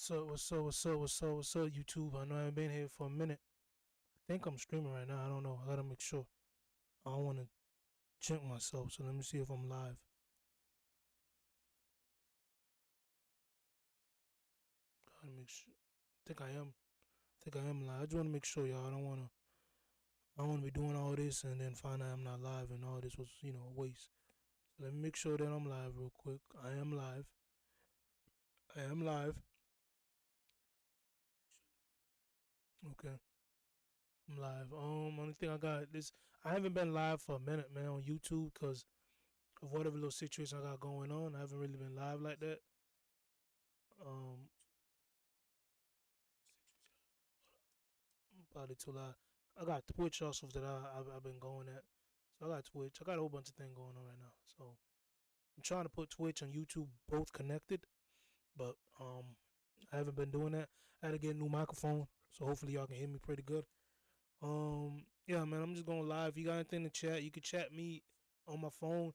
What's up, YouTube? I know I haven't been here for a minute. I think I'm streaming right now. I don't know. I gotta make sure. I don't want to jinx myself, so let me see if I'm live. Gotta make sure. I think I am. I think I am live. I just want to make sure, y'all. I don't want to be doing all this and then find out I'm not live and all this was, a waste. So let me make sure that I'm live real quick. I am live. I am live. Okay. I'm live. Only thing I got this. I haven't been live for a minute, man, on YouTube because of whatever little situation I got going on. I haven't really been live like that. Um, Probably too loud. I got Twitch also that I've been going at. So I got Twitch. I got a whole bunch of things going on right now. So I'm trying to put Twitch and YouTube both connected, but I haven't been doing that. I had to get a new microphone, so hopefully y'all can hear me pretty good. Yeah, man, I'm just going live. If you got anything to chat, you can chat me on my phone.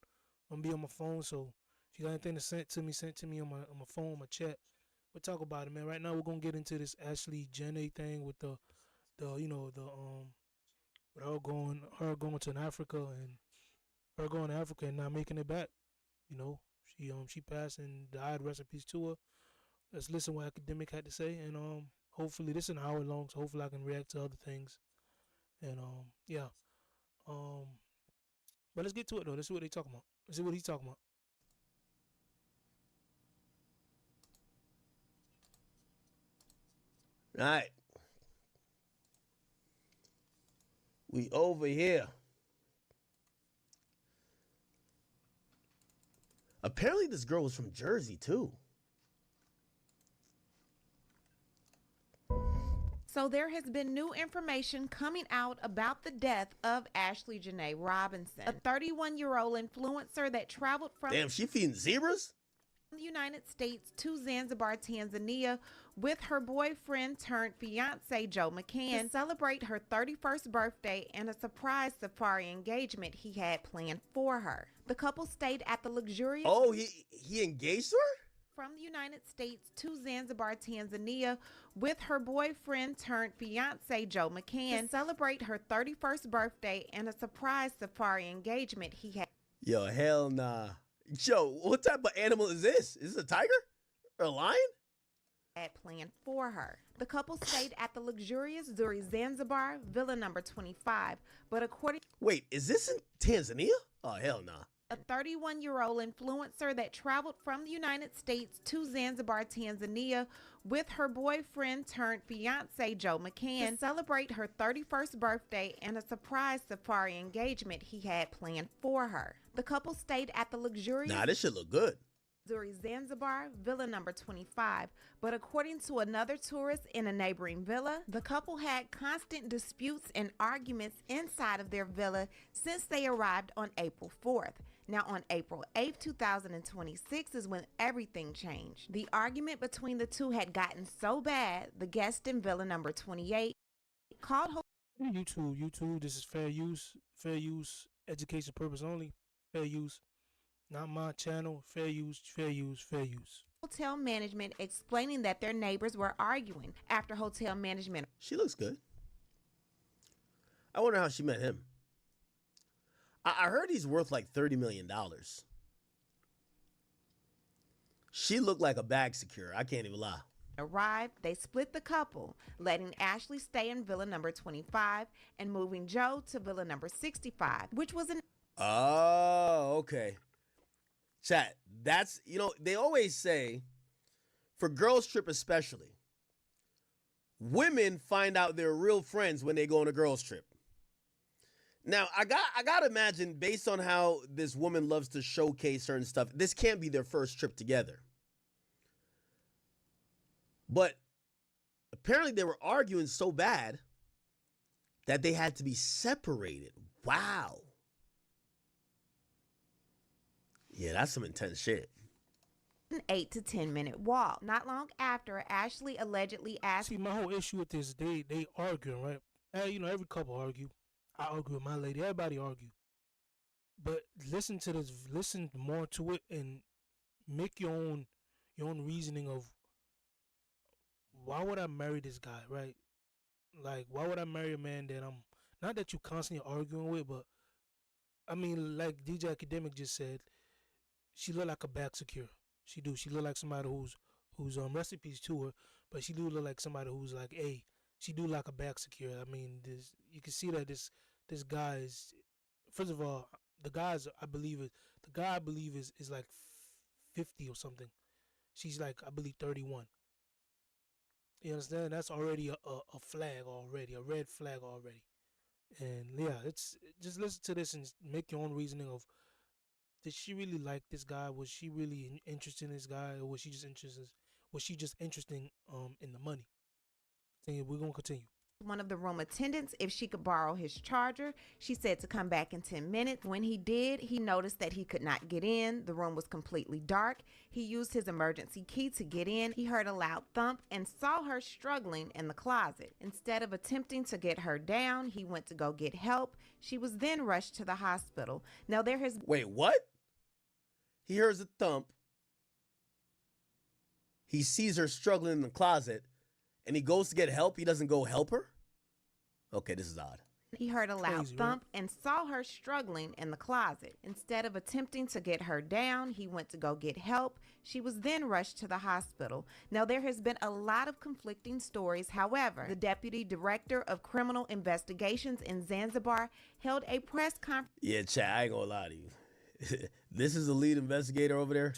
I'm gonna be on my phone, so if you got anything to send to me on my phone, my chat. We'll talk about it, man. Right now, we're gonna get into this Ashley Jenae thing with the with her going to Africa and her going to Africa and not making it back. You know, she passed and died. Rest in peace to her. Let's listen what Akdemik had to say, and hopefully this is an hour long, so hopefully I can react to other things. And yeah, um, but let's get to it though. Let's see what they talking about. Let's see what he's talking about. All right. We over here. Apparently this girl was from Jersey too. So there has been new information coming out about the death of Ashley Jenae Robinson, a 31-year-old influencer that traveled from Damn, she feeding zebras? the United States to Zanzibar, Tanzania with her boyfriend turned fiance Joe McCann to celebrate her 31st birthday and a surprise safari engagement he had planned for her. The couple stayed at the luxurious Oh, he engaged her? From the United States to Zanzibar, Tanzania with her boyfriend turned fiance Joe McCann to celebrate her 31st birthday and a surprise safari engagement he had. Yo, hell nah. Joe, what type of animal is this? Is this a tiger? Or a lion? Had planned for her. The couple stayed at the luxurious Zuri Zanzibar Villa number 25, but according Wait, is this in Tanzania? Oh, hell nah. a 31-year-old influencer that traveled from the United States to Zanzibar, Tanzania with her boyfriend turned fiance Joe McCann to celebrate her 31st birthday and a surprise safari engagement he had planned for her. The couple stayed at the luxurious Nah, this shit look good. Zuri Zanzibar Villa number 25, but according to another tourist in a neighboring villa, the couple had constant disputes and arguments inside of their villa since they arrived on April 4th. Now on April 8th, 2026 is when everything changed. The argument between the two had gotten so bad, the guest in villa number 28 called YouTube. This is fair use, education purpose only. Fair use, not my channel. Fair use. hotel management explaining that their neighbors were arguing. After hotel management She looks good. I wonder how she met him. I heard he's worth like $30 million. She looked like a bag secure. I can't even lie. arrived, they split the couple, letting Ashley stay in villa number 25 and moving Joe to villa number 65, which was an Oh, okay. Chat, that's, they always say, for girls' trip especially, women find out they're real friends when they go on a girls' trip. Now, I got to imagine, based on how this woman loves to showcase certain stuff, this can't be their first trip together. But apparently they were arguing so bad that they had to be separated. Wow. Yeah, that's some intense shit. an 8 to 10 minute walk. Not long after, Ashley allegedly asked. See, my whole issue with this, they arguing, right? Every couple argue. I argue with my lady. Everybody argue. But listen to this. Listen more to it and make your own reasoning of why would I marry this guy, right? Like, why would I marry a man that I'm not that you constantly arguing with, but I mean, like DJ Academic just said, she look like a back secure. She do. She look like somebody who's recipes to her, but she do look like somebody who's like, hey, she do like a back secure. I mean, this you can see that this guy is, first of all, the guy I believe is like 50 or something. She's like I believe 31. You understand? That's already a flag already, a red flag already. And yeah, it's just listen to this and make your own reasoning of did she really like this guy? Was she really interested in this guy, or was she just interested? Was she just interested in the money? We're gonna continue. One of the room attendants if she could borrow his charger. She said to come back in 10 minutes. When he did, he noticed that he could not get in. The room was completely dark. He used his emergency key to get in. He heard a loud thump and saw her struggling in the closet. Instead of attempting to get her down, he went to go get help. She was then rushed to the hospital. Now there has Wait, what? He hears a thump. He sees her struggling in the closet, and he goes to get help. He doesn't go help her? Okay, this is odd. He heard a loud Crazy, thump and saw her struggling in the closet. Instead of attempting to get her down, he went to go get help. She was then rushed to the hospital. Now, there has been a lot of conflicting stories. However, the Deputy Director of Criminal Investigations in Zanzibar held a press conference. Yeah, chat, I ain't gonna lie to you. This is the lead investigator over there.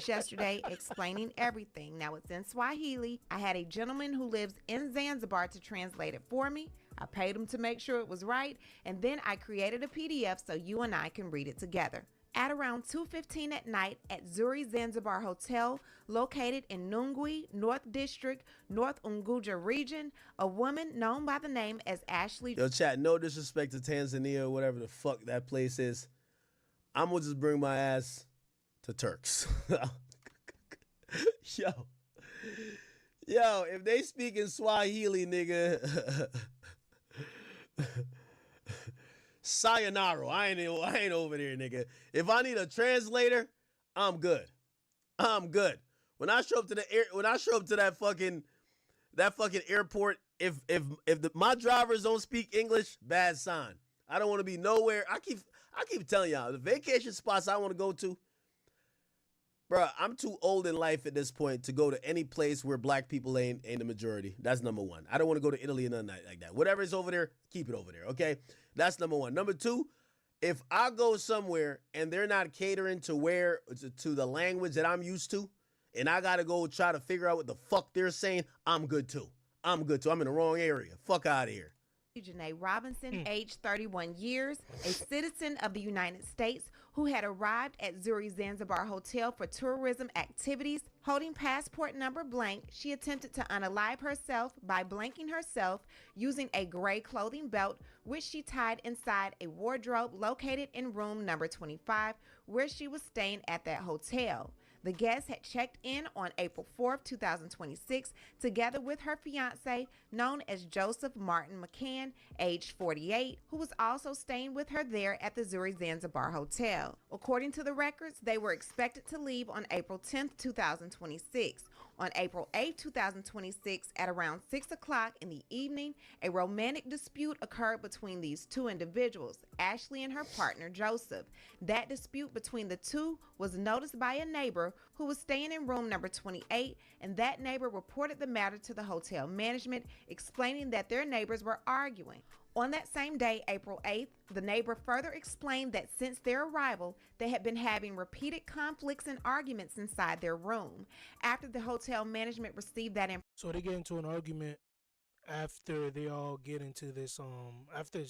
Yesterday explaining everything. Now it's in Swahili. I had a gentleman who lives in Zanzibar to translate it for me. I paid him to make sure it was right, and then I created a PDF so you and I can read it together. At around 2:15 at night at Zuri Zanzibar Hotel, located in Nungwi, North District, North Unguja region, a woman known by the name as Ashley. Yo, chat, no disrespect to Tanzania or whatever the fuck that place is. I'm gonna just bring my ass to Turks. Yo, if they speak in Swahili, nigga, sayonara. I ain't over there, nigga. If I need a translator, I'm good. I'm good. When I show up to that fucking airport, if my drivers don't speak English, bad sign. I don't want to be nowhere. I keep telling y'all the vacation spots I want to go to. Bro, I'm too old in life at this point to go to any place where black people ain't the majority. That's number one. I don't want to go to Italy or nothing like that. Whatever is over there, keep it over there, okay? That's number one. Number two, if I go somewhere and they're not catering to the language that I'm used to, and I got to go try to figure out what the fuck they're saying, I'm good too. I'm in the wrong area. Fuck out of here. Jenae Robinson, age 31 years, a citizen of the United States who had arrived at Zuri Zanzibar Hotel for tourism activities. Holding passport number blank, she attempted to unalive herself by blanking herself using a gray clothing belt, which she tied inside a wardrobe located in room number 25, where she was staying at that hotel. The guest had checked in on April 4th, 2026, together with her fiance, known as Joseph Martin McCann, age 48, who was also staying with her there at the Zuri Zanzibar Hotel. According to the records, they were expected to leave on April 10th, 2026. On April 8th, 2026, at around 6 o'clock in the evening, a romantic dispute occurred between these two individuals, Ashley and her partner, Joseph. That dispute between the two was noticed by a neighbor who was staying in room number 28, and that neighbor reported the matter to the hotel management, explaining that their neighbors were arguing. On that same day, April 8th, the neighbor further explained that since their arrival, they had been having repeated conflicts and arguments inside their room. After the hotel management received that information. So they get into an argument after they all get into this. After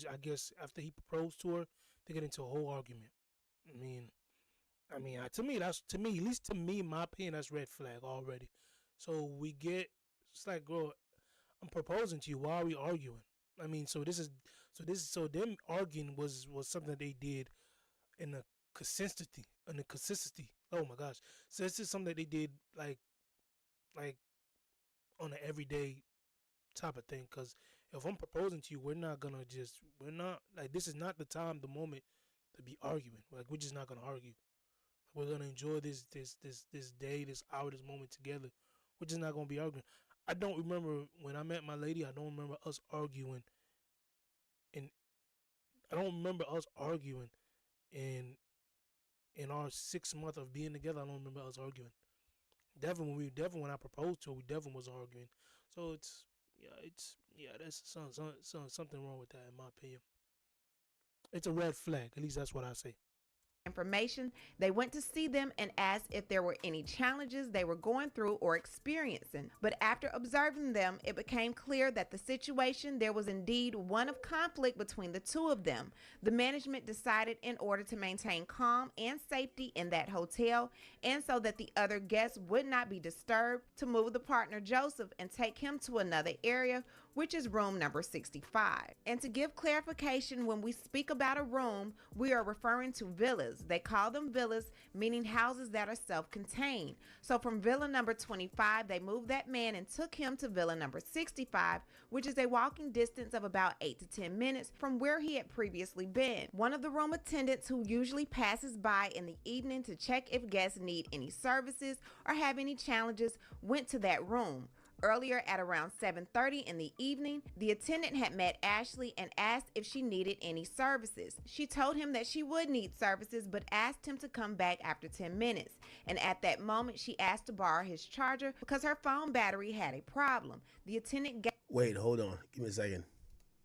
after he proposed to her, they get into a whole argument. To me, at least to me, in my opinion, that's red flag already. So it's like, girl, I'm proposing to you. Why are we arguing? So them arguing was something they did in a consistency. Oh my gosh! So this is something that they did like on an everyday type of thing. Because if I'm proposing to you, we're not like this is not the time, the moment to be arguing. Like we're just not gonna argue. We're gonna enjoy this day, this hour, this moment together. We're just not gonna be arguing. I don't remember when I met my lady. I don't remember us arguing, and I don't remember us arguing in our 6 month of being together. I don't remember us arguing. Definitely when I proposed to her, we definitely was arguing. So that's something wrong with that in my opinion. It's a red flag. At least that's what I say. Information, they went to see them and asked if there were any challenges they were going through or experiencing. But after observing them, it became clear that the situation, there was indeed one of conflict between the two of them. The management decided, in order to maintain calm and safety in that hotel, and so that the other guests would not be disturbed, to move the partner Joseph and take him to another area, which is room number 65. And to give clarification, when we speak about a room, we are referring to villas. They call them villas, meaning houses that are self-contained. So from villa number 25, they moved that man and took him to villa number 65, which is a walking distance of about 8 to 10 minutes from where he had previously been. One of the room attendants, who usually passes by in the evening to check if guests need any services or have any challenges, went to that room. Earlier at around 7:30 in the evening, the attendant had met Ashley and asked if she needed any services. She told him that she would need services, but asked him to come back after 10 minutes. And at that moment, she asked to borrow his charger because her phone battery had a problem. The attendant gave Wait, hold on. Give me a second.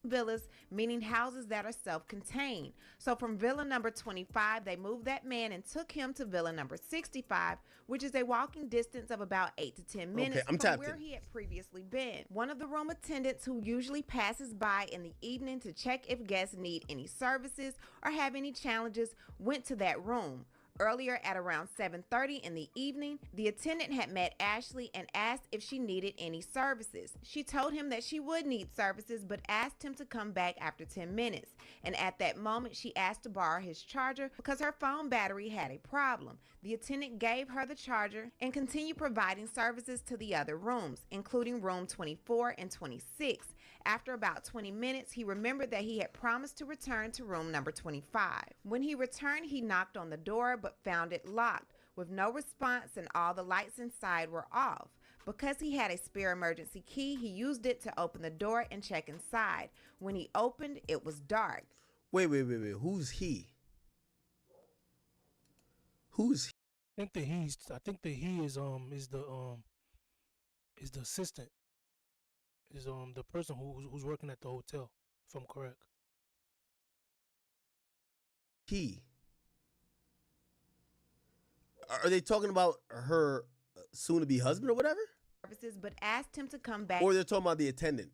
villas, meaning houses that are self-contained. So from villa number 25, they moved that man and took him to villa number 65, which is a walking distance of about 8 to 10 minutes from where he had previously been. One of the room attendants, who usually passes by in the evening to check if guests need any services or have any challenges, went to that room. Earlier at around 7:30 in the evening, the attendant had met Ashley and asked if she needed any services. She told him that she would need services, but asked him to come back after 10 minutes. And at that moment, she asked to borrow his charger because her phone battery had a problem. The attendant gave her the charger and continued providing services to the other rooms, including room 24 and 26. After about 20 minutes, he remembered that he had promised to return to room number 25. When he returned, he knocked on the door but found it locked with no response, and all the lights inside were off. Because he had a spare emergency key, he used it to open the door and check inside. When he opened, it was dark. Wait. Who's he? Who's he? I think that he is the assistant. Is the person who's working at the hotel, if I'm correct. He. Are they talking about her soon-to-be husband or whatever? Services, but asked him to come back. Or they're talking about the attendant?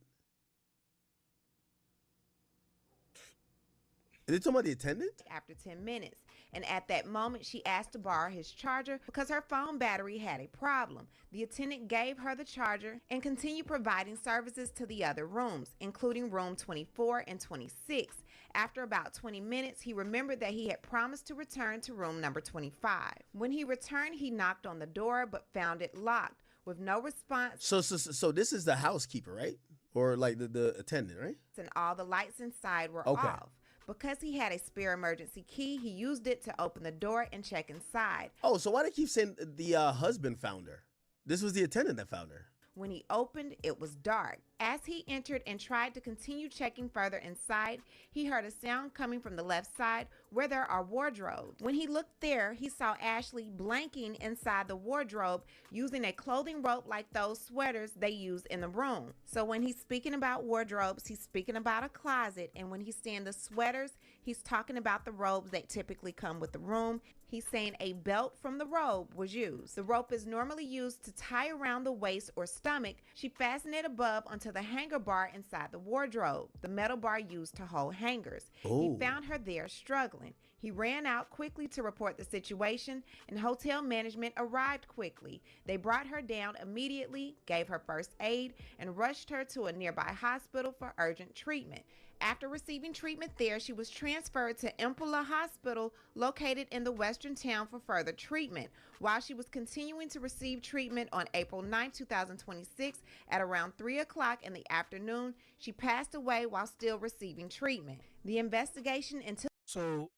Are they talking about the attendant? After 10 minutes. And at that moment, she asked to borrow his charger because her phone battery had a problem. The attendant gave her the charger and continued providing services to the other rooms, including room 24 and 26. After about 20 minutes, he remembered that he had promised to return to room number 25. When he returned, he knocked on the door but found it locked with no response. So this is the housekeeper, right? Or like the attendant, right? And all the lights inside were Okay. off. Because he had a spare emergency key, he used it to open the door and check inside. Oh, so why do they keep saying the husband found her? This was the attendant that found her. When he opened, it was dark. As he entered and tried to continue checking further inside, he heard a sound coming from the left side where there are wardrobes. When he looked there, he saw Ashley blanking inside the wardrobe using a clothing rope like those sweaters they use in the room. So when he's speaking about wardrobes, he's speaking about a closet. And when he's saying the sweaters, he's talking about the robes that typically come with the room. He's saying a belt from the robe was used. The rope is normally used to tie around the waist or stomach. She fastened it above onto the hanger bar inside the wardrobe, the metal bar used to hold hangers. Ooh. He found her there struggling. He ran out quickly to report the situation, and hotel management arrived quickly. They brought her down immediately, gave her first aid, and rushed her to a nearby hospital for urgent treatment. After receiving treatment there, she was transferred to Impala Hospital, located in the western town, for further treatment. While she was continuing to receive treatment on April 9, 2026, at around 3 o'clock in the afternoon, she passed away while still receiving treatment. The investigation into... So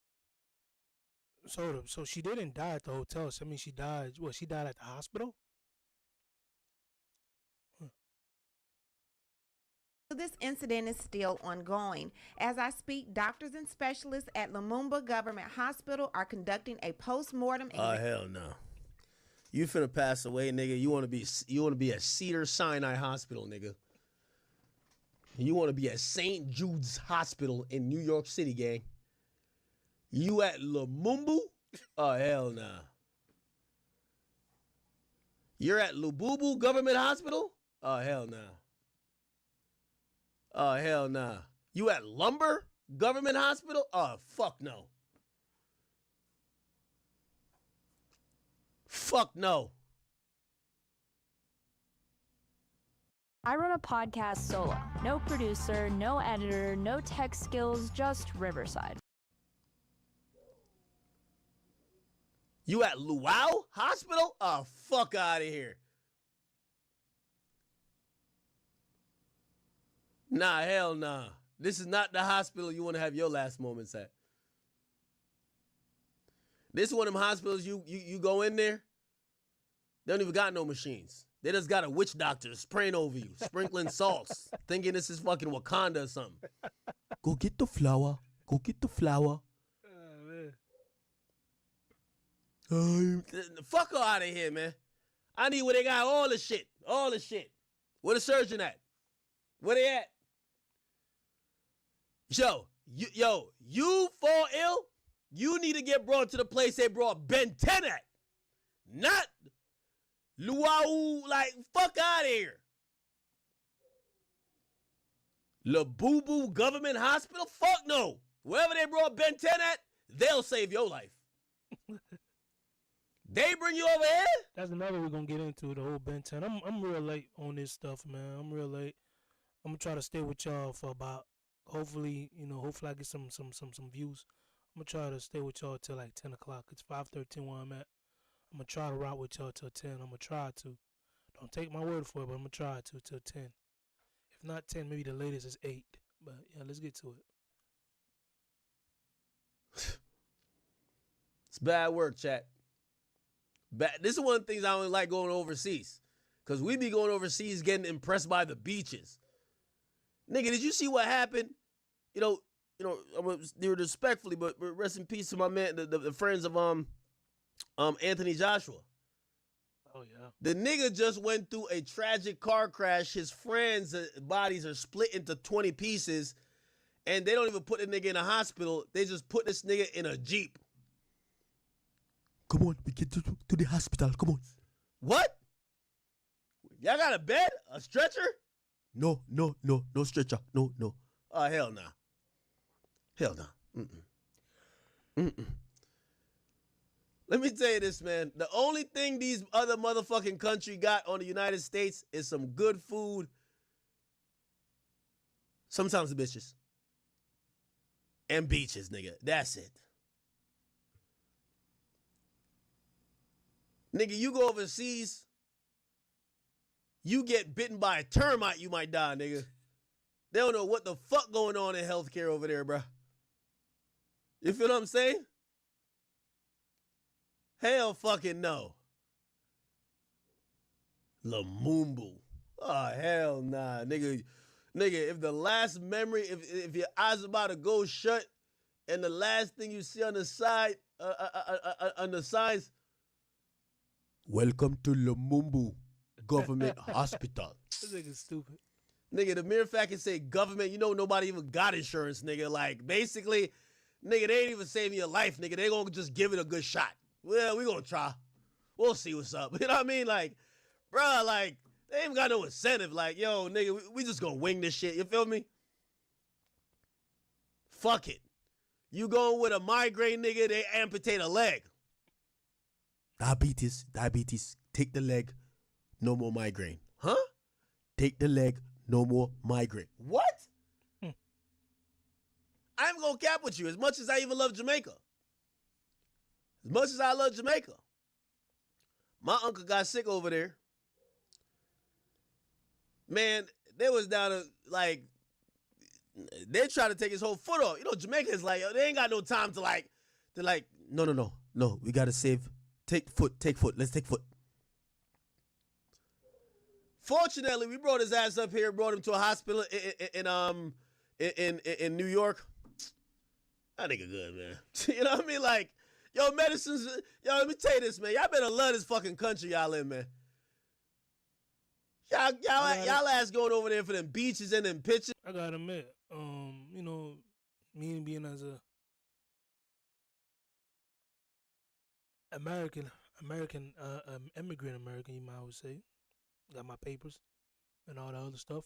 So she didn't die at the hotel. So I mean, she died. What? She died at the hospital. Huh. This incident is still ongoing. As I speak, doctors and specialists at Lumumba Government Hospital are conducting a post-mortem. Oh hell no! You finna pass away, nigga. You wanna be at Cedar Sinai Hospital, nigga. You wanna be at St. Jude's Hospital in New York City, gang. You at Lumumbu? Oh hell nah. You're at Lububu Government Hospital? Oh hell nah. Oh hell nah. You at Lumber Government Hospital? Oh fuck no. Fuck no. I run a podcast solo. No producer, no editor, no tech skills, just Riverside. You at Luau Hospital? Oh, fuck out of here. Nah, hell nah. This is not the hospital you want to have your last moments at. This is one of them hospitals you go in there, they don't even got no machines. They just got a witch doctor spraying over you, sprinkling salts, thinking this is fucking Wakanda or something. Go get the flour. Go get the flour. Fuck her out of here, man. I need where they got all the shit. All the shit. Where the surgeon at? Where they at? You fall ill, you need to get brought to the place they brought Ben 10 at. Not Luau, like, fuck out of here. Labubu Government Hospital? Fuck no. Wherever they brought Ben 10 at, they'll save your life. They bring you over here? That's another we're gonna get into, the whole Ben 10. I'm real late on this stuff, man. I'm real late. I'm gonna try to stay with y'all for about, hopefully I get some views. I'm gonna try to stay with y'all till like 10 o'clock. It's 5:13 where I'm at. I'm gonna try to rock with y'all till 10. I'm gonna try to. Don't take my word for it, but I'm gonna try to till 10. If not 10, maybe the latest is 8. But yeah, let's get to it. It's bad work, chat. This is one of the things I don't like going overseas. Because we be going overseas getting impressed by the beaches. Nigga, did you see what happened? I'm gonna do it respectfully, but rest in peace to my man, the friends of Anthony Joshua. Oh yeah. The nigga just went through a tragic car crash. His friends' bodies are split into 20 pieces, and they don't even put the nigga in a hospital. They just put this nigga in a Jeep. Come on, we get to the hospital. Come on. What? Y'all got a bed? A stretcher? No stretcher. No. Oh, hell nah. Hell nah. Let me tell you this, man. The only thing these other motherfucking country got on the United States is some good food. Sometimes the bitches. And beaches, nigga. That's it. Nigga, you go overseas, you get bitten by a termite, you might die, nigga. They don't know what the fuck going on in healthcare over there, bro. You feel what I'm saying? Hell fucking no. Lumumbu. Oh, hell nah, nigga. Nigga, if the last memory, if your eyes about to go shut and the last thing you see on the side, on the signs, welcome to Lumumbu Government Hospital. This nigga's stupid. Nigga, the mere fact it say government, nobody even got insurance, nigga. Like, basically, nigga, they ain't even saving your life, nigga. They gonna just give it a good shot. Well, we gonna try. We'll see what's up. You know what I mean? Like, bruh, like, they ain't even got no incentive. Like, yo, nigga, we just gonna wing this shit. You feel me? Fuck it. You going with a migraine, nigga, they amputate a leg. Diabetes. Take the leg, no more migraine. Huh? Take the leg, no more migraine. What? I'm gonna cap with you as much as I even love Jamaica. As much as I love Jamaica. My uncle got sick over there. Man, they was down to, like, they tried to take his whole foot off. Jamaica is like, yo, they ain't got no time to No. We gotta save. Take foot. Let's take foot. Fortunately, we brought his ass up here, brought him to a hospital in New York. That nigga good, man. You know what I mean? Like, yo, medicines. Yo, let me tell you this, man. Y'all better love this fucking country y'all in, man. Y'all ass going over there for them beaches and them pictures. I gotta admit, you know, me being as a immigrant American, you might always say, got my papers and all that other stuff.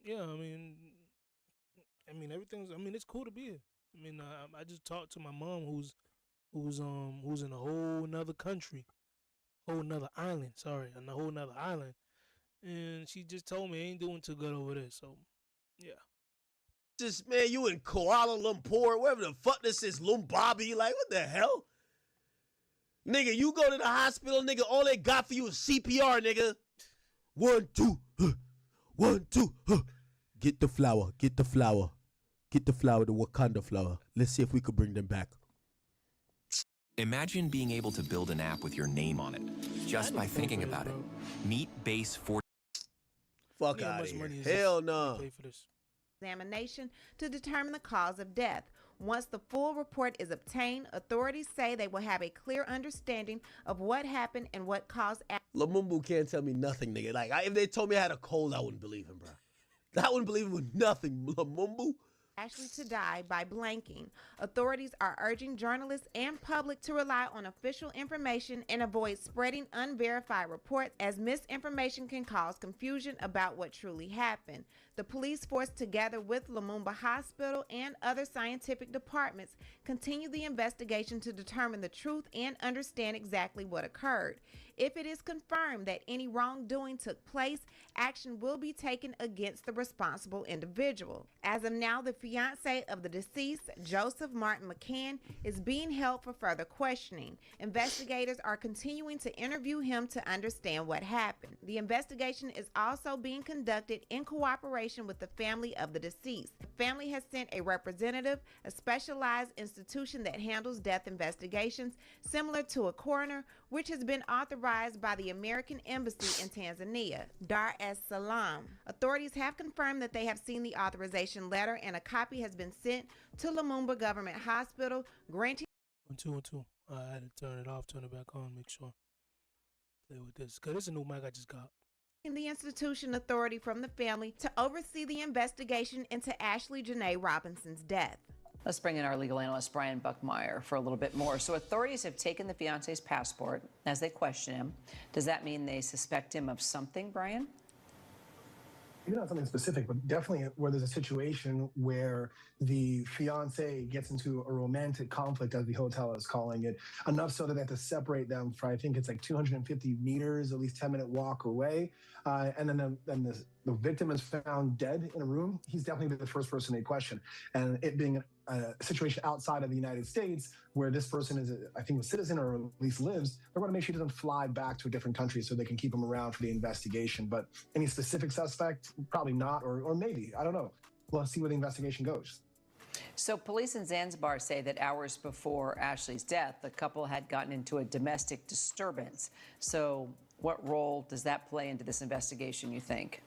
Yeah, I mean, everything's. I mean, it's cool to be here. I mean, I just talked to my mom, who's in a whole nother country, whole nother island. Sorry, on a whole nother island, and she just told me I ain't doing too good over there. So, yeah. Just, man, you in Kuala Lumpur, wherever the fuck this is, Lumbabi. Like, what the hell? Nigga, you go to the hospital, nigga, all they got for you is CPR, nigga. 1, 2, 1, 2. Get the flower, the Wakanda flower. Let's see if we could bring them back. Imagine being able to build an app with your name on it, just by thinking about it. Meet Base 4. Fuck out of here. Hell no. Examination to determine the cause of death. Once the full report is obtained, authorities say they will have a clear understanding of what happened and what caused. Lumumbu can't tell me nothing, nigga. Like, if they told me I had a cold, I wouldn't believe him, bro. I wouldn't believe him with nothing. Lumumbu. Ashley to die by blanking. Authorities are urging journalists and public to rely on official information and avoid spreading unverified reports, as misinformation can cause confusion about what truly happened. The police force, together with Lumumba Hospital and other scientific departments, continue the investigation to determine the truth and understand exactly what occurred. If it is confirmed that any wrongdoing took place, action will be taken against the responsible individual. As of now, the fiance of the deceased, Joseph Martin McCann, is being held for further questioning. Investigators are continuing to interview him to understand what happened. The investigation is also being conducted in cooperation with the family of the deceased. The family has sent a representative, a specialized institution that handles death investigations, similar to a coroner, which has been authorized by the American Embassy in Tanzania, Dar es Salaam. Authorities have confirmed that they have seen the authorization letter, and a copy has been sent to Lumumba Government Hospital, granting 1 2 I had to turn it off, turn it back on, make sure. Play with this, because this is a new mic I just got. The institution authority from the family to oversee the investigation into Ashley Jenae Robinson's death. Let's bring in our legal analyst, Brian Buckmeyer, for a little bit more. So authorities have taken the fiance's passport as they question him. Does that mean they suspect him of something, Brian? Maybe not something specific, but definitely where there's a situation where the fiance gets into a romantic conflict, as the hotel is calling it, enough so that they have to separate them for, I think it's like 250 meters, at least 10-minute walk away. And then the victim is found dead in a room. He's definitely the first person they question. And it being a situation outside of the United States where this person is, I think, a citizen or at least lives, they're going to make sure he doesn't fly back to a different country so they can keep him around for the investigation. But any specific suspect, probably not, or maybe, I don't know. We'll see where the investigation goes. So police in Zanzibar say that hours before Ashley's death, the couple had gotten into a domestic disturbance. So what role does that play into this investigation, you think?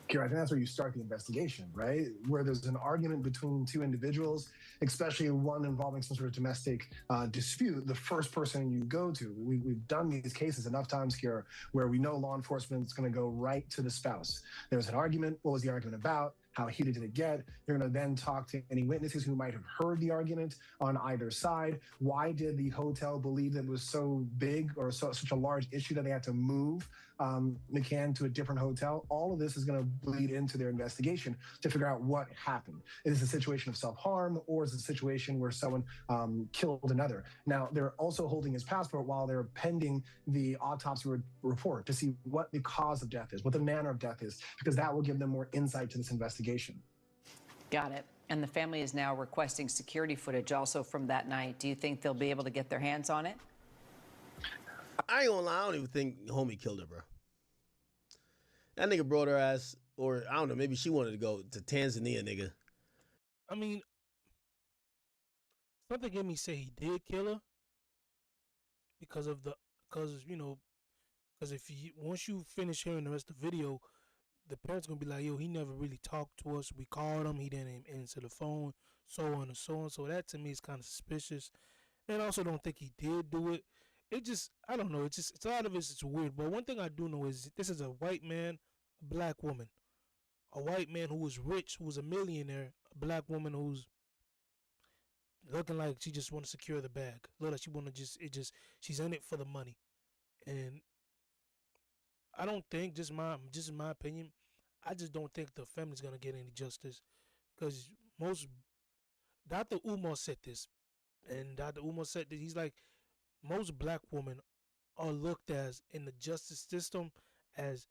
Kira, I think that's where you start the investigation, right? Where there's an argument between two individuals, especially one involving some sort of domestic dispute, the first person you go to. We've done these cases enough times here where we know law enforcement is going to go right to the spouse. There's an argument. What was the argument about? How heated did it get? You're going to then talk to any witnesses who might have heard the argument on either side. Why did the hotel believe that it was so big or such a large issue that they had to move McCann to a different hotel? All of this is going to bleed into their investigation to figure out what happened. Is this a situation of self-harm, or is it a situation where someone killed another? Now, they're also holding his passport while they're pending the autopsy report to see what the cause of death is, what the manner of death is, because that will give them more insight to this investigation. Got it. And the family is now requesting security footage also from that night. Do you think they'll be able to get their hands on it? I ain't gonna lie, I don't even think homie killed her, bro. That nigga brought her ass, or I don't know, maybe she wanted to go to Tanzania, nigga. I mean, something in me say he did kill her because if you once you finish hearing the rest of the video, the parents gonna be like, yo, he never really talked to us. We called him, he didn't answer the phone, so on and so on. So that to me is kind of suspicious. And I also don't think he did do it. It just, I don't know. It's a lot of it's weird. But one thing I do know is this is a white man, a black woman, a white man who was rich, who was a millionaire, a black woman who's looking like she just want to secure the bag. Look like she want to she's in it for the money. And I don't think, just in my opinion, I just don't think the family's gonna get any justice because most Dr. Umar said this, and Dr. Umar said that he's like most black women are looked as in the justice system as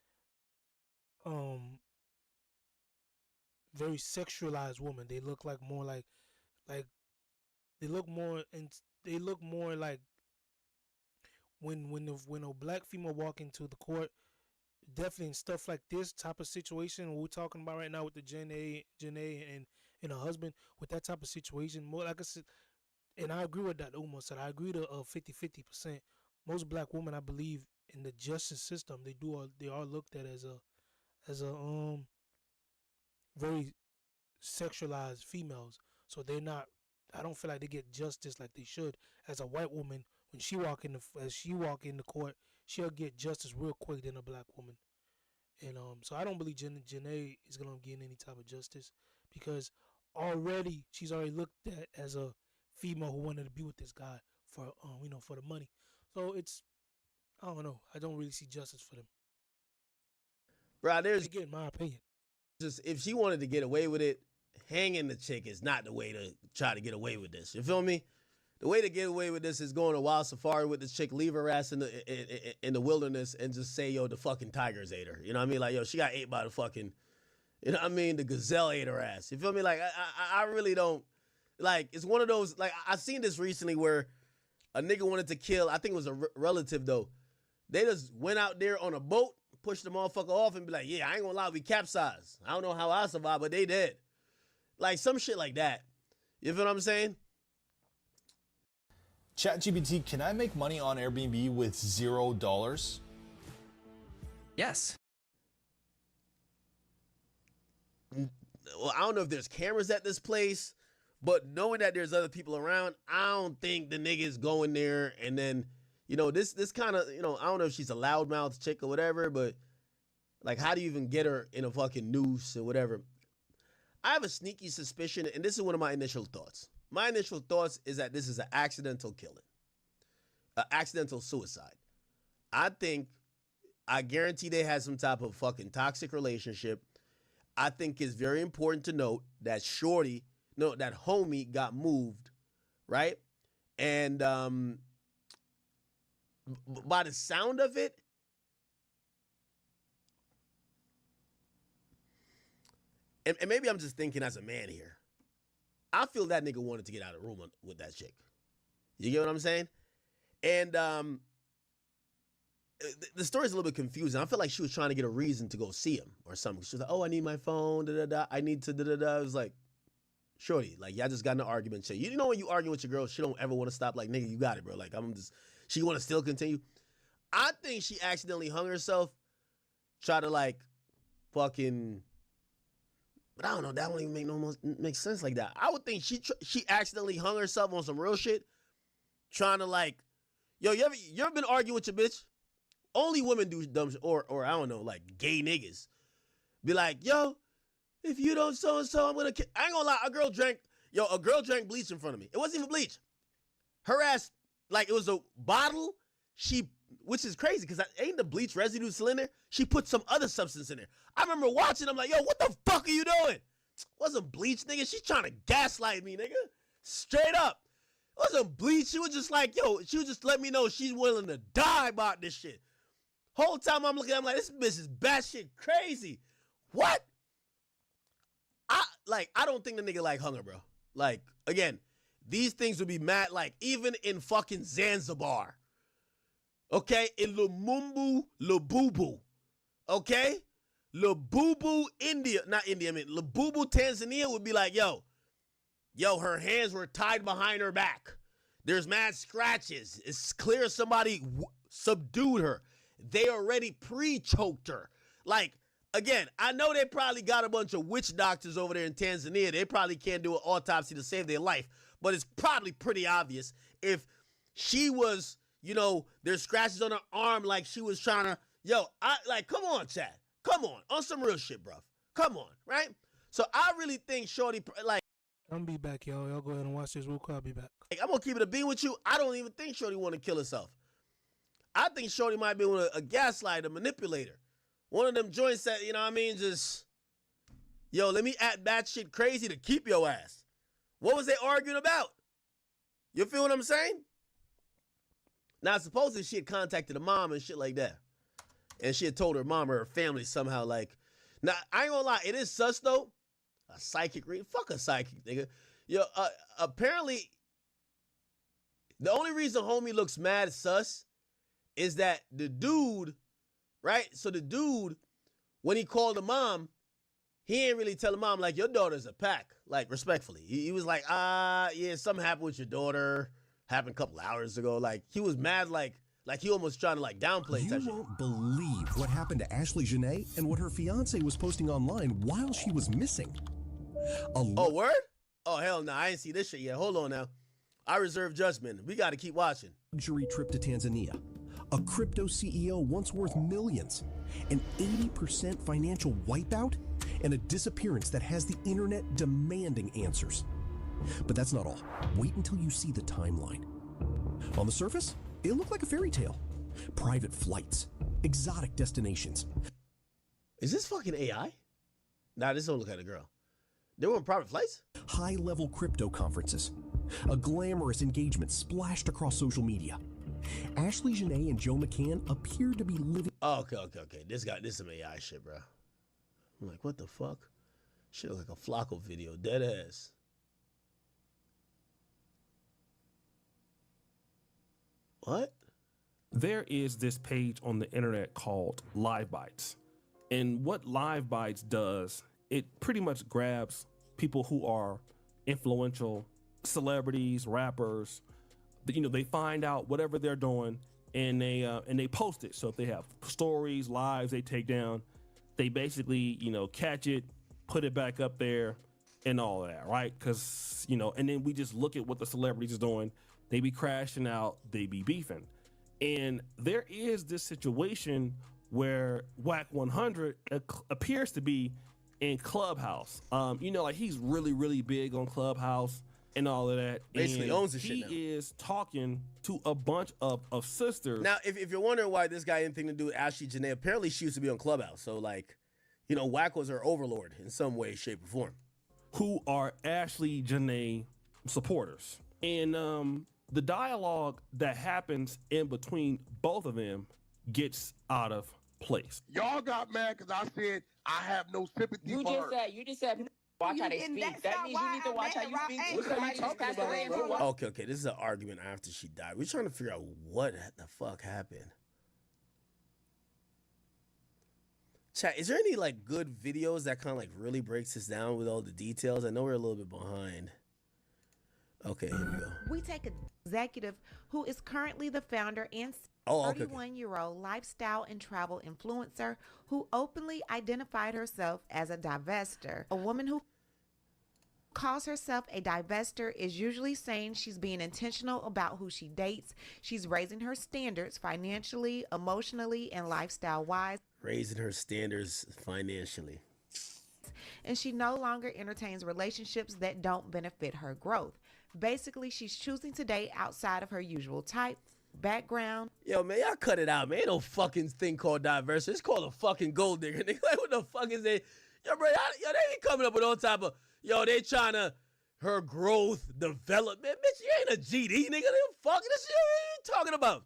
very sexualized women. They look like more like they look more and they look more like when a black female walk into the court, definitely in stuff like this type of situation we're talking about right now with the Jenae and her husband, with that type of situation, more like I said, and I agree with that Umar said. I agree to 50%. Most black women, I believe, in the justice system, they are looked at as a very sexualized females. So they're not. I don't feel like they get justice like they should. As a white woman, when she walk in the court, she'll get justice real quick than a black woman. And so I don't believe Jenae is gonna get any type of justice because she's already looked at as a female who wanted to be with this guy for for the money. So I don't know. I don't really see justice for them. Bro, there's Again, my opinion. just, if she wanted to get away with it, hanging the chick is not the way to try to get away with this. You feel me? The way to get away with this is going to wild safari with this chick, leave her ass in the wilderness, and just say, yo, the fucking tigers ate her. You know what I mean? Like, yo, she got ate by the fucking, you know what I mean? The gazelle ate her ass. You feel me? Like, I really don't, like, it's one of those, like, I seen this recently where a nigga wanted to kill, I think it was a relative though. They just went out there on a boat, pushed the motherfucker off, and be like, yeah, I ain't gonna lie, we capsized. I don't know how I survived, but they did. Like, some shit like that. You feel what I'm saying? ChatGPT, can I make money on Airbnb with $0? Yes. Well, I don't know if there's cameras at this place, but knowing that there's other people around, I don't think the nigga's going there. And then, this kind of, I don't know if she's a loudmouth chick or whatever, but like, how do you even get her in a fucking noose or whatever? I have a sneaky suspicion, and this is one of my initial thoughts. My initial thoughts is that this is an accidental killing, an accidental suicide. I guarantee they had some type of fucking toxic relationship. I think it's very important to note that that homie got moved, right? And by the sound of it, and maybe I'm just thinking as a man here, I feel that nigga wanted to get out of the room with that chick. You get what I'm saying? And the story's a little bit confusing. I feel like she was trying to get a reason to go see him or something. She was like, oh, I need my phone, da-da-da. I need to da-da-da. It was like, shorty, like, y'all just got in an argument. Shit. You know when you argue with your girl, she don't ever want to stop. Like, nigga, you got it, bro. Like, she want to still continue. I think she accidentally hung herself, try to, like, fucking... But I don't know. That don't even make sense like that. I would think she accidentally hung herself on some real shit, trying to like, yo, you ever been arguing with your bitch? Only women do dumb shit, or I don't know, like gay niggas. Be like, yo, if you don't so and so, I'm gonna kill. I ain't gonna lie, a girl drank bleach in front of me. It wasn't even bleach. Her ass, like it was a bottle. Which is crazy because ain't the bleach residue still in there? She put some other substance in there. I remember watching. I'm like, yo, what the fuck are you doing? Wasn't bleach, nigga. She's trying to gaslight me, nigga. Straight up. It wasn't bleach. She was just like, yo, she was just letting me know she's willing to die about this shit. Whole time I'm looking at her, I'm like, this bitch is batshit crazy. What? I don't think the nigga like hung her, bro. Like, again, these things would be mad, like, even in fucking Zanzibar. Okay, in Lumumbu, Lububu, okay? Lububu, India, not India, I mean, Lububu, Tanzania would be like, yo, yo, her hands were tied behind her back. There's mad scratches. It's clear somebody subdued her. They already pre-choked her. Like, again, I know they probably got a bunch of witch doctors over there in Tanzania. They probably can't do an autopsy to save their life. But it's probably pretty obvious if she was, you know, there's scratches on her arm like she was trying to, come on, Chad. Come on some real shit, bruv. Come on, right? So I really think Shorty, like, I'm be back, y'all. Y'all go ahead and watch this real quick. I'll be back. I'm going to keep it a bean with you. I don't even think Shorty want to kill herself. I think Shorty might be a gaslighter, a manipulator. One of them joints that, you know what I mean, just, yo, let me act batshit crazy to keep your ass. What was they arguing about? You feel what I'm saying? Now, supposedly she had contacted the mom and shit like that. And she had told her mom or her family somehow, like, now, I ain't gonna lie, it is sus, though. A psychic read. Fuck a psychic, nigga. Yo, apparently, the only reason homie looks mad sus is that the dude, right? So the dude, when he called the mom, he ain't really tell the mom, like, your daughter's a pack. Like, respectfully. He was like, yeah, something happened with your daughter. Happened a couple hours ago. Like, he was mad, like he almost trying to, like, downplay. You won't believe what happened to Ashley Jenae and what her fiance was posting online while she was missing. Oh, word? Oh, hell no. I ain't see this shit yet. Hold on now. I reserve judgment. We got to keep watching. Luxury trip to Tanzania. A crypto CEO once worth millions. An 80% financial wipeout. And a disappearance that has the internet demanding answers. But that's not all. Wait until you see the timeline. On the surface, it looked like a fairy tale. Private flights. Exotic destinations. Is this fucking AI? Nah, this don't look like a girl. They were on private flights? High-level crypto conferences. A glamorous engagement splashed across social media. Ashley Jenae and Joe McCann appeared to be living... Oh, okay. This is some AI shit, bro. I'm like, what the fuck? Shit look like a Flacco video. Dead ass. What? There is this page on the internet called Live Bites. And what Live Bites does, it pretty much grabs people who are influential, celebrities, rappers. You know, they find out whatever they're doing and they post it. So if they have stories, lives they take down, they basically, you know, catch it, put it back up there and all of that, right? Because, you know, and then we just look at what the celebrities is doing. They be crashing out, they be beefing. And there is this situation where Whack 100 appears to be in Clubhouse. You know, like he's really, really big on Clubhouse and all of that. Basically and owns the shit now. He is talking to a bunch of sisters. Now, if you're wondering why this guy had anything to do with Ashley Jenae, apparently she used to be on Clubhouse. So, like, you know, Whack was her overlord in some way, shape, or form. Who are Ashley Jenae supporters. And the dialogue that happens in between both of them gets out of place. Y'all got mad because I said I have no sympathy for her. You just said watch how they speak. That means you need to watch how you speak. What are you talking about, bro? Okay. This is an argument after she died. We're trying to figure out what the fuck happened. Chat, is there any like good videos that kind of like really breaks this down with all the details? I know we're a little bit behind. Okay, here we go. We take an executive who is currently the founder and 31-year-old lifestyle and travel influencer who openly identified herself as a divestor. A woman who calls herself a divestor is usually saying she's being intentional about who she dates. She's raising her standards financially, emotionally, and lifestyle-wise. Raising her standards financially. And she no longer entertains relationships that don't benefit her growth. Basically, she's choosing to date outside of her usual type, background. Yo, man, y'all cut it out, man. Ain't no fucking thing called diversity. It's called a fucking gold digger. Nigga, like, what the fuck is that? Yo, bro, they be coming up with all type of, they trying to, her growth, development. Bitch, you ain't a GD, nigga. They fucking this shit. What you talking about?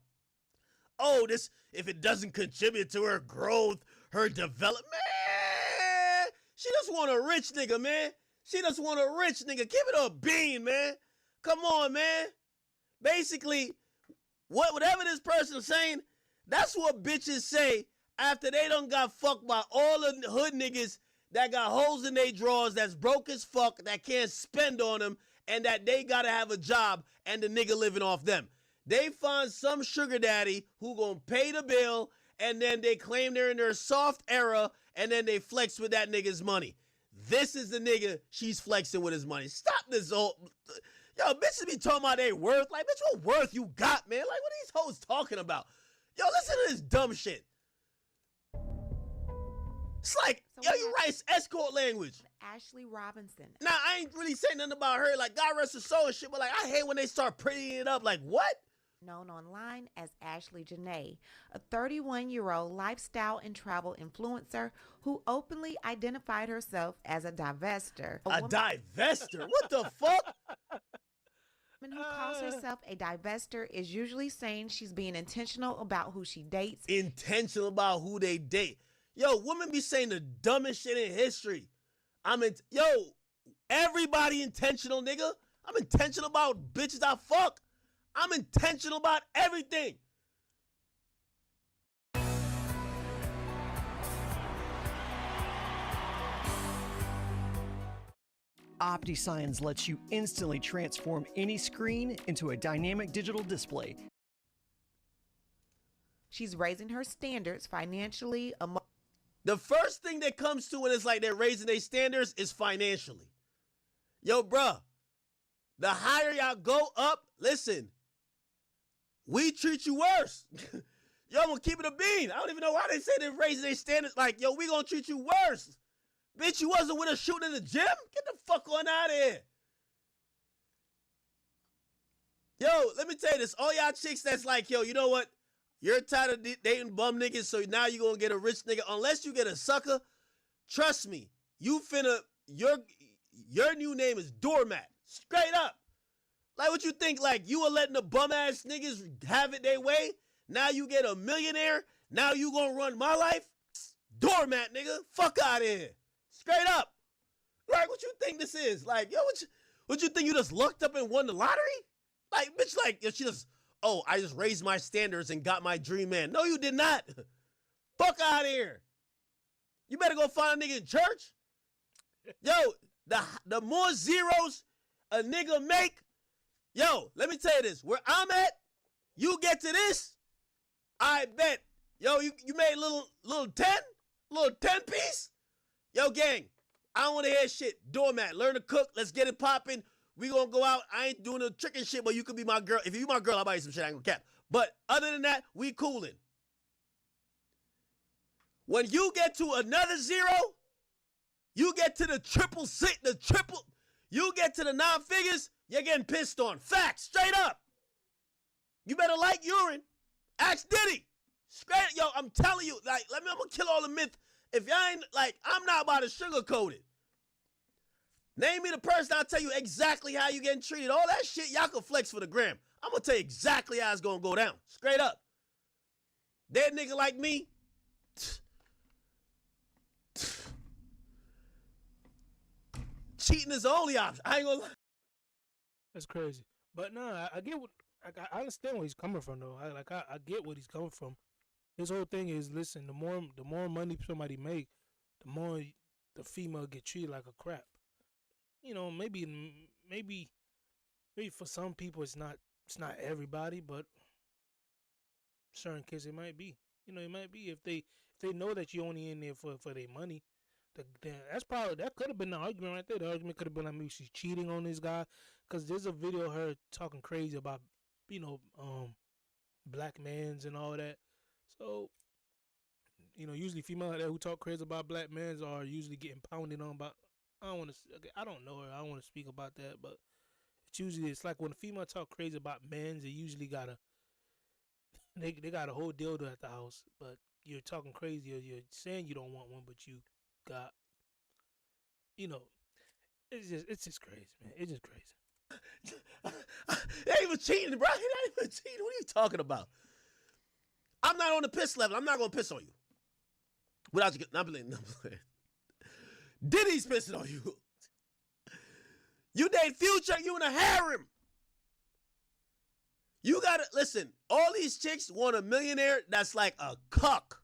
Oh, this, if it doesn't contribute to her growth, her development. Man, she just want a rich nigga, man. She just want a rich nigga. Give it a bean, man. Come on, man. Basically, whatever this person's saying, that's what bitches say after they done got fucked by all the hood niggas that got holes in their drawers, that's broke as fuck, that can't spend on them, and that they gotta have a job and the nigga living off them. They find some sugar daddy who gonna pay the bill, and then they claim they're in their soft era, and then they flex with that nigga's money. This is the nigga she's flexing with his money. Stop this old... Yo, bitches be talking about they worth. Like, bitch, what worth you got, man? Like, what are these hoes talking about? Yo, listen to this dumb shit. It's like, yo, you write escort language. Ashley Robinson. Now, I ain't really saying nothing about her. Like, God rest her soul and shit, but like, I hate when they start prettying it up. Like, what? Known online as Ashley Jenae, a 31-year-old lifestyle and travel influencer who openly identified herself as a divester. A divester? What the fuck? Woman who calls herself a divester is usually saying she's being intentional about who she dates. Intentional about who they date. Yo, women be saying the dumbest shit in history. Yo, everybody intentional, nigga. I'm intentional about bitches I fuck. I'm intentional about everything. OptiSigns lets you instantly transform any screen into a dynamic digital display. She's raising her standards financially. The first thing that comes to when it's like they're raising their standards is financially. Yo, bruh, the higher y'all go up, listen, we treat you worse. Yo, I'm gonna keep it a bean. I don't even know why they say they're raising their standards. Like, yo, we gonna treat you worse. Bitch, you wasn't with us shooting in the gym? Get the fuck on out of here. Yo, let me tell you this. All y'all chicks that's like, yo, you know what? You're tired of dating bum niggas, so now you're gonna get a rich nigga. Unless you get a sucker, trust me, you finna, your new name is Doormat. Straight up. Like, what you think? Like, you were letting the bum ass niggas have it their way? Now you get a millionaire? Now you gonna run my life? Doormat, nigga. Fuck out of here. Straight up. Like, what you think this is? Like, yo, what you think you just lucked up and won the lottery? Like, bitch, like, she just, oh, I just raised my standards and got my dream man. No, you did not. Fuck out of here. You better go find a nigga in church. Yo, the more zeros a nigga make, yo, let me tell you this. Where I'm at, you get to this, I bet. Yo, you made a little 10 piece? Yo, gang, I don't want to hear shit. Doormat, learn to cook. Let's get it popping. We gonna go out. I ain't doing no tricking shit, but you could be my girl. If you my girl, I'll buy you some shit. I ain't gonna cap. But other than that, we coolin'. When you get to another zero, you get to the you get to the 9 figures, you're getting pissed on. Facts, straight up. You better like urine. Ask Diddy. Straight, yo, I'm telling you, like, I'm gonna kill all the myth. If y'all ain't, like, I'm not about to sugarcoat it. Name me the person, I'll tell you exactly how you getting treated. All that shit, y'all can flex for the gram. I'm gonna tell you exactly how it's gonna go down. Straight up. That nigga like me, cheating is the only option. I ain't gonna lie. That's crazy. But no, I get what, I understand where he's coming from though. I get what he's coming from. His whole thing is, listen, the more money somebody make, the more the female get treated like a crap. You know, maybe for some people it's not everybody, but certain cases it might be. You know, it might be if they know that you only in there for their money. That could have been the argument right there. The argument could have been like maybe she's cheating on this guy, because there's a video of her talking crazy about, you know, black mans and all that. So, you know, usually females like that who talk crazy about black men are usually getting pounded on by. I don't know her. I don't want to speak about that, but it's like when a female talk crazy about men, they usually they got a whole dildo at the house, but you're talking crazy, or you're saying you don't want one, but you got, you know, it's just crazy, man. It's just crazy. They ain't even cheating, bro. They ain't even cheating. What are you talking about? I'm not on the piss level. I'm not gonna piss on you. Without you, I'm playing. Diddy's pissing on you. You date Future, you in a harem. You gotta listen. All these chicks want a millionaire that's like a cuck.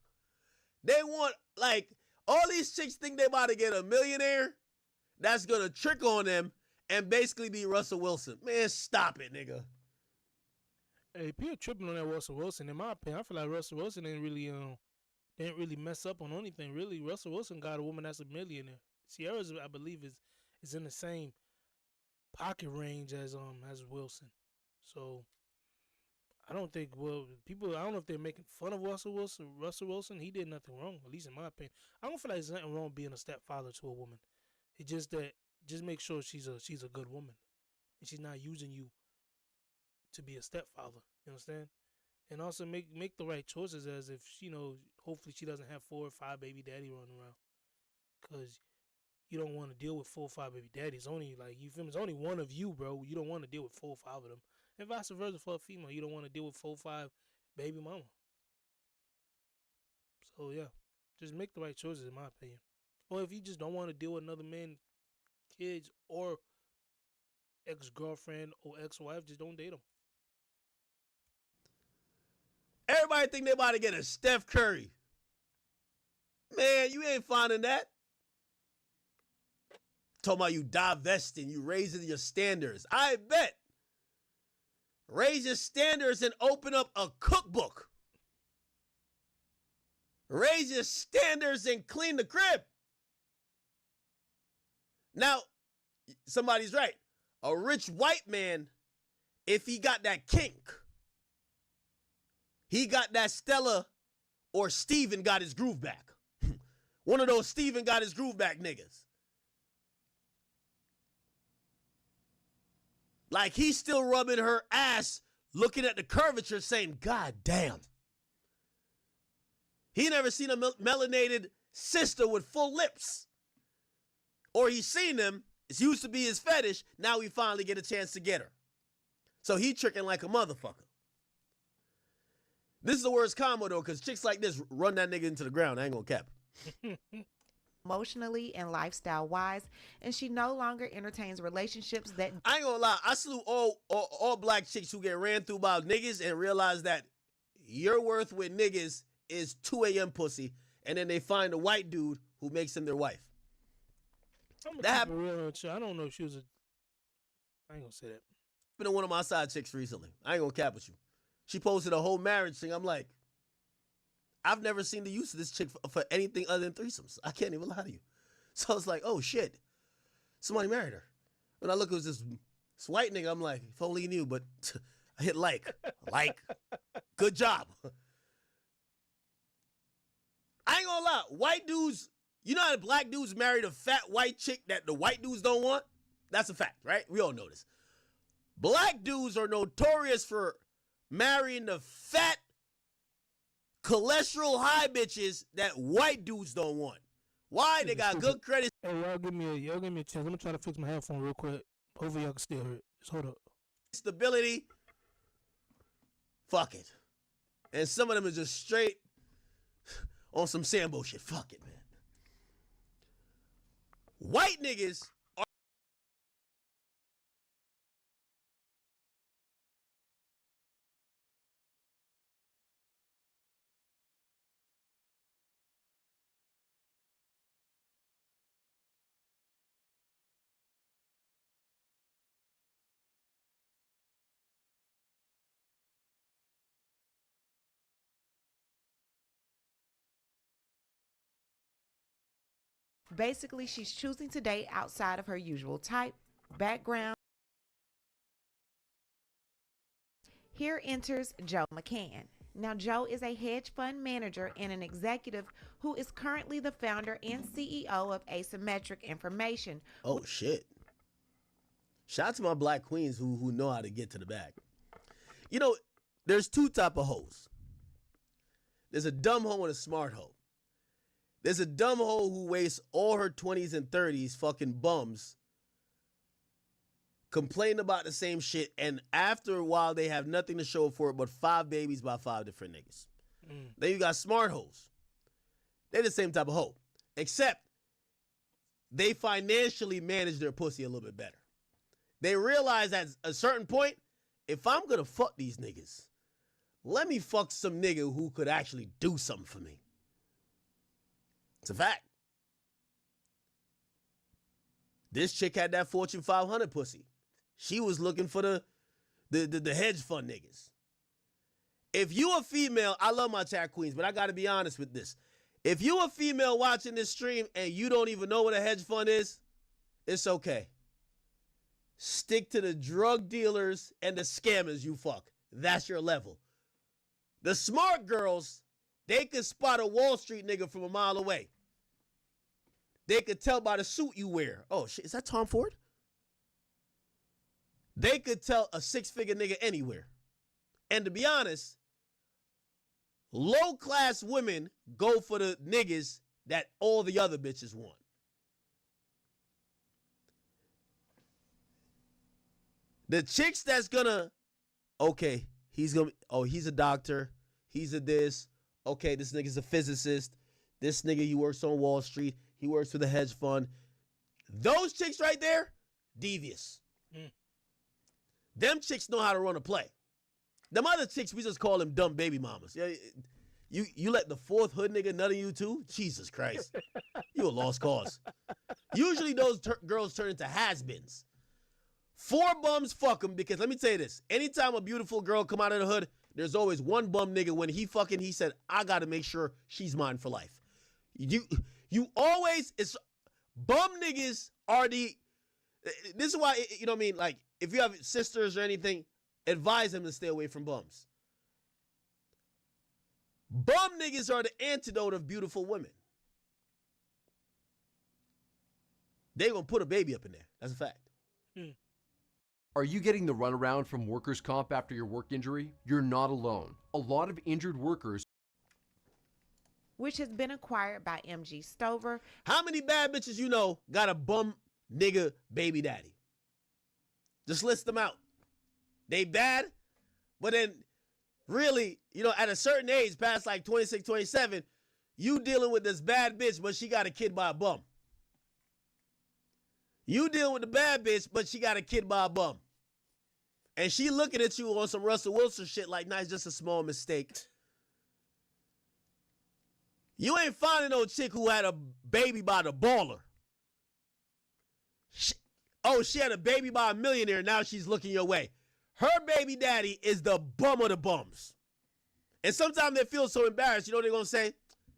They want, like, all these chicks think they about to get a millionaire that's gonna trick on them and basically be Russell Wilson. Man, stop it, nigga. Hey, people tripping on that Russell Wilson. In my opinion, I feel like Russell Wilson didn't really mess up on anything. Really, Russell Wilson got a woman that's a millionaire. Sierra's, I believe, is in the same pocket range as Wilson. So I don't think I don't know if they're making fun of Russell Wilson. Russell Wilson, he did nothing wrong, at least in my opinion. I don't feel like there's nothing wrong being a stepfather to a woman. It's just that make sure she's a good woman and she's not using you to be a stepfather. You understand? And also make the right choices, as if hopefully she doesn't have 4 or 5 baby daddy running around, because you don't want to deal with 4 or 5 baby daddies. Only you feel me? It's only one of you, bro. You don't want to deal with 4 or 5 of them, and vice versa for a female. You don't want to deal with 4 or 5 baby mama. So yeah, just make the right choices, in my opinion. Or if you just don't want to deal with another man, kids, or ex-girlfriend or ex-wife, just don't date them. Everybody think they about to get a Steph Curry. Man, you ain't finding that. Talking about you divesting, you raising your standards. I bet. Raise your standards and open up a cookbook. Raise your standards and clean the crib. Now, somebody's right. A rich white man, if he got that kink, he got that Stella or Steven got his groove back. One of those Steven got his groove back niggas. Like he's still rubbing her ass, looking at the curvature saying, God damn. He never seen a melanated sister with full lips. Or he's seen them. It used to be his fetish. Now we finally get a chance to get her. So he tricking like a motherfucker. This is the worst combo, though, because chicks like this run that nigga into the ground. I ain't gonna cap. Emotionally and lifestyle wise, and she no longer entertains relationships that. I ain't gonna lie. I salute all black chicks who get ran through by niggas and realize that your worth with niggas is 2 a.m. pussy, and then they find a white dude who makes them their wife. That real. I don't know if she was I ain't gonna say that. Been to one of my side chicks recently. I ain't gonna cap with you. She posted a whole marriage thing. I'm like, I've never seen the use of this chick for anything other than threesomes. I can't even lie to you. So I was like, oh shit, somebody married her. When I look, it was this white nigga. I'm like, if only he knew, but I hit like, good job. I ain't gonna lie, white dudes, you know how black dudes married a fat white chick that the white dudes don't want? That's a fact, right? We all know this. Black dudes are notorious for marrying the fat, cholesterol high bitches that white dudes don't want. Why? They got good credit. Hey, y'all give me a chance. I'm gonna try to fix my headphone real quick. Hopefully y'all can still hear it. Just hold up. Stability. Fuck it. And some of them are just straight on some Sambo shit. Fuck it, man. White niggas are basically she's choosing to date outside of her usual type, background. Here enters Joe McCann. Now, Joe is a hedge fund manager and an executive who is currently the founder and CEO of Asymmetric Information. Oh shit. Shout out to my black queens who know how to get to the bag. You know, there's 2 type of hoes. There's a dumb hoe and a smart hoe. There's a dumb hoe who wastes all her 20s and 30s fucking bums complaining about the same shit, and after a while they have nothing to show for it but 5 babies by 5 different niggas. Then you got smart hoes. They're the same type of hoe, except they financially manage their pussy a little bit better. They realize at a certain point, if I'm gonna fuck these niggas, let me fuck some nigga who could actually do something for me. It's a fact. This chick had that Fortune 500 pussy. She was looking for the hedge fund niggas. If you a female, I love my chat queens, but I got to be honest with this. If you a female watching this stream and you don't even know what a hedge fund is, it's okay. Stick to the drug dealers and the scammers you fuck. That's your level. The smart girls, they could spot a Wall Street nigga from a mile away. They could tell by the suit you wear. Oh, shit, is that Tom Ford? They could tell a six-figure nigga anywhere. And to be honest, low-class women go for the niggas that all the other bitches want. The chicks that's gonna, okay, he's a doctor, he's a this, okay, this nigga's a physicist, this nigga, he works on Wall Street, he works for the hedge fund. Those chicks right there, devious. Them chicks know how to run a play. Them other chicks, we just call them dumb baby mamas. Yeah, you let the fourth hood nigga nut on you too? Jesus Christ. You a lost cause. Usually those girls turn into has-beens. 4 bums fuck them, because let me tell you this. Anytime a beautiful girl come out of the hood, there's always one bum nigga when he said, I got to make sure she's mine for life. You always, it's bum niggas are the, this is why, you know what I mean? Like, if you have sisters or anything, advise them to stay away from bums. Bum niggas are the antidote of beautiful women. They gonna put a baby up in there. That's a fact. Are you getting the runaround from workers' comp after your work injury? You're not alone. A lot of injured workers, which has been acquired by MG Stover. How many bad bitches you know got a bum nigga baby daddy? Just list them out. They bad, but then really, you know, at a certain age, past like 26, 27, you dealing with this bad bitch, but she got a kid by a bum. You dealing with the bad bitch, but she got a kid by a bum. And she looking at you on some Russell Wilson shit like, nah, it's just a small mistake. You ain't finding no chick who had a baby by the baller. She had a baby by a millionaire, now she's looking your way. Her baby daddy is the bum of the bums. And sometimes they feel so embarrassed, you know what they're going to say?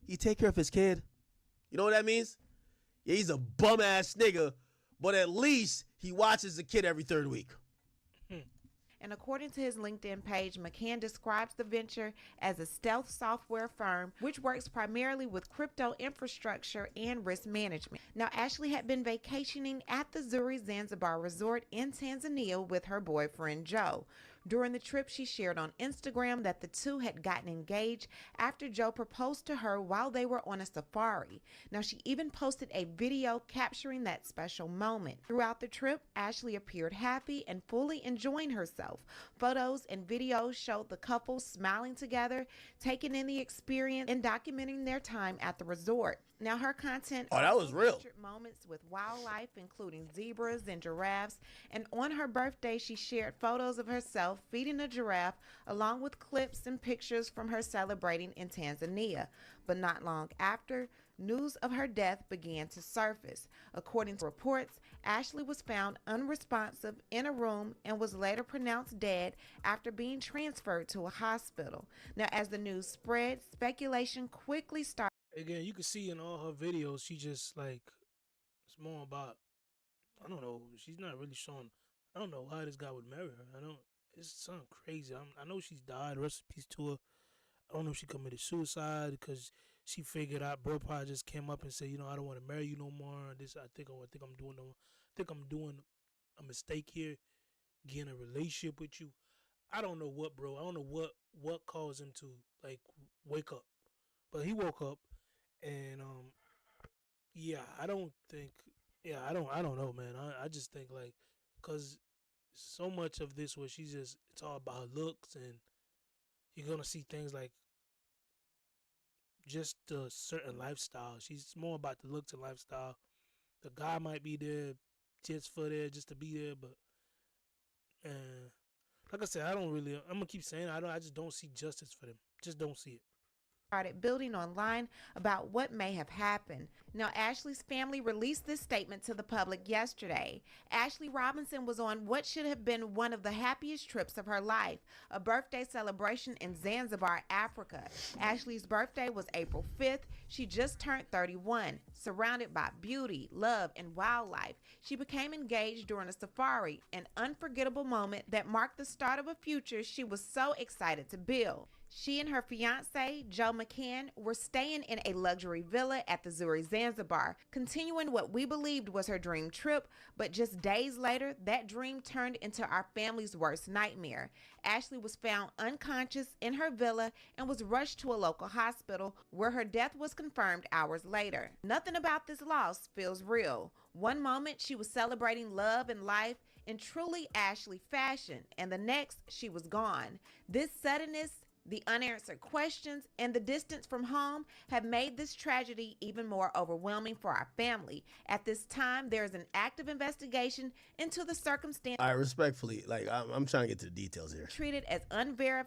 He take care of his kid. You know what that means? Yeah, he's a bum-ass nigga, but at least he watches the kid every 3rd week. And according to his LinkedIn page, McCann describes the venture as a stealth software firm which works primarily with crypto infrastructure and risk management. Now, Ashley had been vacationing at the Zuri Zanzibar Resort in Tanzania with her boyfriend Joe. During the trip, she shared on Instagram that the two had gotten engaged after Joe proposed to her while they were on a safari. Now, she even posted a video capturing that special moment. Throughout the trip, Ashley appeared happy and fully enjoying herself. Photos and videos showed the couple smiling together, taking in the experience, and documenting their time at the resort. Now, her content that was real. featured moments with wildlife, including zebras and giraffes. And on her birthday, she shared photos of herself feeding a giraffe, along with clips and pictures from her celebrating in Tanzania. But not long after, news of her death began to surface. According to reports, Ashley was found unresponsive in a room and was later pronounced dead after being transferred to a hospital. Now, as the news spread, speculation quickly started. Again, you can see in all her videos, she just like, it's more about, I don't know, she's not really showing, I don't know why this guy would marry her. It's something crazy. I know she's died, rest in peace to her. I don't know if she committed suicide because she figured out, bro probably just came up and said, you know, I don't want to marry you no more. I think I'm doing a mistake here, getting a relationship with you. I don't know what, bro. I don't know what caused him to like wake up. But he woke up. And I don't know, man. I just think like, cause so much of this where it's all about looks, and you're gonna see things like just a certain lifestyle. She's more about the looks and lifestyle. The guy might be there just to be there, but like I said, I'm gonna keep saying I just don't see justice for them. Just don't see it. Started building online about what may have happened. Now, Ashley's family released this statement to the public yesterday. Ashley Robinson was on what should have been one of the happiest trips of her life, a birthday celebration in Zanzibar, Africa. Ashley's birthday was April 5th. She just turned 31, surrounded by beauty, love, and wildlife. She became engaged during a safari, an unforgettable moment that marked the start of a future she was so excited to build. She and her fiance, Joe McCann, were staying in a luxury villa at the Zuri Zanzibar, continuing what we believed was her dream trip, but just days later, that dream turned into our family's worst nightmare. Ashley was found unconscious in her villa and was rushed to a local hospital where her death was confirmed hours later. Nothing about this loss feels real. One moment she was celebrating love and life in truly Ashley fashion, and the next she was gone. This suddenness, the unanswered questions, and the distance from home have made this tragedy even more overwhelming for our family. At this time, there is an active investigation into the circumstances. I respectfully, I'm trying to get to the details here. Treated as unverified.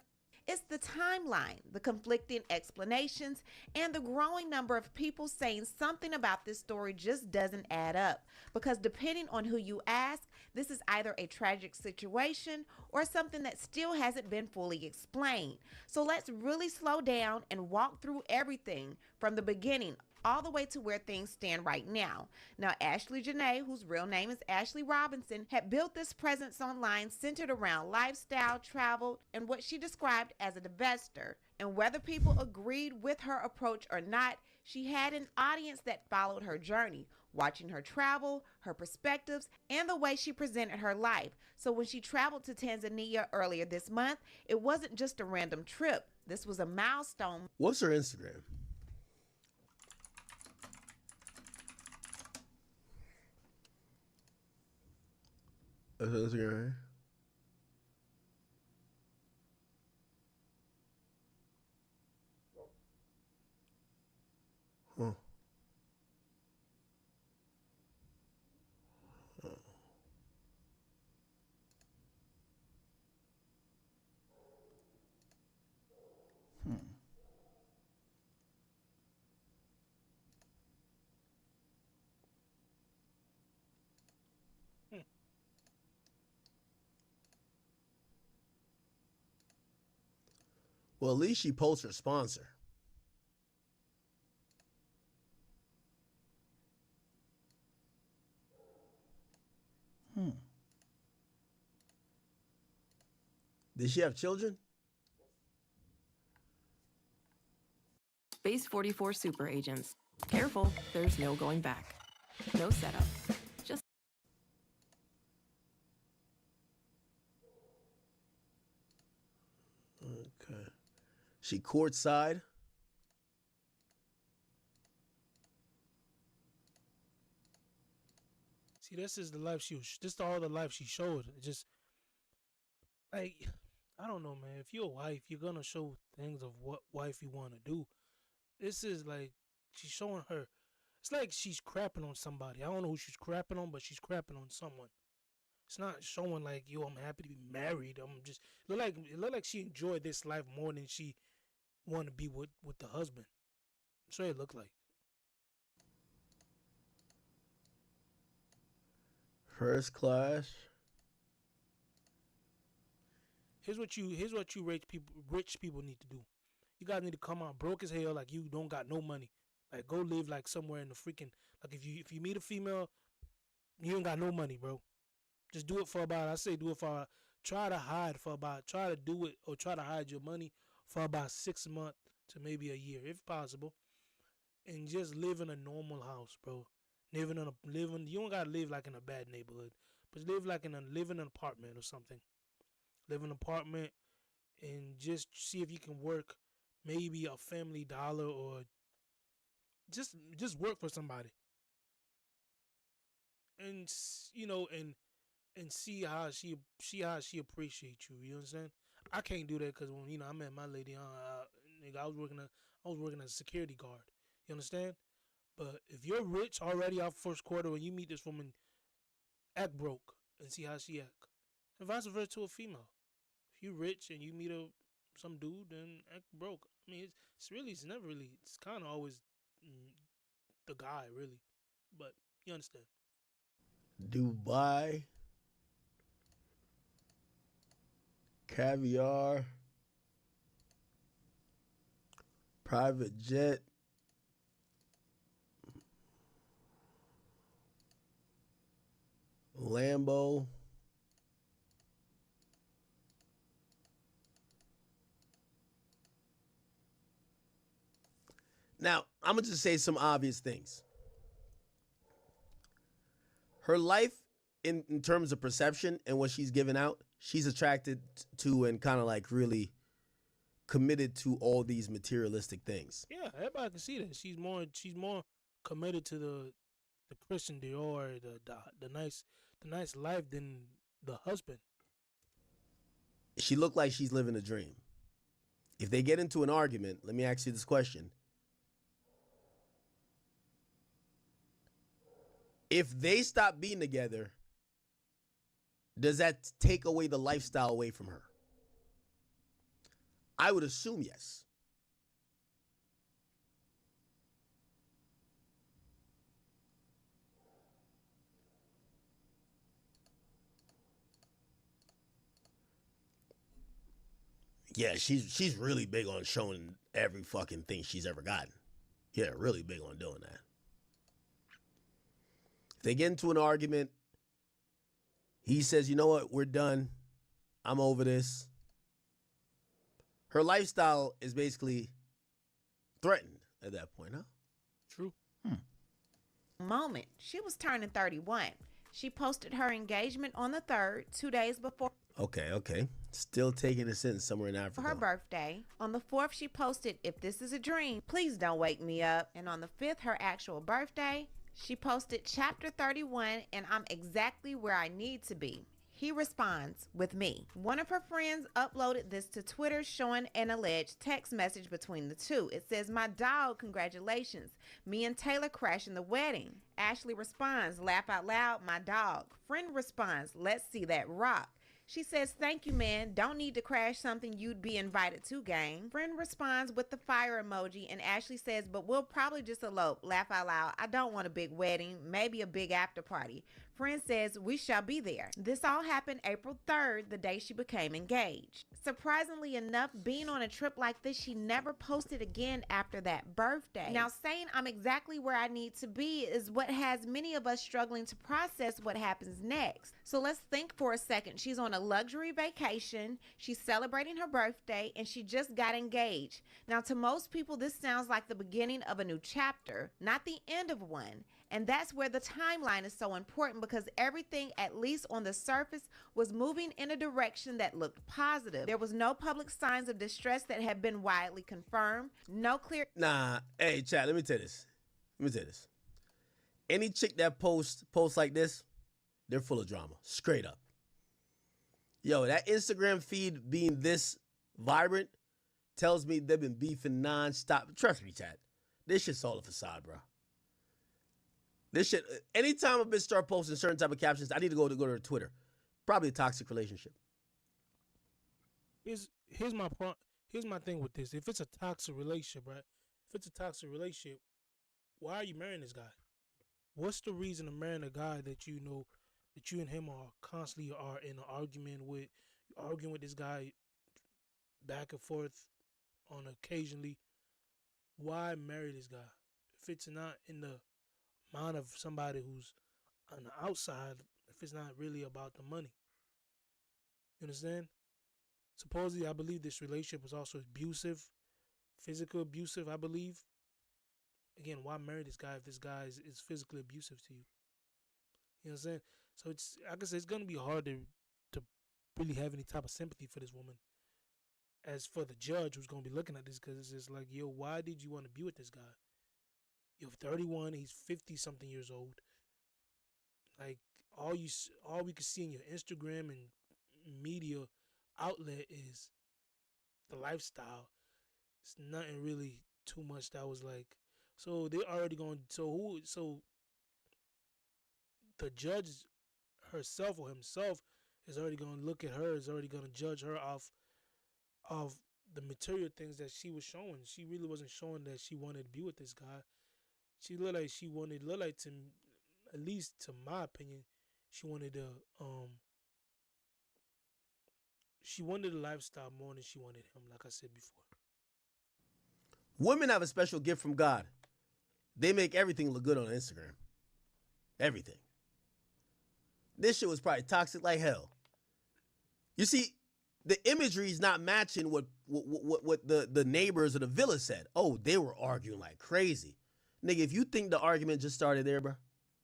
It's the timeline, the conflicting explanations, and the growing number of people saying something about this story just doesn't add up. Because depending on who you ask, this is either a tragic situation or something that still hasn't been fully explained. So let's really slow down and walk through everything from the beginning all the way to where things stand right now. Now, Ashley Jenae, whose real name is Ashley Robinson, had built this presence online centered around lifestyle, travel, and what she described as an investor. And whether people agreed with her approach or not, she had an audience that followed her journey, watching her travel, her perspectives, and the way she presented her life. So when she traveled to Tanzania earlier this month, it wasn't just a random trip. This was a milestone. What's her Instagram? That's her Instagram, right? Huh. Well, at least she posts her sponsor. Did she have children? Space 44 super agents. Careful, there's no going back. No setup. Just Okay. She courtside. See, this is the life this is all the life she showed. It just, like, I don't know, man. If you're a wife, you're gonna show things of what wife you want to do. This is like, she's showing her. It's like she's crapping on somebody. I don't know who she's crapping on, but she's crapping on someone. It's not showing like, yo, I'm happy to be married. It look like she enjoyed this life more than she want to be with the husband. That's what it looked like. First class. Here's what you rich people need to do. You guys need to come out broke as hell, like you don't got no money. Like, go live like somewhere in the freaking, like, if you meet a female, you ain't got no money, bro. Just do it for about, try to do it or try to hide your money for about 6 months to maybe a year, if possible. And just live in a normal house, bro. You don't gotta live like in a bad neighborhood, but live in an apartment or something. Live in an apartment and just see if you can work maybe a Family Dollar or just work for somebody. And see how she appreciates you. You know what I'm saying? I can't do that because when I met my lady, nigga, I was working as a security guard. You understand? But if you're rich already off first quarter when you meet this woman, act broke and see how she act. And vice versa to a female. If you rich and you meet some dude, then act broke. I mean, it's kind of always the guy really, but you understand. Dubai, caviar, private jet. Lambo. Now, I'm going to just say some obvious things. Her life, in terms of perception and what she's given out, she's attracted to and kind of like really committed to all these materialistic things. Yeah, everybody can see that. She's more committed to the Christian Dior, the nice life than the husband. She looked like she's living a dream. If they get into an argument, let me ask you this question. If they stop being together, does that take away the lifestyle away from her? I would assume yes. Yeah, she's really big on showing every fucking thing she's ever gotten. Yeah, really big on doing that. If they get into an argument, he says, you know what, we're done. I'm over this. Her lifestyle is basically threatened at that point, huh? True. Moment. She was turning 31. She posted her engagement on the 3rd, 2 days before. Okay. Still taking a sentence somewhere in Africa. For her birthday. On the 4th, she posted, "If this is a dream, please don't wake me up." And on the 5th, her actual birthday, she posted chapter 31, and I'm exactly where I need to be. He responds with me. One of her friends uploaded this to Twitter showing an alleged text message between the two. It says, "My dog, congratulations. Me and Taylor crashing the wedding." Ashley responds, "Laugh out loud, my dog." Friend responds, "Let's see that rock." She says, "Thank you, man. Don't need to crash something you'd be invited to, gang." Friend responds with the fire emoji, and Ashley says, "But we'll probably just elope. Laugh out loud. I don't want a big wedding, maybe a big after party." Friend says, "We shall be there." This all happened April 3rd, the day she became engaged. Surprisingly enough, being on a trip like this, she never posted again after that birthday. Now, saying I'm exactly where I need to be is what has many of us struggling to process what happens next. So let's think for a second. She's on a luxury vacation, she's celebrating her birthday, and she just got engaged. Now, to most people, this sounds like the beginning of a new chapter, not the end of one. And that's where the timeline is so important, because everything, at least on the surface, was moving in a direction that looked positive. There was no public signs of distress that have been widely confirmed. No clear... Nah, hey, chat, let me tell you this. Any chick that posts like this, they're full of drama. Straight up. Yo, that Instagram feed being this vibrant tells me they've been beefing nonstop. Trust me, chat. This shit's all a facade, bro. This shit, anytime a bitch start posting certain type of captions, I need to go to her Twitter. Probably a toxic relationship. Here's my point. Here's my thing with this. If it's a toxic relationship, right? If it's a toxic relationship, why are you marrying this guy? What's the reason of marrying a guy that you know that you and him are constantly are in an argument with? You're arguing with this guy back and forth on occasionally. Why marry this guy? If it's not in the mind of somebody who's on the outside, if it's not really about the money. You understand? Supposedly, I believe this relationship was also abusive, physical abusive, I believe. Again, why marry this guy if this guy is physically abusive to you? You know what I'm saying? So it's, like I said, it's going to be hard to really have any type of sympathy for this woman. As for the judge who's going to be looking at this, because it's just like, yo, why did you want to be with this guy? You're 31, he's 50-something years old. Like, all we can see in your Instagram and media outlet is the lifestyle. It's nothing really too much that was like, so they already going, so the judge herself or himself is already going to look at her, is already going to judge her off of the material things that she was showing. She really wasn't showing that she wanted to be with this guy. She looked like she wanted, looked like to, at least to my opinion, she wanted a lifestyle more than she wanted him. Like I said before. Women have a special gift from God. They make everything look good on Instagram. Everything. This shit was probably toxic like hell. You see, the imagery is not matching what the neighbors of the villa said. Oh, they were arguing like crazy. Nigga, if you think the argument just started there, bro,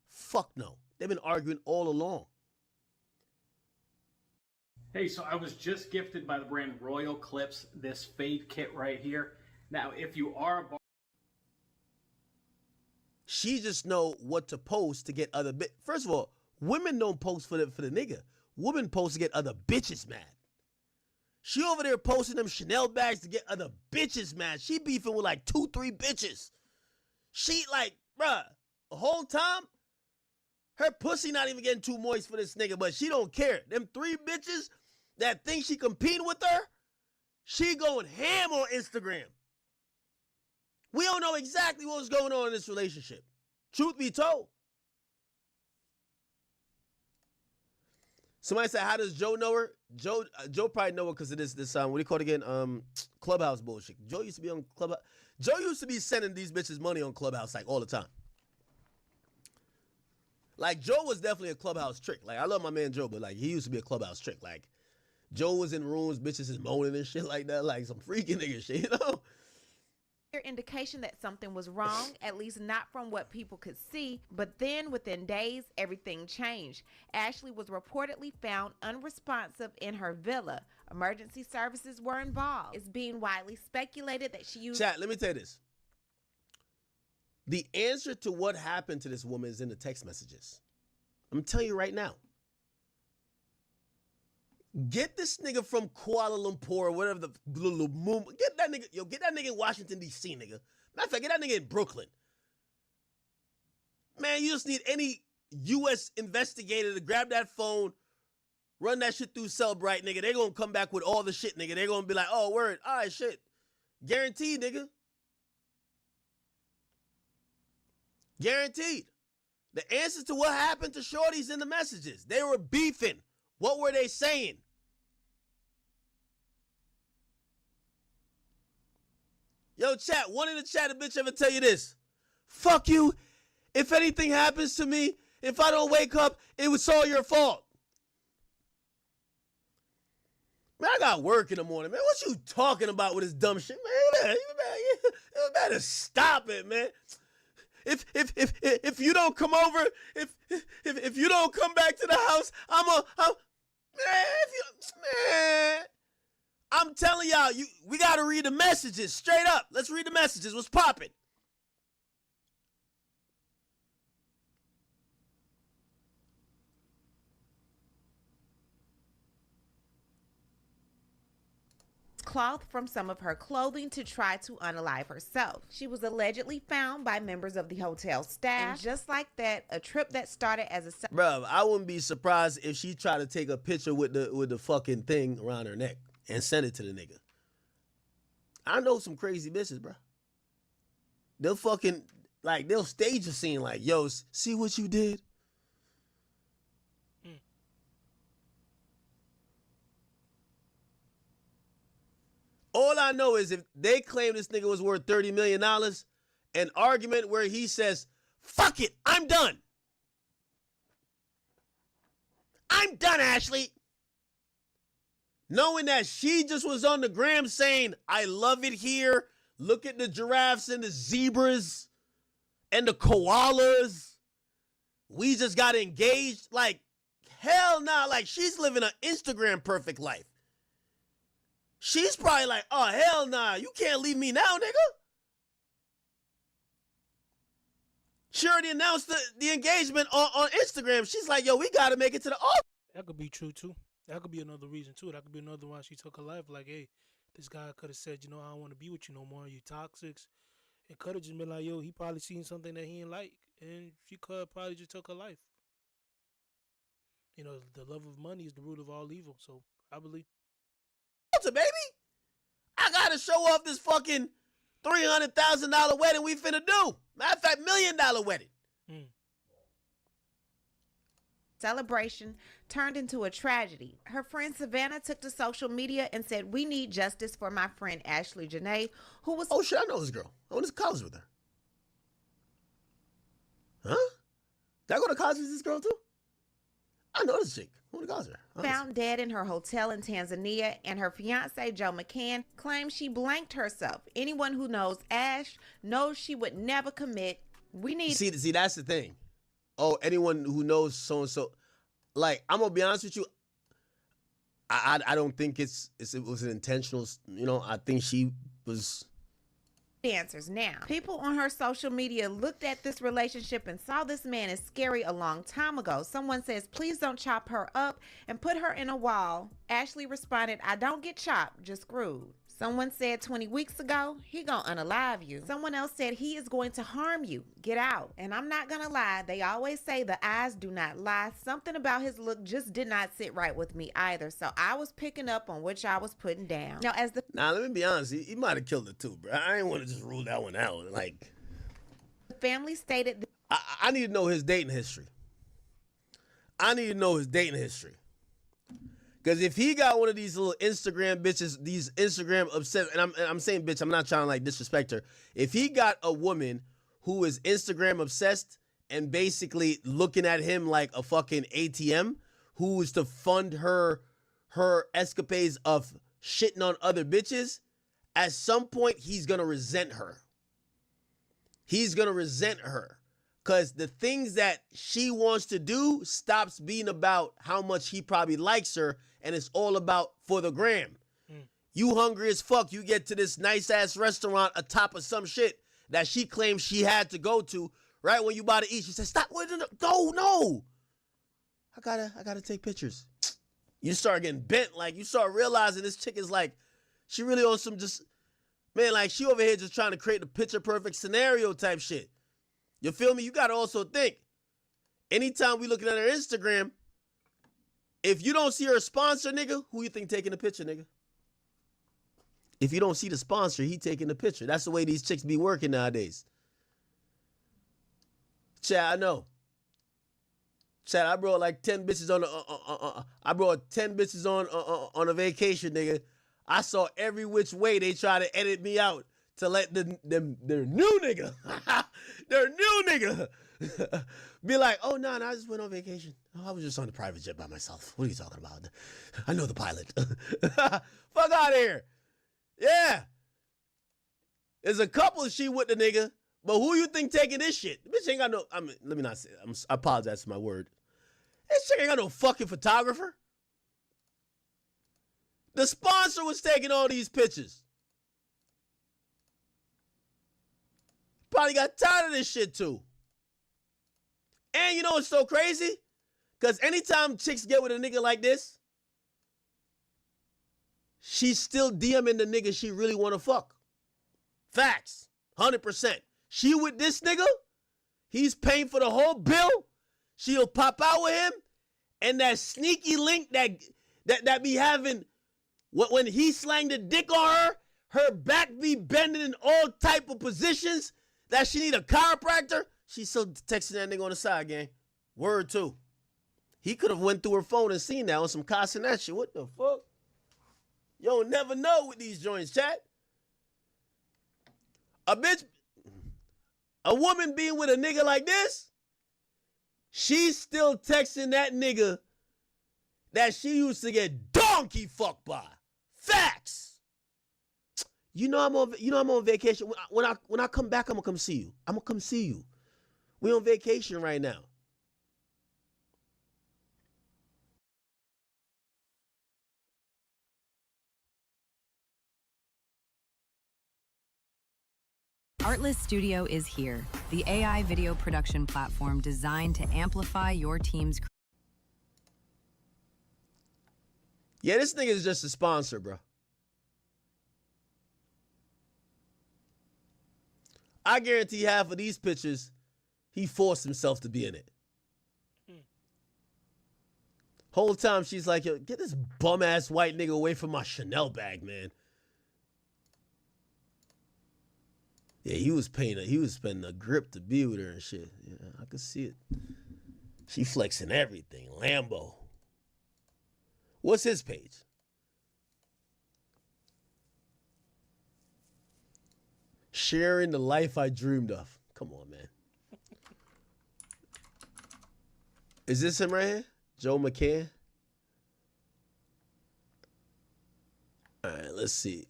fuck no. They've been arguing all along. Hey, so I was just gifted by the brand Royal Clips this fade kit right here. Now, if you are a She just know what to post to get other First of all, women don't post for the nigga. Women post to get other bitches mad. She over there posting them Chanel bags to get other bitches mad. She beefing with like 2-3 bitches. She like, bruh, the whole time, her pussy not even getting too moist for this nigga, but she don't care. Them 3 bitches that think she competing with her, she going ham on Instagram. We don't know exactly what's going on in this relationship. Truth be told. Somebody said, how does Joe know her? Joe probably know her because of this what do you call it again? Clubhouse bullshit. Joe used to be on Clubhouse. Joe used to be sending these bitches money on Clubhouse like all the time. Like Joe was definitely a Clubhouse trick. Like I love my man Joe, but like he used to be a Clubhouse trick. Like Joe was in rooms, bitches is moaning and shit like that, like some freaking nigga shit, you know? Indication that something was wrong, at least not from what people could see, but then within days everything changed. Ashley was reportedly found unresponsive in her villa. Emergency services were involved. It's being widely speculated that she used— Chat, let me tell you this. The answer to what happened to this woman is in the text messages. I'm telling you right now. Get this nigga from Kuala Lumpur or whatever the get that nigga in Washington, D.C., nigga. Matter of fact, get that nigga in Brooklyn. Man, you just need any U.S. investigator to grab that phone, run that shit through Cellbrite, nigga. They gonna come back with all the shit, nigga. They gonna be like, oh, word, all right, shit. Guaranteed, nigga. Guaranteed. The answers to what happened to shorties in the messages. They were beefing. What were they saying? Yo, chat, one in the chat, a bitch ever tell you this? Fuck you. If anything happens to me, if I don't wake up, it was all your fault. Man, I got work in the morning, man. What you talking about with this dumb shit, man? You better stop it, man. If you don't come over, if you don't come back to the house, man. I'm telling y'all, we gotta read the messages straight up. Let's read the messages. What's popping? cloth from some of her clothing to try to unalive herself. She was allegedly found by members of the hotel staff. And just like that, a trip that started as a— Bruh, I wouldn't be surprised if she tried to take a picture with the fucking thing around her neck and send it to the nigga. I know some crazy bitches, bruh. They'll fucking, like, they'll stage a scene like, yo, see what you did? All I know is if they claim this nigga was worth $30 million, an argument where he says, fuck it, I'm done. I'm done, Ashley. Knowing that she just was on the gram saying, I love it here. Look at the giraffes and the zebras and the koalas. We just got engaged. Like, hell nah. Like, she's living an Instagram perfect life. She's probably like, oh, hell nah. You can't leave me now, nigga. She already announced the engagement on Instagram. She's like, yo, we got to make it to the office. That could be true, too. That could be another reason, too. That could be another why she took her life. Like, hey, this guy could have said, you know, I don't want to be with you no more. You toxic. It could have just been like, yo, he probably seen something that he didn't like. And she could probably just took her life. You know, the love of money is the root of all evil. So, probably. Baby, I got to show off this fucking $300,000 wedding we finna do. Matter of fact, $1 million wedding. Celebration turned into a tragedy. Her friend Savannah took to social media and said, "We need justice for my friend Ashley Jenae, who was..." Oh shit, I know this girl. I went to college with her. Huh? Did I go to college with this girl too? I know this chick. I went to college with her. Found dead in her hotel in Tanzania, and her fiance Joe McCann claimed she blanked herself. Anyone who knows Ash knows she would never commit. We need... See, that's the thing. Oh, anyone who knows so and so, like, I'm gonna be honest with you. I don't think it was an intentional. You know, I think she was. Answers now. People on her social media looked at this relationship and saw this man as scary a long time ago. Someone says, "Please don't chop her up and put her in a wall." Ashley responded, "I don't get chopped, just screwed." Someone said 20 weeks ago, "He gonna unalive you." Someone else said, "He is going to harm you. Get out." And I'm not gonna lie, they always say the eyes do not lie. Something about his look just did not sit right with me either. So I was picking up on which I was putting down. Now, let me be honest. He might have killed her too, bro. I ain't want to just rule that one out. Like, the family stated, I need to know his dating history. Because if he got one of these little Instagram bitches, these Instagram obsessed, and I'm saying bitch, I'm not trying to like disrespect her. If he got a woman who is Instagram obsessed and basically looking at him like a fucking ATM, who is to fund her escapades of shitting on other bitches, at some point he's gonna resent her. Because the things that she wants to do stops being about how much he probably likes her, and it's all about for the gram. You hungry as fuck, you get to this nice-ass restaurant atop of some shit that she claims she had to go to, right when you about to eat. She said, "Stop, no. I gotta take pictures." You start getting bent, like you start realizing this chick is like, she really on some just, man, like she over here just trying to create the picture-perfect scenario type shit. You feel me? You got to also think, anytime we looking at her Instagram, if you don't see her sponsor, nigga, who you think taking the picture, nigga? If you don't see the sponsor, he taking the picture. That's the way these chicks be working nowadays. Chad, I know. Chad, I brought like 10 bitches on a vacation, nigga. I saw every which way they try to edit me out to let their new nigga, be like, "Oh, no, I just went on vacation. Oh, I was just on a private jet by myself. What are you talking about? I know the pilot." Fuck out of here. Yeah. There's a couple she with the nigga, but who you think taking this shit? Bitch ain't got no, let me not say it. I apologize for my word. This chick ain't got no fucking photographer. The sponsor was taking all these pictures. Probably got tired of this shit too. And you know what's so crazy? Because anytime chicks get with a nigga like this, she's still DMing the nigga she really want to fuck. Facts. 100%. She with this nigga, he's paying for the whole bill. She'll pop out with him. And that sneaky link that be having, when he slang the dick on her back be bending in all type of positions that she need a chiropractor, she's still texting that nigga on the side, gang. Word too. He could have went through her phone and seen that on some Castanet shit. What the fuck? You don't never know with these joints, chat. A woman being with a nigga like this, she's still texting that nigga that she used to get donkey fucked by. Facts. You know I'm on vacation. When I come back, I'm gonna come see you. I'm gonna come see you. We on vacation right now. Artlist Studio is here, the AI video production platform designed to amplify your team's. Yeah, this nigga is just a sponsor, bro. I guarantee half of these pictures, he forced himself to be in it. Whole time she's like, "Yo, get this bum-ass white nigga away from my Chanel bag, man." Yeah, he was spending a grip to be with her and shit. Yeah, I could see it. She flexing everything. Lambo. What's his page? Sharing the life I dreamed of. Come on, man. Is this him right here? Joe McCann? All right, let's see.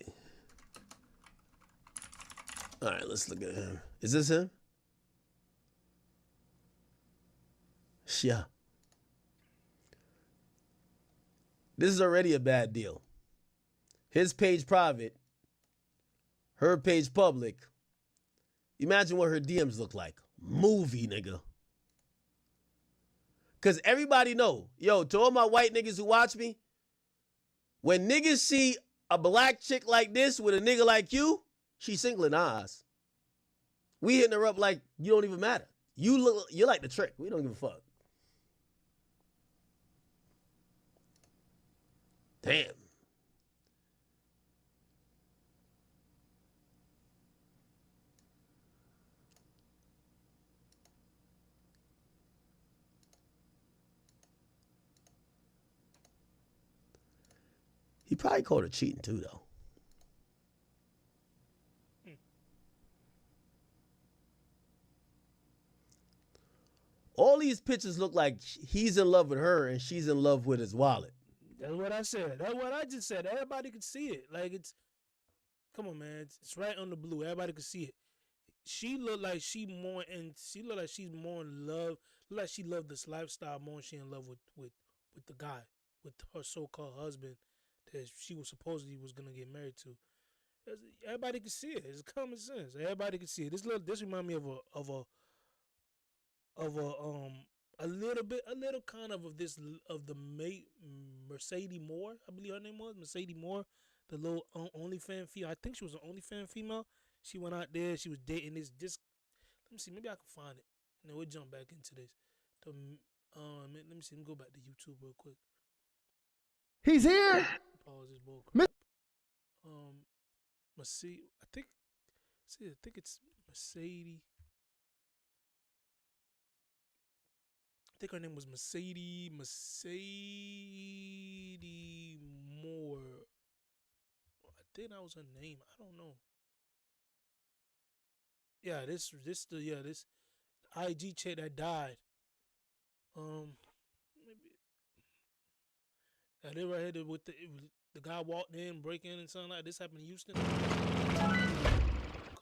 All right, let's look at him. Is this him? Yeah. This is already a bad deal. His page private, her page public. Imagine what her DMs look like. Movie, nigga. Because everybody know, yo, to all my white niggas who watch me, when niggas see a black chick like this with a nigga like you, she's single in our eyes. We hitting her up like you don't even matter. You're like the trick. We don't give a fuck. Damn. He probably called her cheating too, though. All these pictures look like he's in love with her and she's in love with his wallet. That's what I said. That's what I just said. Everybody could see it. Like come on, man. It's right on the blue. Everybody could see it. She looked like she's more in love. Look like she loved this lifestyle more than she in love with the guy, with her so-called husband that she was supposedly was gonna get married to. Everybody could see it. It's common sense. Everybody could see it. This remind me of a little kind of the Mercedes Moore. I believe her name was Mercedes Moore, the little OnlyFans female. I think she was an OnlyFans female. She went out there. She was dating this. Let me see. Maybe I can find it. And then we'll jump back into this. Let me see. Let me go back to YouTube real quick. He's here. Pause this bull crap. Mercedes. I think it's Mercedes. I think her name was Mercedes Moore. I think that was her name. I don't know. Yeah, this IG chick that died. Maybe. Yeah, they right here with the guy walked in, break in and something like this happened in Houston. Come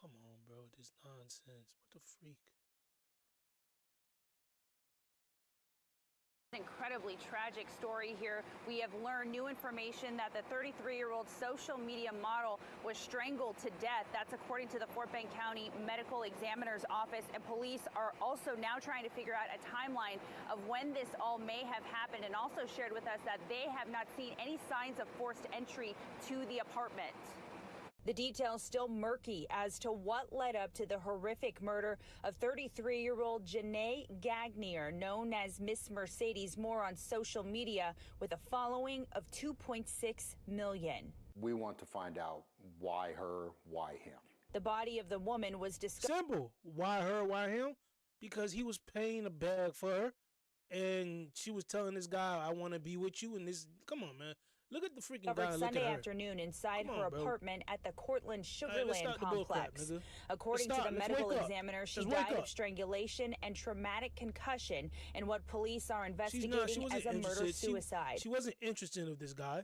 on, bro, this nonsense. What the freak? Incredibly tragic story here. We have learned new information that the 33-year-old social media model was strangled to death. That's according to the Fort Bend County Medical Examiner's Office. And police are also now trying to figure out a timeline of when this all may have happened, and also shared with us that they have not seen any signs of forced entry to the apartment. The details still murky as to what led up to the horrific murder of 33-year-old Jenae Gagnier, known as Miss Mercedes Moore on social media, with a following of 2.6 million. We want to find out why her, why him. The body of the woman was discovered. Simple. Why her, why him? Because he was paying a bag for her, and she was telling this guy, I want to be with you, and this, come on, man. Look at the freaking guy. Sunday afternoon inside her apartment at the Cortland Sugarland complex. According to the medical examiner, she died of strangulation and traumatic concussion in what police are investigating as a murder-suicide. She wasn't interested in this guy.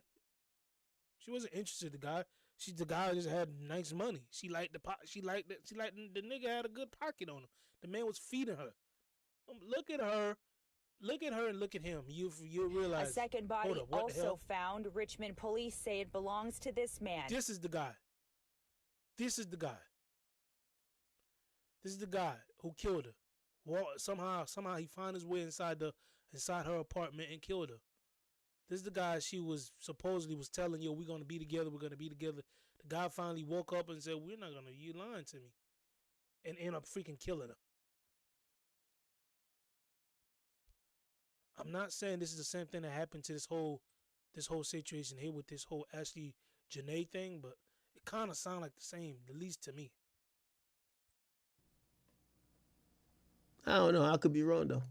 She wasn't interested in the guy. The guy just had nice money. She liked the nigga had a good pocket on him. The man was feeding her. Look at her. Look at her and look at him. You realize. A second body also found. Richmond police say it belongs to this man. This is the guy. This is the guy. This is the guy who killed her. Well, somehow he found his way inside her apartment and killed her. This is the guy she was supposedly was telling, yo, we're gonna be together. We're gonna be together. The guy finally woke up and said, we're not gonna. You lying to me, and end up freaking killing her. I'm not saying this is the same thing that happened to this whole situation here with this whole Ashley Jenae thing, but it kind of sounds like the same, at least to me. I don't know. I could be wrong, though.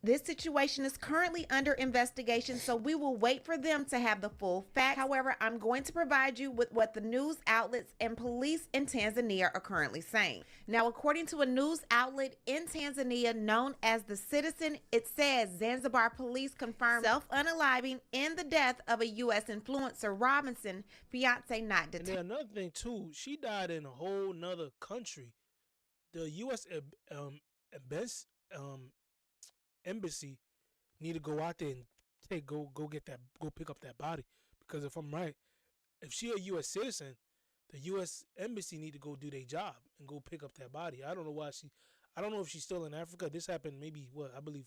This situation is currently under investigation, so we will wait for them to have the full facts. However, I'm going to provide you with what the news outlets and police in Tanzania are currently saying. Now, according to a news outlet in Tanzania known as The Citizen, it says Zanzibar police confirmed self-unaliving in the death of a U.S. influencer, Robinson, fiance not And detained. then another thing too, she died in a whole nother country. The U.S. Embassy need to go out there and go pick up that body, because if I'm right, if she a U.S. citizen, the U.S. Embassy need to go do their job and go pick up that body. I don't know I don't know if she's still in Africa. This happened maybe I believe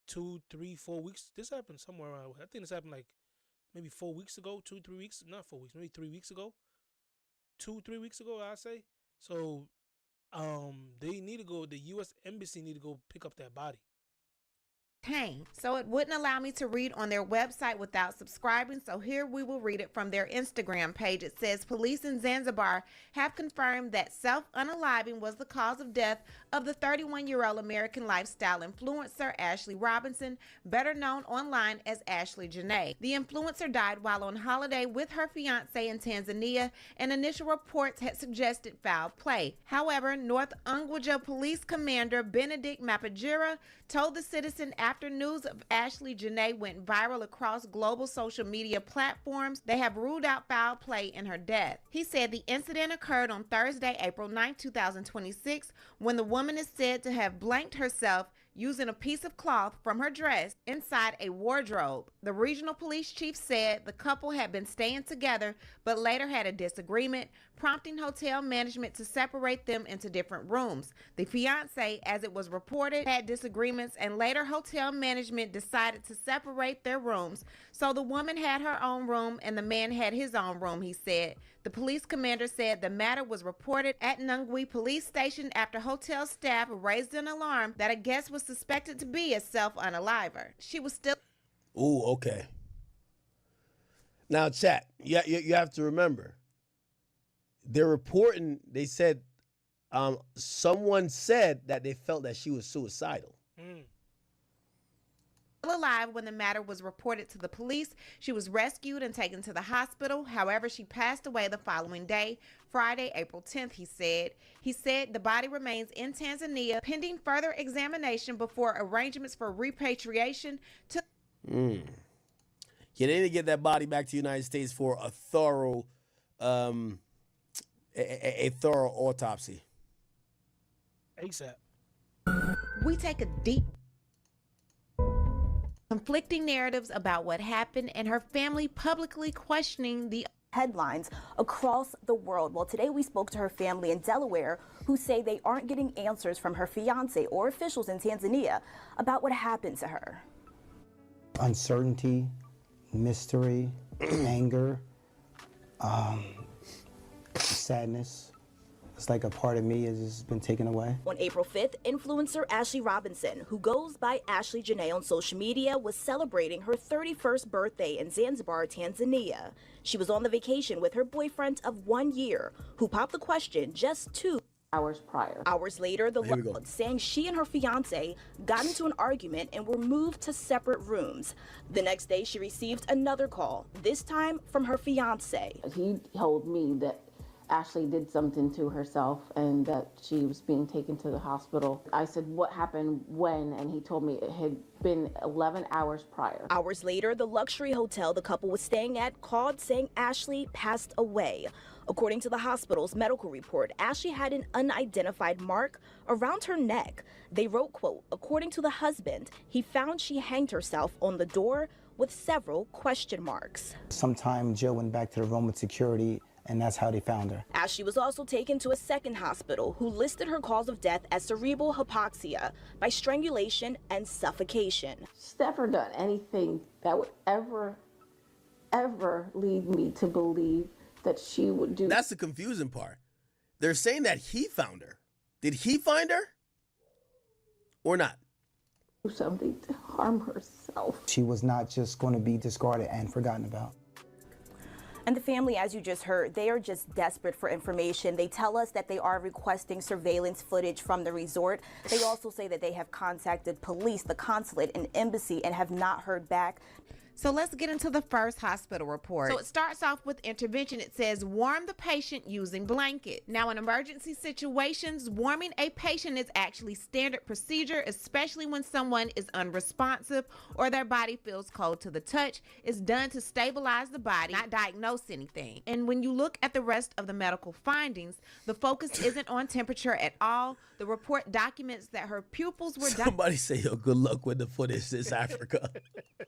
2, 3, 4 weeks. This happened somewhere around. I think this happened like maybe 4 weeks ago, 2, 3 weeks, not 4 weeks, maybe 3 weeks ago, 2, 3 weeks ago. I say so. They need to go. The U.S. Embassy need to go pick up that body. So it wouldn't allow me to read on their website without subscribing, so here we will read it from their Instagram page. It says, police in Zanzibar have confirmed that self-unaliving was the cause of death of the 31-year-old American lifestyle influencer Ashley Robinson, better known online as Ashley Jenae. The influencer died while on holiday with her fiance in Tanzania, and initial reports had suggested foul play. However, North Unguja Police Commander Benedict Mapajira told The Citizen after news of Ashley Jenae went viral across global social media platforms, they have ruled out foul play in her death. He said the incident occurred on Thursday, April 9, 2026, when the woman is said to have blanked herself using a piece of cloth from her dress inside a wardrobe. The regional police chief said the couple had been staying together but later had a disagreement, prompting hotel management to separate them into different rooms. The fiance, as it was reported, had disagreements, and later hotel management decided to separate their rooms. So the woman had her own room and the man had his own room, he said. The police commander said the matter was reported at Nungwi police station after hotel staff raised an alarm that a guest was suspected to be a self-unaliver. She was still... Ooh, okay. Now, chat, you have to remember, they're reporting, they said, someone said that they felt that she was suicidal. Alive when the matter was reported to the police. She was rescued and taken to the hospital. However, she passed away the following day, Friday, April 10th, he said. He said the body remains in Tanzania pending further examination before arrangements for repatriation to... Yeah, they need to get that body back to the United States for a thorough a thorough autopsy. ASAP. We take a deep... conflicting narratives about what happened and her family publicly questioning the headlines across the world. Well, today we spoke to her family in Delaware who say they aren't getting answers from her fiance or officials in Tanzania about what happened to her. Uncertainty, mystery, anger, sadness. It's like a part of me has been taken away. On April 5th, influencer Ashley Robinson, who goes by Ashley Jenae on social media, was celebrating her 31st birthday in Zanzibar, Tanzania. She was on the vacation with her boyfriend of 1 year, who popped the question just 2 hours prior. Hours later, the loved saying she and her fiance got into an argument and were moved to separate rooms. The next day, she received another call, this time from her fiance. He told me that Ashley did something to herself and that she was being taken to the hospital. I said, what happened when? And he told me it had been 11 hours prior. Hours later, the luxury hotel the couple was staying at called saying Ashley passed away. According to the hospital's medical report, Ashley had an unidentified mark around her neck. They wrote, quote, according to the husband, he found she hanged herself on the door with several question marks. Sometime Jill went back to the room with security, and that's how they found her. Ashley was also taken to a second hospital who listed her cause of death as cerebral hypoxia by strangulation and suffocation. She's never done anything that would ever lead me to believe that she would do. That's the confusing part. They're saying that he found her. Did he find her? Or not? Do something to harm herself. She was not just going to be discarded and forgotten about. And the family, as you just heard, they are just desperate for information. They tell us that they are requesting surveillance footage from the resort. They also say that they have contacted police, the consulate, and embassy, and have not heard back. So let's get into the first hospital report. So it starts off with intervention. It says warm the patient using blanket. Now in emergency situations, warming a patient is actually standard procedure, especially when someone is unresponsive or their body feels cold to the touch. It's done to stabilize the body, not diagnose anything. And when you look at the rest of the medical findings, the focus isn't on temperature at all. The report documents that her pupils were Somebody say, yo, good luck with the footage. This Africa.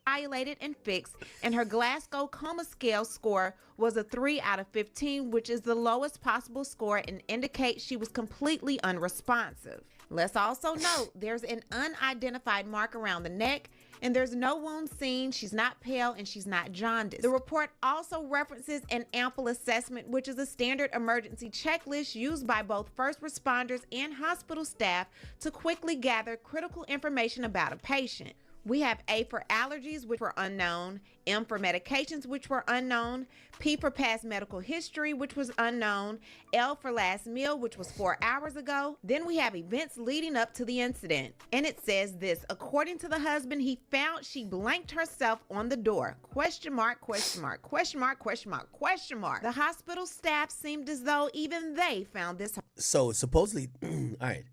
dilated and fixed, and her Glasgow Coma Scale score was a 3 out of 15, which is the lowest possible score and indicates she was completely unresponsive. Let's also note there's an unidentified mark around the neck, and there's no wound seen. She's not pale and she's not jaundiced. The report also references an ample assessment, which is a standard emergency checklist used by both first responders and hospital staff to quickly gather critical information about a patient. We have A for allergies, which were unknown, M for medications, which were unknown, P for past medical history, which was unknown, L for last meal, which was 4 hours ago. Then we have events leading up to the incident. And it says this: according to the husband, he found she blanked herself on the door. Question mark, question mark, question mark, question mark, question mark. The hospital staff seemed as though even they found this. So supposedly, all right.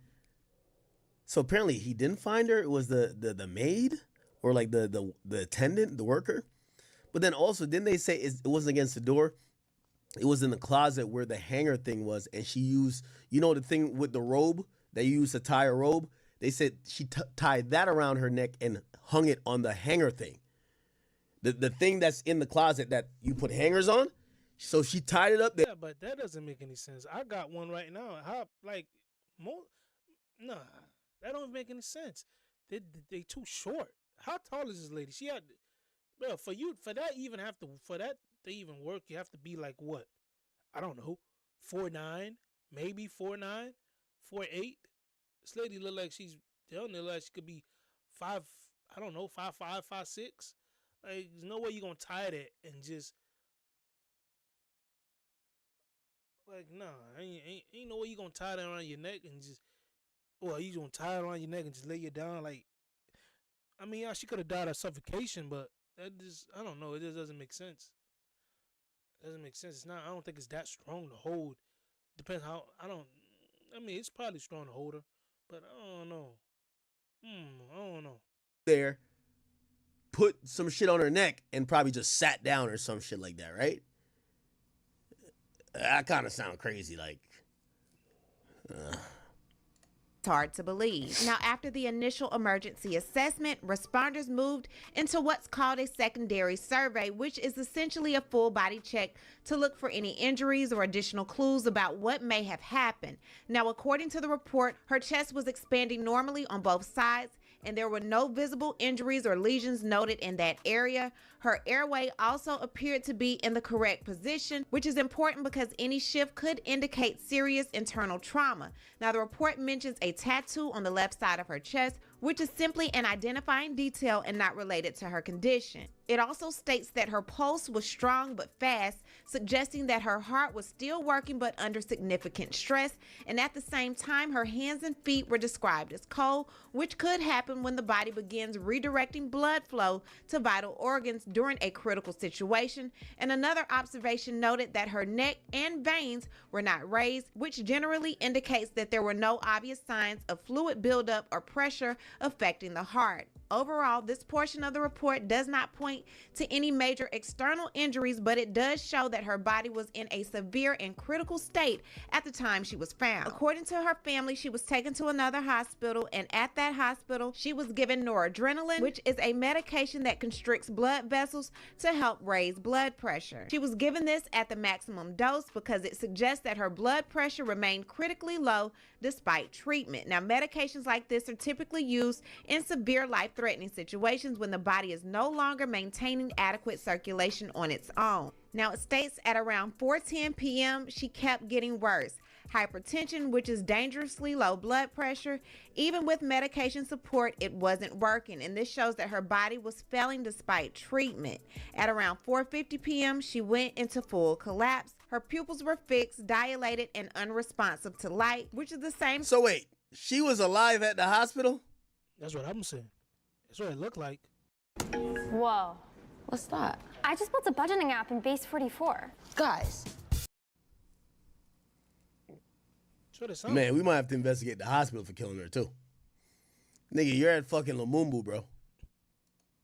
So apparently he didn't find her. It was the maid or like the attendant, the worker. But then also, didn't they say it wasn't against the door? It was in the closet where the hanger thing was. And she used, you know, the thing with the robe that you used to tie a robe? They said she tied that around her neck and hung it on the hanger thing. The thing that's in the closet that you put hangers on. So she tied it up there. Yeah, but that doesn't make any sense. I got one right now. How, like, nah. That don't make any sense. They too short. How tall is this lady? She had, bro, for that to even work, you have to be like what? I don't know, 4'9", maybe 4'9", 4'8". This lady look like she's telling her like she could be 5. I don't know, 5'5", 5'6". Like, there's no way you're gonna tie that and just like, nah, ain't no way you gonna tie that around your neck and just. Well, you gonna tie it around your neck and just lay you down like? I mean, yeah, she could have died of suffocation, but that just, I don't know. It just doesn't make sense. It doesn't make sense. It's not. I don't think it's that strong to hold. Depends how. I mean, it's probably strong to hold her, but I don't know. I don't know. There, put some shit on her neck and probably just sat down or some shit like that, right? That kind of sound crazy, like. Hard to believe. Now, after the initial emergency assessment, responders moved into what's called a secondary survey, which is essentially a full body check to look for any injuries or additional clues about what may have happened. Now, according to the report, her chest was expanding normally on both sides, and there were no visible injuries or lesions noted in that area. Her airway also appeared to be in the correct position, which is important because any shift could indicate serious internal trauma. Now, the report mentions a tattoo on the left side of her chest, which is simply an identifying detail and not related to her condition. It also states that her pulse was strong but fast, suggesting that her heart was still working but under significant stress, and at the same time, her hands and feet were described as cold, which could happen when the body begins redirecting blood flow to vital organs during a critical situation. And another observation noted that her neck and veins were not raised, which generally indicates that there were no obvious signs of fluid buildup or pressure affecting the heart. Overall, this portion of the report does not point to any major external injuries, but it does show that her body was in a severe and critical state at the time she was found. According to her family, she was taken to another hospital, and at that hospital, she was given noradrenaline, which is a medication that constricts blood vessels to help raise blood pressure. She was given this at the maximum dose because it suggests that her blood pressure remained critically low despite treatment. Now, medications like this are typically used in severe life-threatening situations when the body is no longer maintaining adequate circulation on its own. Now, it states at around 4:10 p.m. she kept getting worse. hypertension, which is dangerously low blood pressure. Even with medication support, it wasn't working, and this shows that her body was failing despite treatment. At around 4:50 p.m., she went into full collapse. Her pupils were fixed, dilated, and unresponsive to light, which is the same. So wait, she was alive at the hospital? That's what I'm saying. That's what it looked like. Whoa. What's that? I just built a budgeting app in Base 44. Guys. Man, we might have to investigate the hospital for killing her, too. Nigga, you're at fucking Lumumbu, bro.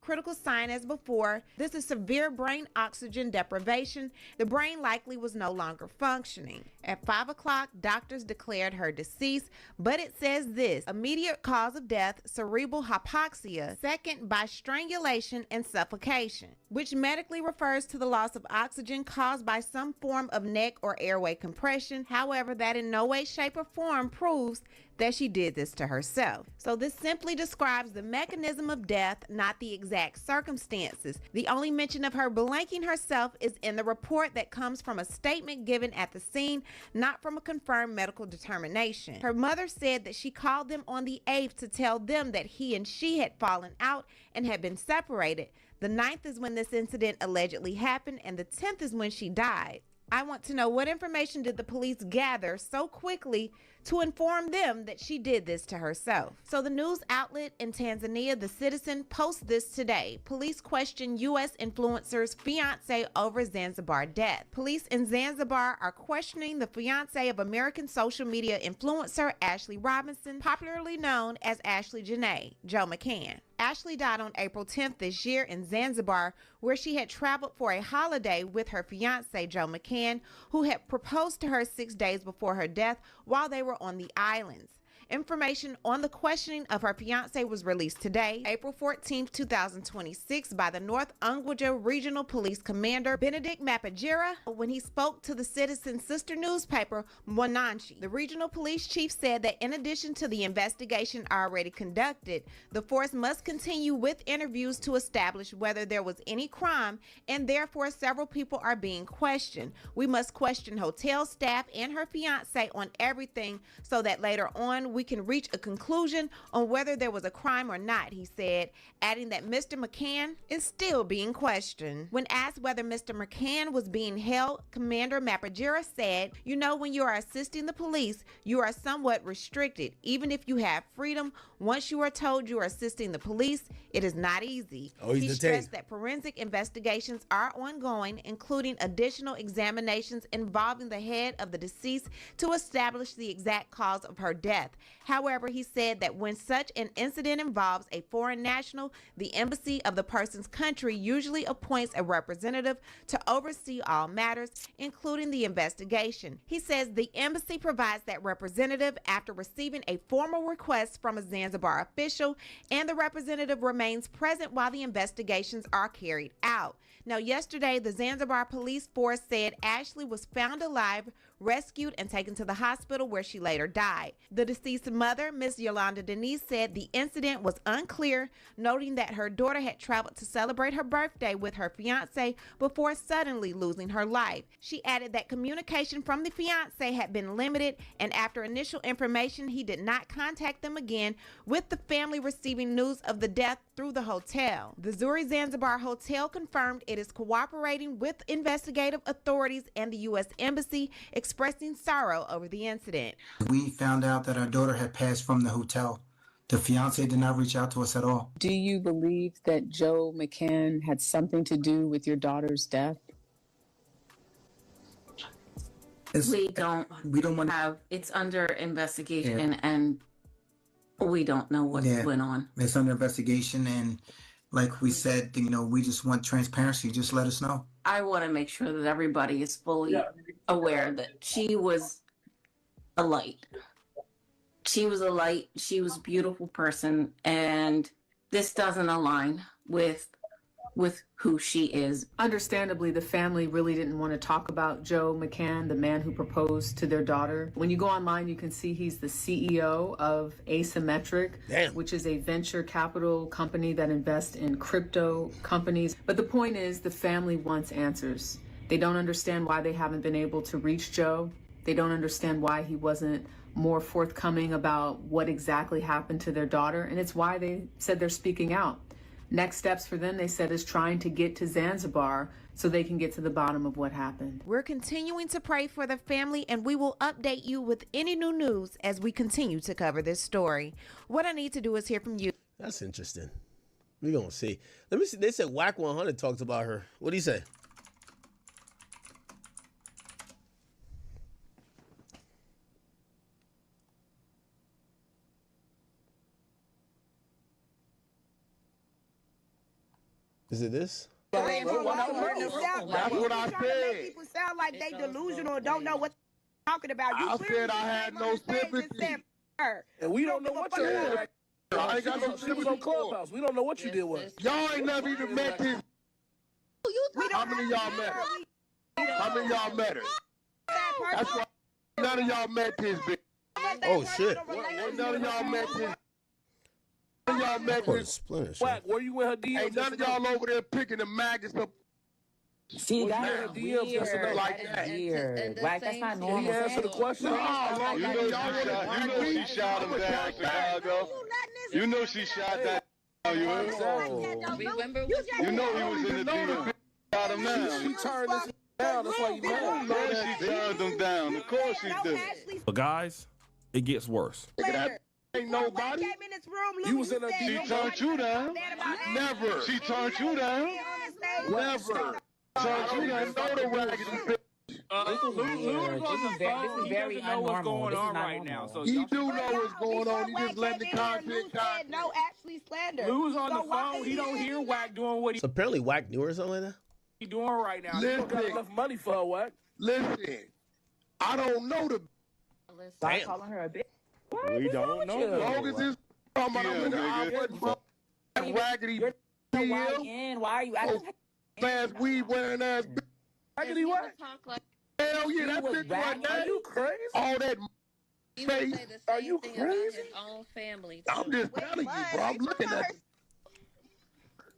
Critical sign as before. This is severe brain oxygen deprivation. The brain likely was no longer functioning. At 5 o'clock, doctors declared her deceased, but it says this: immediate cause of death, cerebral hypoxia, second by strangulation and suffocation, which medically refers to the loss of oxygen caused by some form of neck or airway compression. However, that in no way, shape, or form proves that she did this to herself. So this simply describes the mechanism of death, not the exact circumstances. The only mention of her blanking herself is in the report that comes from a statement given at the scene, not from a confirmed medical determination. Her mother said that she called them on the 8th to tell them that he and she had fallen out and had been separated. The 9th is when this incident allegedly happened, and the 10th is when she died. I want to know, what information did the police gather so quickly to inform them that she did this to herself? So the news outlet in Tanzania, The Citizen, posts this today. Police question U.S. influencer's fiance over Zanzibar death. Police in Zanzibar are questioning the fiance of American social media influencer Ashley Robinson, popularly known as Ashley Jenae, Joe McCann. Ashley died on April 10th this year in Zanzibar, where she had traveled for a holiday with her fiance, Joe McCann, who had proposed to her 6 days before her death while they were on the islands. Information on the questioning of her fiance was released today, April 14th, 2026, by the North Unguja Regional Police Commander Benedict Mapajira when he spoke to the Citizen's sister newspaper, Mwananchi. The regional police chief said that in addition to the investigation already conducted, the force must continue with interviews to establish whether there was any crime, and therefore several people are being questioned. We must question hotel staff and her fiance on everything so that later on we can reach a conclusion on whether there was a crime or not, he said, adding that Mr. McCann is still being questioned. When asked whether Mr. McCann was being held, Commander Mapajira said, "You know, when you are assisting the police, you are somewhat restricted. Even if you have freedom, once you are told you are assisting the police, it is not easy." He stressed that forensic investigations are ongoing, including additional examinations involving the head of the deceased to establish the exact cause of her death. However, he said that when such an incident involves a foreign national, the embassy of the person's country usually appoints a representative to oversee all matters, including the investigation. He says the embassy provides that representative after receiving a formal request from a Zanzibar official, and the representative remains present while the investigations are carried out. Now, yesterday, the Zanzibar police force said Ashley was found alive, rescued, and taken to the hospital where she later died. The deceased mother, Miss Yolanda Denise, said the incident was unclear, noting that her daughter had traveled to celebrate her birthday with her fiance before suddenly losing her life. She added that communication from the fiance had been limited, and after initial information, he did not contact them again, with the family receiving news of the death through the hotel. The Zuri Zanzibar Hotel confirmed it is cooperating with investigative authorities and the U.S. Embassy, expressing sorrow over the incident. We found out that our daughter had passed from the hotel. The fiance did not reach out to us at all. Do you believe that Joe McCann had something to do with your daughter's death? We don't want to have. It's under investigation, and we don't know what went on. It's under investigation, and like we said, we just want transparency. Just let us know. I want to make sure that everybody is fully aware that she was a light. She was a light. She was a beautiful person, and this doesn't align with who she is. Understandably, the family really didn't want to talk about Joe McCann, the man who proposed to their daughter. When you go online, you can see he's the CEO of Asymmetric, which is a venture capital company that invests in crypto companies. But the point is, the family wants answers. They don't understand why they haven't been able to reach Joe. They don't understand why he wasn't more forthcoming about what exactly happened to their daughter, and it's why they said they're speaking out. Next steps for them, they said, is trying to get to Zanzibar so they can get to the bottom of what happened. We're continuing to pray for the family, and we will update you with any new news as we continue to cover this story. What I need to do is hear from you. That's interesting. We're going to see. Let me see. They said Whack 100 talks about her. What do you say? Is it this? That's what I said. People sound like they delusional and don't know what they're talking about. You I clearly said I had no sympathy. And we don't know what you did. I ain't got no sympathy on Clubhouse. We don't know what you did with it. Y'all ain't never even met this. How many of y'all met her? How many of y'all met her? That's why none of y'all met this bitch. Oh, shit. None of y'all met this. None of y'all met this. Whack, where you with her DMs? Ain't none of y'all over there picking the maggots up. See, that's DMs yesterday like that. weird. Whack, that's not normal. He answered the question. No, You know she shot him down in Chicago. You know she shot that. You know he was in the DM. Shot him down. She turned this down. That's why you mad. Of course she turned him down. Of course she did. But guys, it gets worse. Ain't nobody. You was in a She turned you down. Never. She turned you down. Never. Turned you down. Know the raggedy bitch. This is very abnormal. This is not right now. So he do know what's going on. He just letting the content said no Ashley slander. Lou's on the phone. He don't hear Whack doing what So apparently Whack knew her or something like that? he doing right now. Listen. He don't got enough money for her, Whack. Listen, I don't know the. Stop calling her a bitch. We don't know. As long as it's talking about I wasn't raggedy Why are you acting like fast weed wearing ass bitch. Raggedy what? Hell yeah, that bitch right now. Are you crazy? All that face. Are you crazy? Own family. I'm just telling you, bro. I'm looking at it.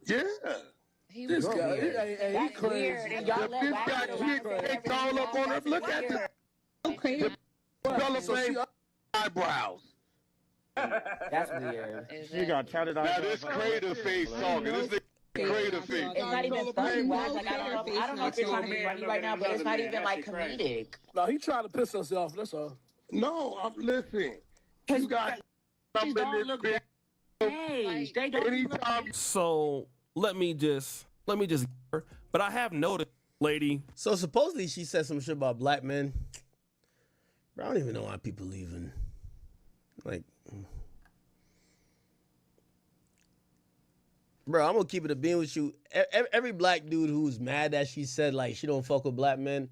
Yeah. This guy, he crazy. If this guy kicked all up on her, look at the cellophane eyebrows. That's weird. You got tatted on. Now this crater face talking. This is crater face. It's not even funny, Whack. Like, I don't know if you're trying to be funny right now, but it's not even like comedic. No, he trying to piss us off. That's all. No, I'm listening. You got something in this bitch. Hey, they don't Anytime. So let me just, but I have noticed, lady. So supposedly she said some shit about black men. Bro, I don't even know why people leaving. Like, bro, I'm gonna keep it a bean with you. Every black dude who's mad that she said like she don't fuck with black men,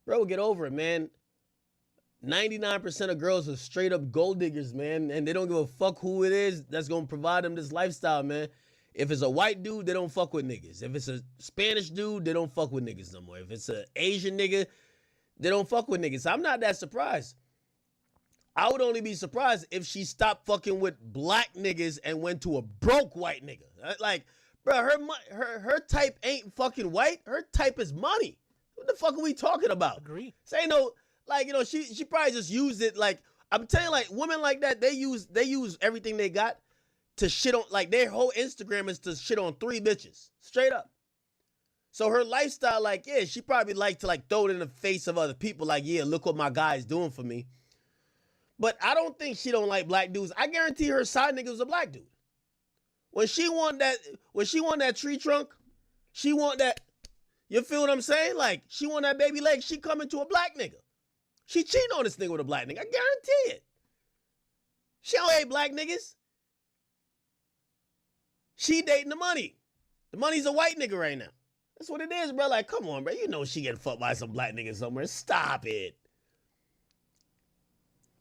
bro, get over it, man. 99% of girls are straight up gold diggers, man, and they don't give a fuck who it is that's gonna provide them this lifestyle, man. If it's a white dude, they don't fuck with niggas. If it's a Spanish dude, they don't fuck with niggas no more. If it's an Asian nigga, they don't fuck with niggas. I'm not that surprised. I would only be surprised if she stopped fucking with black niggas and went to a broke white nigga. Like, bro, her type ain't fucking white. Her type is money. What the fuck are we talking about? Agree. Say no, like, you know, she probably just used it. Like, I'm telling you, like, women like that, they use everything they got to shit on. Like, their whole Instagram is to shit on 3 bitches, straight up. So her lifestyle, like, yeah, she probably like to like throw it in the face of other people. Like, yeah, look what my guy is doing for me. But I don't think she don't like black dudes. I guarantee her side nigga was a black dude. When she want that tree trunk, she want that, you feel what I'm saying? Like, she want that baby leg, she coming to a black nigga. She cheating on this nigga with a black nigga. I guarantee it. She don't hate black niggas. She dating the money. The money's a white nigga right now. That's what it is, bro. Like, come on, bro. You know she getting fucked by some black nigga somewhere. Stop it.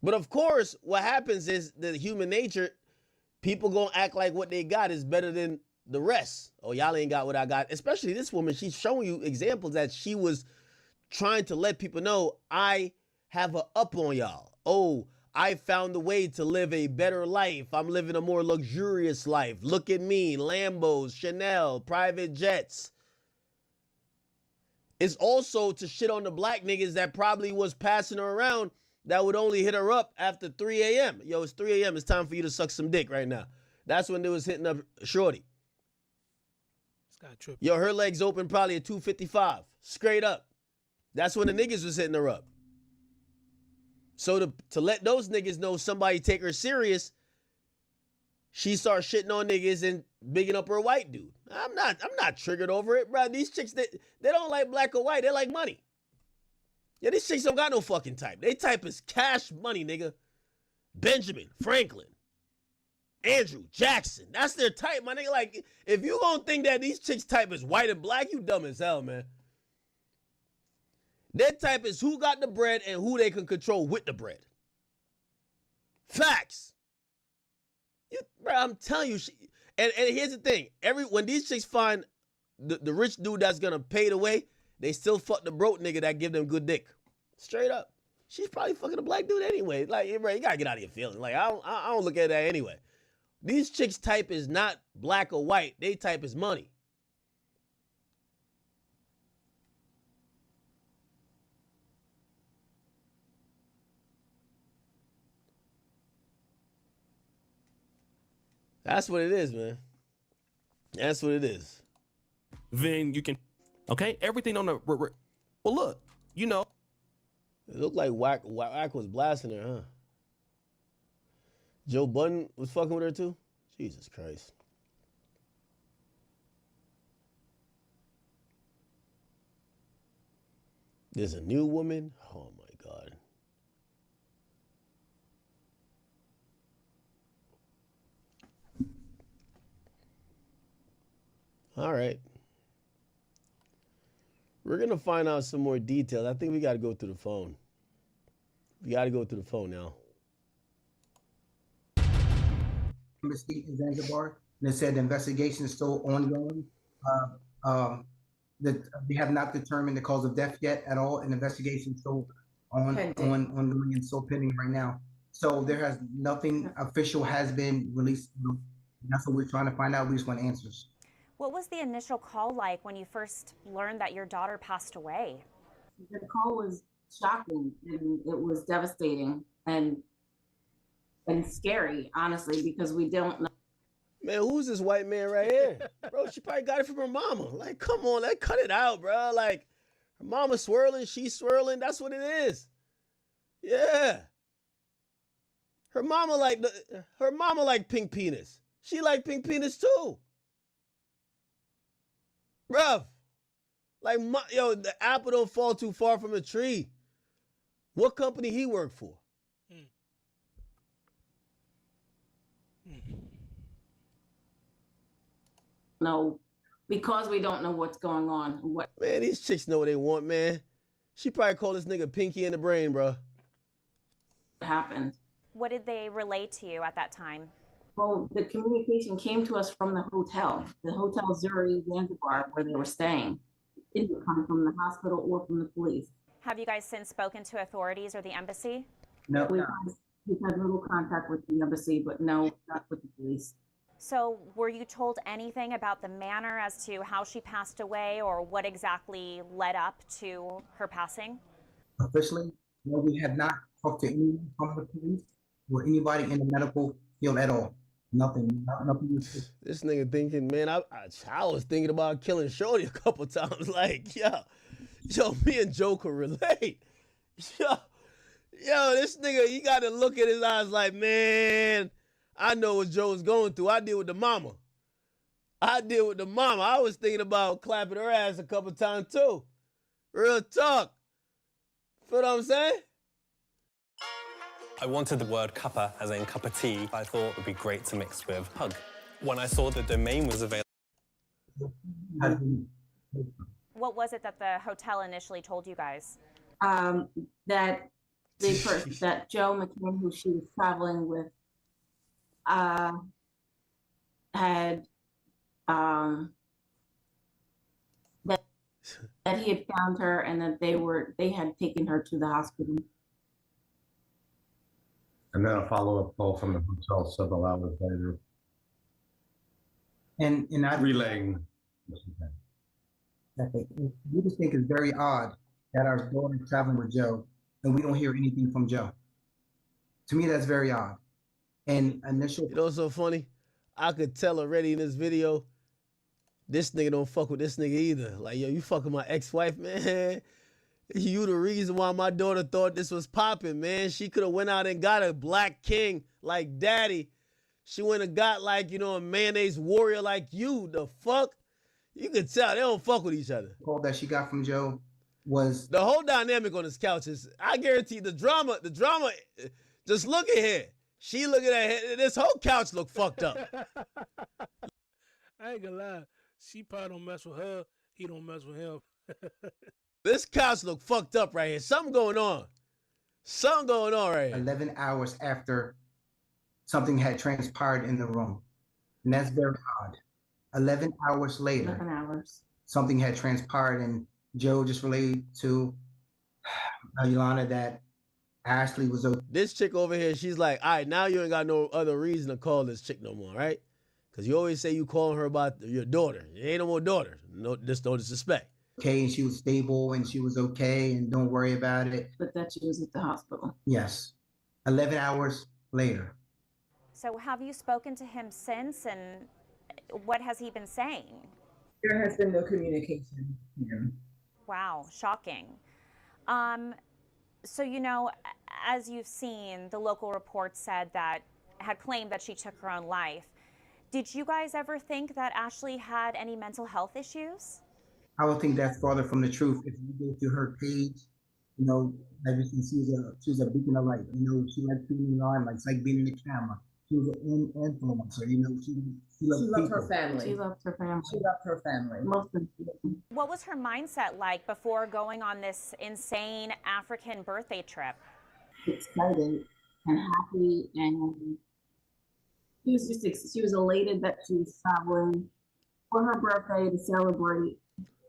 But of course, what happens is the human nature, people gonna act like what they got is better than the rest. Oh, y'all ain't got what I got. Especially this woman, she's showing you examples that she was trying to let people know, I have a up on y'all. Oh, I found a way to live a better life. I'm living a more luxurious life. Look at me, Lambos, Chanel, private jets. It's also to shit on the black niggas that probably was passing her around that would only hit her up after 3 a.m. Yo, it's 3 a.m. It's time for you to suck some dick right now. That's when they was hitting up Shorty. This guy tripping. Yo, her legs open probably at 2:55. Straight up. That's when the niggas was hitting her up. So to let those niggas know somebody take her serious, she starts shitting on niggas and bigging up her white dude. I'm not triggered over it, bro. These chicks, they don't like black or white. They like money. Yeah, these chicks don't got no fucking type. They type is cash money, nigga. Benjamin, Franklin, Andrew, Jackson. That's their type, my nigga. Like, if you gonna think that these chicks type is white and black, you dumb as hell, man. Their type is who got the bread and who they can control with the bread. Facts. Bro, I'm telling you. And here's the thing. When these chicks find the rich dude that's going to pay the way, they still fuck the broke nigga that give them good dick. Straight up. She's probably fucking a black dude anyway. Like, bro, you got to get out of your feelings. Like, I don't look at that anyway. These chicks' type is not black or white. They type is money. That's what it is, man. That's what it is. Then you can, okay, everything on the, well, look, you know. It looked like Wack was blasting her, huh? Joe Budden was fucking with her too? Jesus Christ. There's a new woman? Oh my God. All right. We're going to find out some more details. I think we got to go through the phone. We got to go through the phone now. State in Zanzibar, and it said the investigation is still ongoing. That they have not determined the cause of death yet at all, and the investigation is still ongoing and still pending right now. So there has nothing official has been released. That's what we're trying to find out. We just want answers. What was the initial call like when you first learned that your daughter passed away? The call was shocking and it was devastating and scary, honestly, because we don't know. Man, who's this white man right here? Bro, she probably got it from her mama. Like, come on, like, cut it out, bro. Like, her mama swirling, she's swirling. That's what it is. Yeah. Her mama like pink penis. She like pink penis too. Bruh. Like, yo, the apple don't fall too far from the tree. What company he work for? No, because we don't know what's going on. Man, these chicks know what they want, man. She probably called this nigga Pinky in the brain, bro. Happened. What did they relay to you at that time? Well, the communication came to us from the Hotel Zuri Zanzibar, where they were staying. It didn't come from the hospital or from the police. Have you guys since spoken to authorities or the embassy? No. We've had little contact with the embassy, but no, not with the police. So were you told anything about the manner as to how she passed away or what exactly led up to her passing? Officially, no, we have not talked to anyone from the police or anybody in the medical field at all. Nothing. This nigga thinking, man, I was thinking about killing Shorty a couple times. Like, yo, me and Joe could relate. Yo, this nigga, you got to look at his eyes like, man, I know what Joe's going through. I deal with the mama. I was thinking about clapping her ass a couple times too. Real talk. Feel what I'm saying? I wanted the word cuppa, as in cup of tea, I thought would be great to mix with hug. When I saw the domain was available. What was it that the hotel initially told you guys? That Joe McCann, who she was traveling with, had that he had found her and that they had taken her to the hospital. And then a follow-up call from the hotel several hours later. And I relaying. We just think it's very odd that our daughter is traveling with Joe and we don't hear anything from Joe. To me, that's very odd. And initial. You know what's so funny? I could tell already in this video, this nigga don't fuck with this nigga either. Like, yo, you fucking my ex-wife, man. You the reason why my daughter thought this was popping, man. She could have went out and got a black king like daddy. She went and got like, you know, a mayonnaise warrior like you. The fuck? You could tell they don't fuck with each other. Call that she got from Joe was the whole dynamic on this couch is, I guarantee the drama, just look at here. She looking at her, this whole couch look fucked up. I ain't gonna lie. She probably don't mess with her. He don't mess with him. This couch look fucked up right here. Something going on. Something going on right here. 11 hours after something had transpired in the room. And that's very odd. 11 hours later, 11 hours. Something had transpired, and Joe just relayed to Yolanda that Ashley was okay. This chick over here, she's like, all right, now you ain't got no other reason to call this chick no more, right? Because you always say you calling her about your daughter. You ain't no more daughter. No, just no disrespect. Okay, and she was stable, and she was okay, and don't worry about it. But that she was at the hospital. Yes. 11 hours later. So have you spoken to him since, and what has he been saying? There has been no communication here. Wow, shocking. So, you know, as you've seen, the local report had claimed that she took her own life. Did you guys ever think that Ashley had any mental health issues? I would think that's farther from the truth. If you go to her page, you know, as you can see, she was a beacon of light. You know, she liked being in the limelight. It's like being in the camera. She was an influencer. You know, she loved her family. She loved her family. She loved her family. Most important. What was her mindset like before going on this insane African birthday trip? Excited and happy, and she was elated that she was traveling for her birthday to celebrate.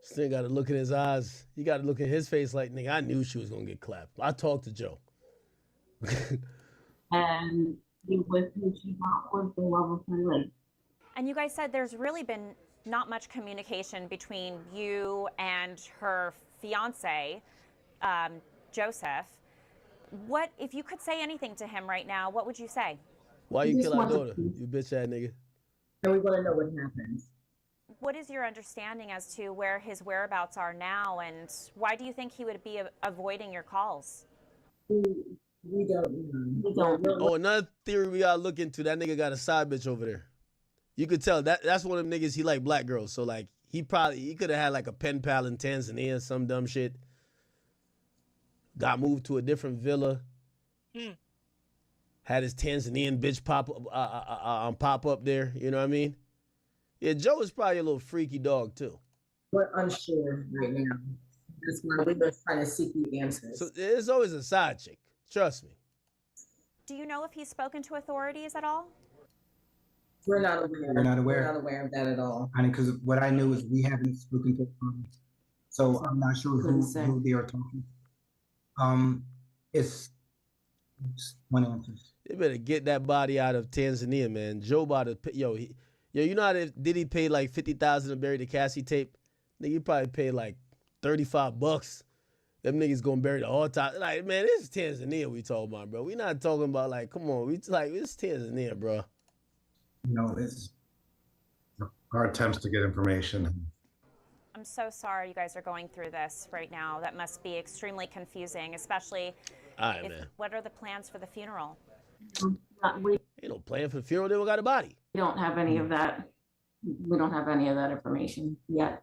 Still got to look in his eyes. You got to look in his face like, nigga, I knew she was going to get clapped. I talked to Joe. And he with who she thought was the love of her life. And you guys said there's really been not much communication between you and her fiance, Joseph. What, if you could say anything to him right now, what would you say? Why you kill our daughter, you bitch ass nigga? And we want to know what happened. What is your understanding as to where his whereabouts are now, and why do you think he would be avoiding your calls? We don't know. Oh, another theory we gotta look into, that nigga got a side bitch over there. You could tell that's one of them niggas, he like black girls. So like he could have had like a pen pal in Tanzania, some dumb shit. Got moved to a different villa. Had his Tanzanian bitch pop up there. You know what I mean? Yeah, Joe is probably a little freaky dog too. We're unsure right now. That's why we're just trying to seek the answers. So there's always a side chick. Trust me. Do you know if he's spoken to authorities at all? We're not aware. We're not aware. We're not aware of that at all. I mean, because what I knew is we haven't spoken to them, so I'm not sure who they are talking. It's one answer. They better get that body out of Tanzania, man. Joe about to you know how did he pay like $50,000 to bury the Cassie tape? Nigga, he probably paid like $35. Them niggas gonna bury the all time. Like, man, this is Tanzania we talking about, bro. We not talking about like, come on, it's Tanzania, bro. You know, it's our attempts to get information. I'm so sorry you guys are going through this right now. That must be extremely confusing, especially man. What are the plans for the funeral? We ain't no plan for the funeral. They don't got a body. We don't have any of that. We don't have any of that information yet.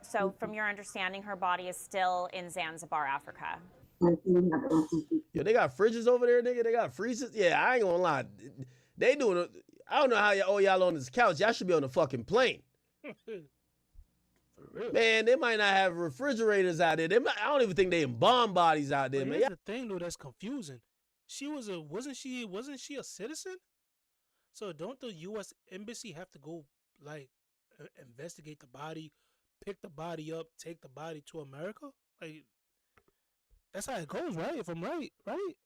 So from your understanding, her body is still in Zanzibar, Africa. Yo, they got fridges over there, nigga. They got freezers. Yeah, I ain't gonna lie. They doing it. I don't know how y'all on this couch. Y'all should be on the fucking plane. Man, they might not have refrigerators out there. I don't even think they embalm bodies out there, man. Here's the thing, though, that's confusing. Wasn't she a citizen? So don't the U.S. Embassy have to go like investigate the body, pick the body up, take the body to America? Like that's how it goes, right? If I'm right, right?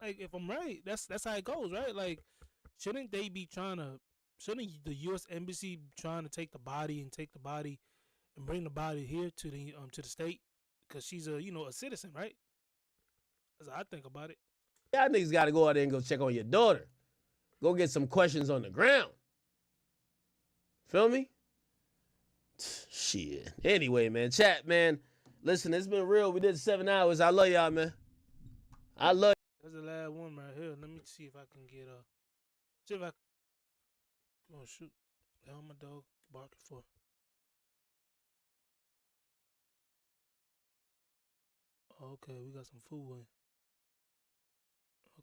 Like if I'm right, that's how it goes, right? Like shouldn't the U.S. Embassy trying to take the body and bring the body here to the state, because she's a citizen, right? That's how I think about it. Y'all niggas got to go out there and go check on your daughter. Go get some questions on the ground. Feel me? Shit. Anyway, man. Chat, man. Listen, it's been real. We did 7 hours. I love y'all, man. I love you. That's the last one right here. Let me see if I can get see if I. Oh shoot! Hell, my dog barking for. Okay, we got some food in.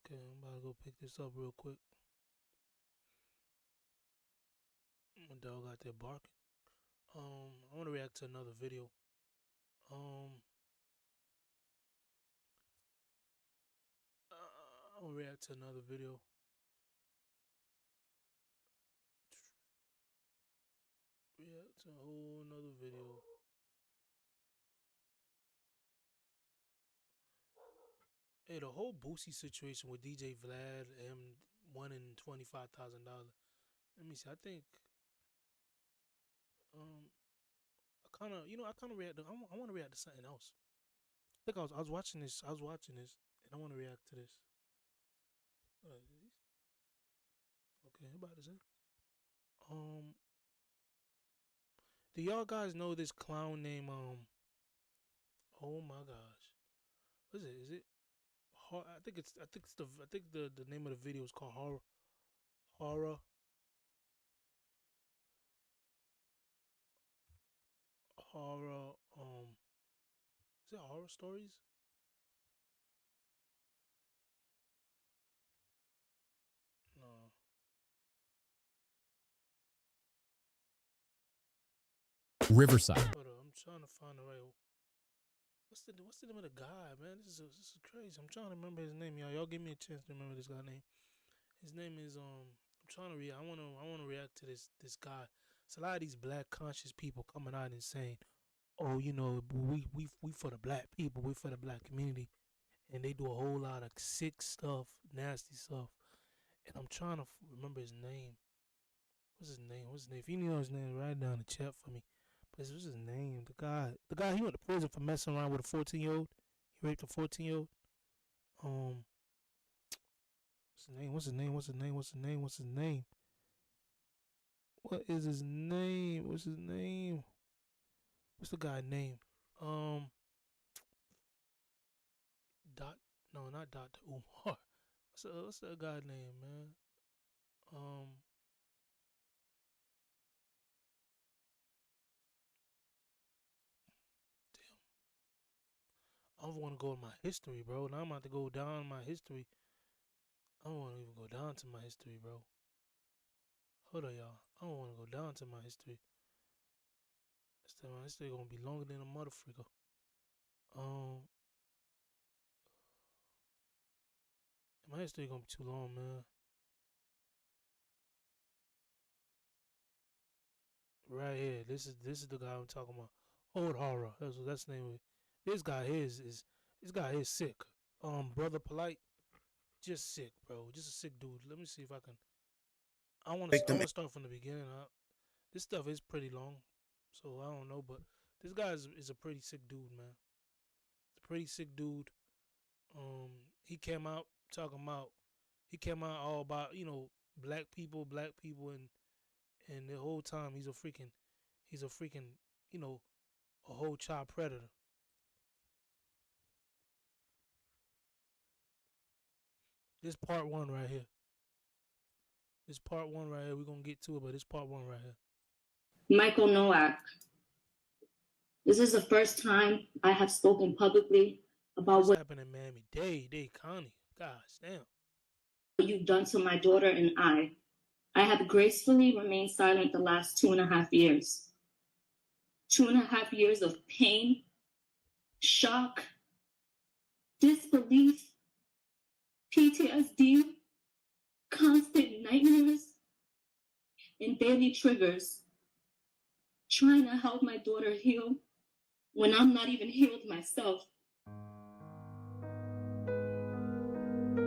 Okay, I'm about to go pick this up real quick. My dog out there barking. I want to react to another video. I want to react to another video. React to a whole nother video. Hey, the whole Boosie situation with DJ Vlad, him winning $25,000. Let me see. I think I kind of react. I want to react to something else. I think I was watching this. And I want to react to this. Okay, I'm about to say. Do y'all guys know this clown named Oh my gosh, what is it? Is it? I think the name of the video is called horror. Is it horror stories? No. Riverside. Hold on, I'm trying to find the right. What's the name of the guy, man? This is crazy. I'm trying to remember his name, y'all. Y'all give me a chance to remember this guy's name. His name is I'm trying to read. I wanna react to this guy. It's a lot of these black conscious people coming out and saying, "Oh, we for the black people, we for the black community," and they do a whole lot of sick stuff, nasty stuff. And I'm trying to remember his name. What's his name? If you know his name, write it down in the chat for me. But what's his name? The guy, he went to prison for messing around with a 14-year-old. He raped a 14-year-old. What's his name? What is his name? What's the guy's name? Not Dr. Umar. What's that guy's name, man? I don't want to go in my history, bro. Now I'm about to go down my history. I don't want to even go down to my history, bro. Hold on, y'all. I don't want to go down to my history. My history gonna be longer than a motherfucker. My history gonna be too long, man. Right here. This is the guy I'm talking about. Old horror. That's the name of it. This guy here is sick. Brother Polite, just sick, bro. Just a sick dude. Let me see if I can. I want to start from the beginning. This stuff is pretty long, so I don't know. But this guy is a pretty sick dude, man. It's a pretty sick dude. He came out talking about. He came out all about black people, and the whole time he's a freaking, a whole child predator. This part one right here. We're gonna get to it, but this part one right here. Michael Nowak, this is the first time I have spoken publicly about what happened in Miami-Dade County. Gosh damn. You've done to my daughter and I have gracefully remained silent the last 2.5 years. 2.5 years of pain, shock, disbelief, PTSD, constant nightmares, and daily triggers. Trying to help my daughter heal when I'm not even healed myself.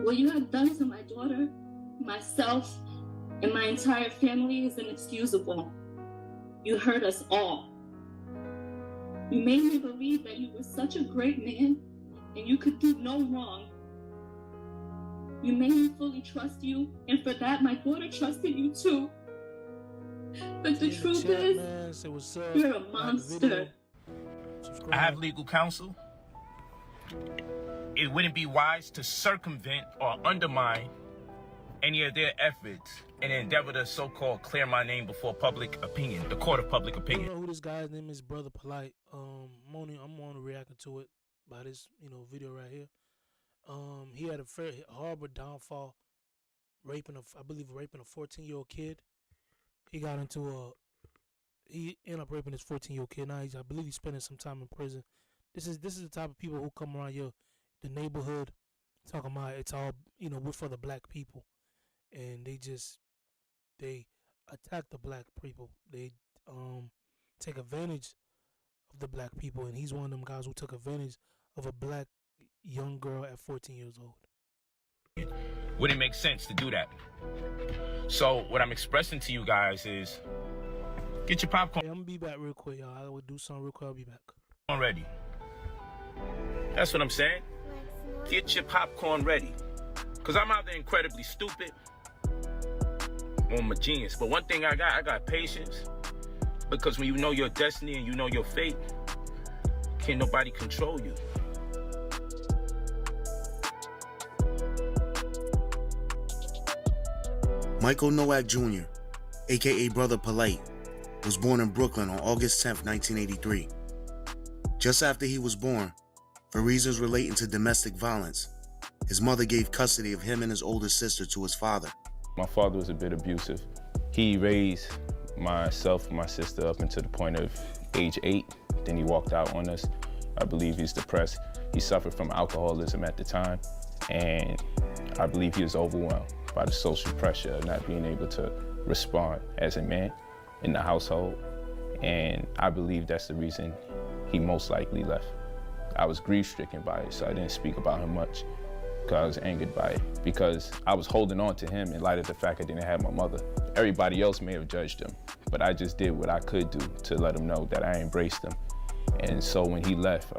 What you have done to my daughter, myself, and my entire family is inexcusable. You hurt us all. You made me believe that you were such a great man and you could do no wrong. You made me fully trust you, and for that, my daughter trusted you too. But the truth is, you're a monster. I have legal counsel. It wouldn't be wise to circumvent or undermine any of their efforts in an endeavor to so-called clear my name before public opinion, the court of public I opinion. don't know who this guy's name is, Brother Polite. I'm only reacting to it by this, video right here. He had a very horrible downfall, I believe raping a 14-year-old kid. He ended up raping his 14-year-old kid. Now I believe he's spending some time in prison. This is the type of people who come around the neighborhood, talking about it's all, we're for the black people, and they attack the black people. They take advantage of the black people, and he's one of them guys who took advantage of a black young girl at 14 years old. Wouldn't make sense to do that. So what I'm expressing to you guys is, get your popcorn. Hey, I'm gonna be back real quick, y'all. I will do something real quick. I'll be back. Ready. That's what I'm saying. Get your popcorn ready. Because I'm either incredibly stupid or I'm a genius. But one thing I got patience. Because when you know your destiny and you know your fate, can't nobody control you. Michael Nowak Jr., aka Brother Polite, was born in Brooklyn on August 10, 1983. Just after he was born, for reasons relating to domestic violence, his mother gave custody of him and his older sister to his father. My father was a bit abusive. He raised myself and my sister up until the point of age 8. Then he walked out on us. I believe he's depressed. He suffered from alcoholism at the time, and I believe he was overwhelmed by the social pressure of not being able to respond as a man in the household. And I believe that's the reason he most likely left. I was grief-stricken by it, so I didn't speak about him much because I was angered by it, because I was holding on to him in light of the fact I didn't have my mother. Everybody else may have judged him, but I just did what I could do to let him know that I embraced him. And so when he left,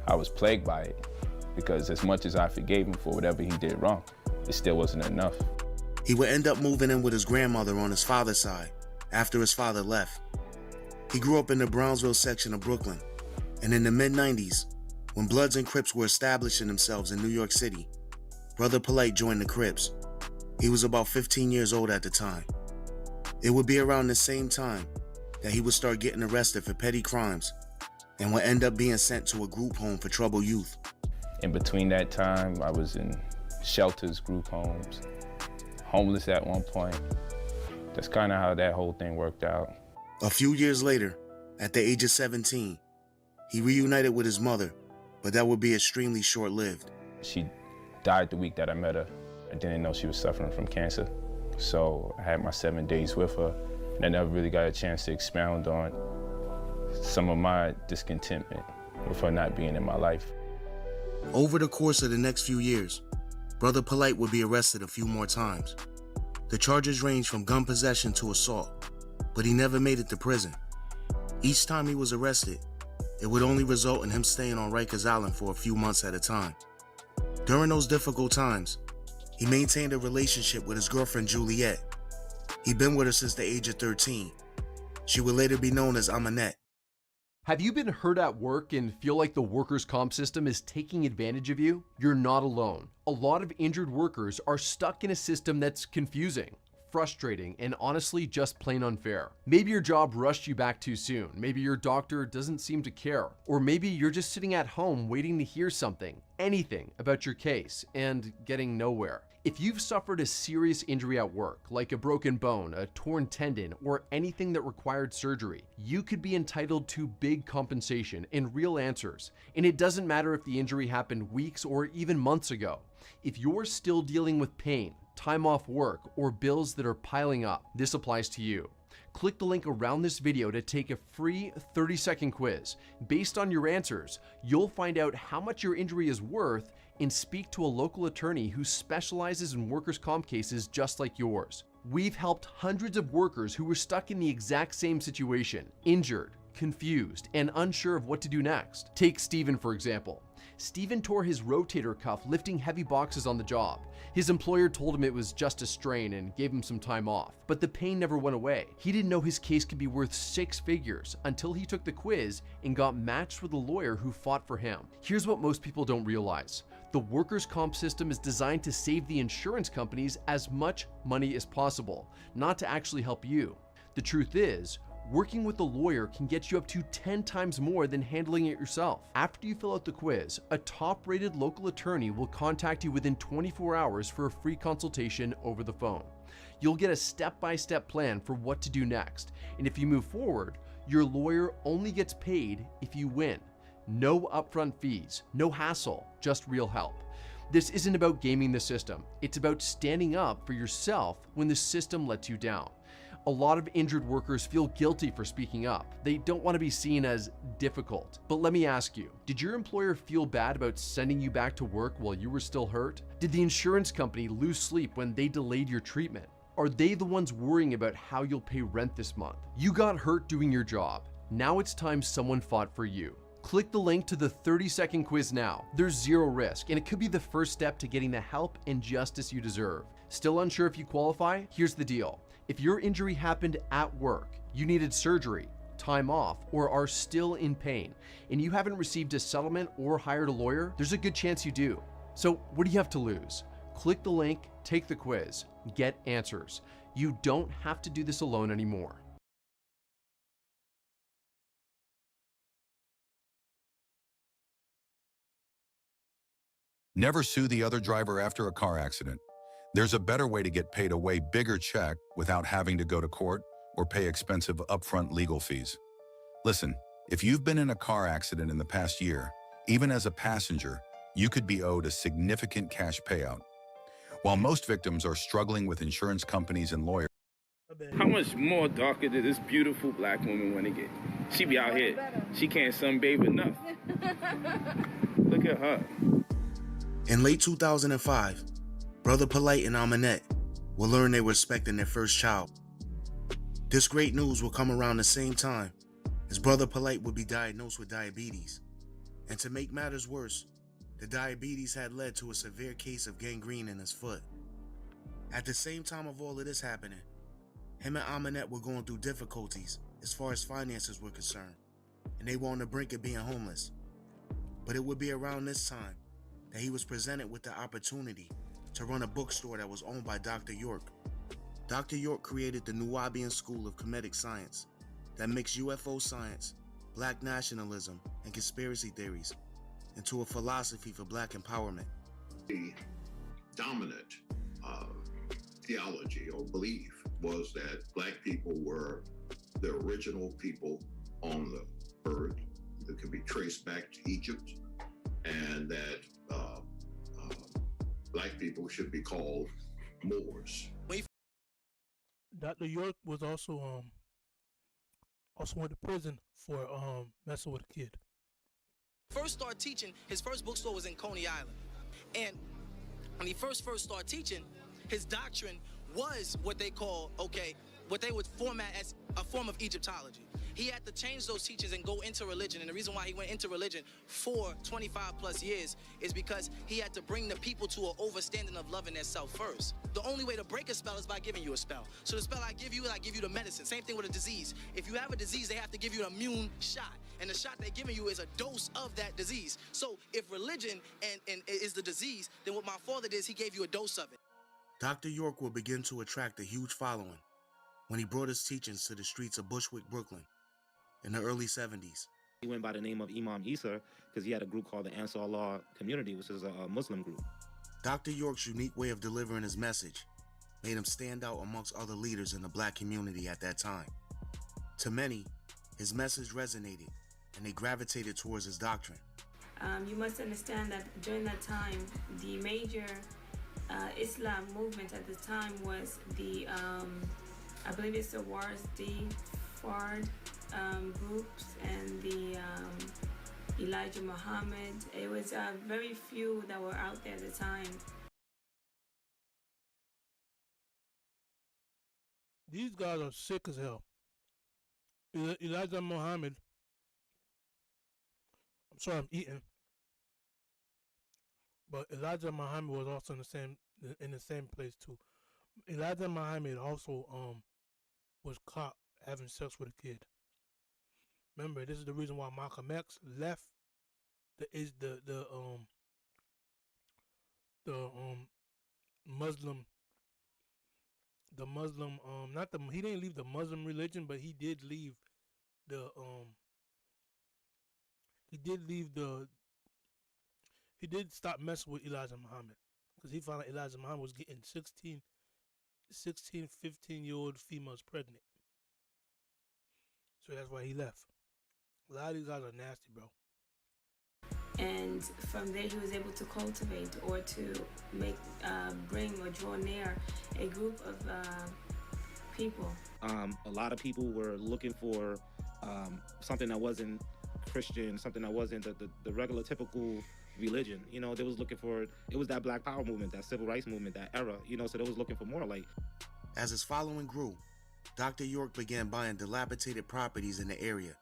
I was plagued by it, because as much as I forgave him for whatever he did wrong, it still wasn't enough. He would end up moving in with his grandmother on his father's side after his father left. He grew up in the Brownsville section of Brooklyn, and in the mid-90s, when Bloods and Crips were establishing themselves in New York City, Brother Polite joined the Crips. He was about 15 years old at the time. It would be around the same time that he would start getting arrested for petty crimes and would end up being sent to a group home for troubled youth. In between that time, I was in shelters, group homes, homeless at one point. That's kind of how that whole thing worked out. A few years later, at the age of 17, he reunited with his mother, but that would be extremely short-lived. She died the week that I met her. I didn't know she was suffering from cancer. So I had my 7 days with her, and I never really got a chance to expound on some of my discontentment with her not being in my life. Over the course of the next few years, Brother Polite would be arrested a few more times. The charges ranged from gun possession to assault, but he never made it to prison. Each time he was arrested, it would only result in him staying on Rikers Island for a few months at a time. During those difficult times, he maintained a relationship with his girlfriend Juliet. He'd been with her since the age of 13. She would later be known as Aminette. Have you been hurt at work and feel like the workers' comp system is taking advantage of you? You're not alone. A lot of injured workers are stuck in a system that's confusing, frustrating, and honestly just plain unfair. Maybe your job rushed you back too soon. Maybe your doctor doesn't seem to care. Or maybe you're just sitting at home waiting to hear something, anything about your case, and getting nowhere. If you've suffered a serious injury at work, like a broken bone, a torn tendon, or anything that required surgery, you could be entitled to big compensation and real answers. And it doesn't matter if the injury happened weeks or even months ago. If you're still dealing with pain, time off work, or bills that are piling up, this applies to you. Click the link around this video to take a free 30-second quiz. Based on your answers, you'll find out how much your injury is worth and speak to a local attorney who specializes in workers' comp cases just like yours. We've helped hundreds of workers who were stuck in the exact same situation, injured, confused, and unsure of what to do next. Take Steven, for example. Steven tore his rotator cuff lifting heavy boxes on the job. His employer told him it was just a strain and gave him some time off, but the pain never went away. He didn't know his case could be worth 6 figures until he took the quiz and got matched with a lawyer who fought for him. Here's what most people don't realize. The workers' comp system is designed to save the insurance companies as much money as possible, not to actually help you. The truth is, working with a lawyer can get you up to 10 times more than handling it yourself. After you fill out the quiz, a top-rated local attorney will contact you within 24 hours for a free consultation over the phone. You'll get a step-by-step plan for what to do next, and if you move forward, your lawyer only gets paid if you win. No upfront fees, no hassle, just real help. This isn't about gaming the system. It's about standing up for yourself when the system lets you down. A lot of injured workers feel guilty for speaking up. They don't want to be seen as difficult. But let me ask you, did your employer feel bad about sending you back to work while you were still hurt? Did the insurance company lose sleep when they delayed your treatment? Are they the ones worrying about how you'll pay rent this month? You got hurt doing your job. Now it's time someone fought for you. Click the link to the 30-second quiz now. There's zero risk, and it could be the first step to getting the help and justice you deserve. Still unsure if you qualify? Here's the deal. If your injury happened at work, you needed surgery, time off, or are still in pain, and you haven't received a settlement or hired a lawyer, there's a good chance you do. So what do you have to lose? Click the link, take the quiz, get answers. You don't have to do this alone anymore. Never sue the other driver after a car accident. There's a better way to get paid a way bigger check without having to go to court or pay expensive upfront legal fees. Listen, if you've been in a car accident in the past year, even as a passenger, you could be owed a significant cash payout. While most victims are struggling with insurance companies and lawyers, How much more darker did this beautiful black woman want to get? She be out here. She can't sunbathe enough. Look at her. In late 2005, Brother Polite and Aminette will learn they were expecting their first child. This great news will come around the same time as Brother Polite would be diagnosed with diabetes. And to make matters worse, the diabetes had led to a severe case of gangrene in his foot. At the same time of all of this happening, him and Aminette were going through difficulties as far as finances were concerned, and they were on the brink of being homeless. But it would be around this time that he was presented with the opportunity to run a bookstore that was owned by Dr. York. Dr. York created the Nuwaubian School of Comedic Science that mixed UFO science, black nationalism, and conspiracy theories into a philosophy for black empowerment. The dominant theology or belief was that black people were the original people on the earth that could be traced back to Egypt, and that black people should be called Moors. Dr. York was also went to prison for messing with a kid. First started teaching, his first bookstore was in Coney Island. And when he first started teaching, his doctrine was what they call, what they would format as a form of Egyptology. He had to change those teachings and go into religion. And the reason why he went into religion for 25 plus years is because he had to bring the people to an overstanding of loving themselves first. The only way to break a spell is by giving you a spell. So the spell I give you the medicine. Same thing with a disease. If you have a disease, they have to give you an immune shot. And the shot they're giving you is a dose of that disease. So if religion and is the disease, then what my father did is he gave you a dose of it. Dr. York would begin to attract a huge following when he brought his teachings to the streets of Bushwick, Brooklyn in the early 70s. He went by the name of Imam Isa because he had a group called the Ansar Allah Community, which is a Muslim group. Dr. York's unique way of delivering his message made him stand out amongst other leaders in the black community at that time. To many, his message resonated and they gravitated towards his doctrine. You must understand that during that time, the major Islam movement at the time was the, I believe it's the Wardi Fard groups and the Elijah Muhammad. It was very few that were out there at the time. These guys are sick as hell. Elijah Muhammad I'm sorry, I'm eating. But Elijah Muhammad was also in the same place too. Elijah Muhammad also was caught having sex with a kid. Remember, this is the reason why Malcolm X left the is the Muslim not the he didn't leave the Muslim religion, but he did leave the he did stop messing with Elijah Muhammad because he found out Elijah Muhammad was getting 15-year-old females pregnant. So that's why he left. A lot of these guys are nasty, bro. And from there, he was able to cultivate or to make, bring or draw near a group of people. A lot of people were looking for something that wasn't Christian, something that wasn't the regular typical religion. You know, they was looking for, it was that Black Power movement, that Civil Rights movement, that era, you know, so they was looking for more like. As his following grew, Dr. York began buying dilapidated properties in the area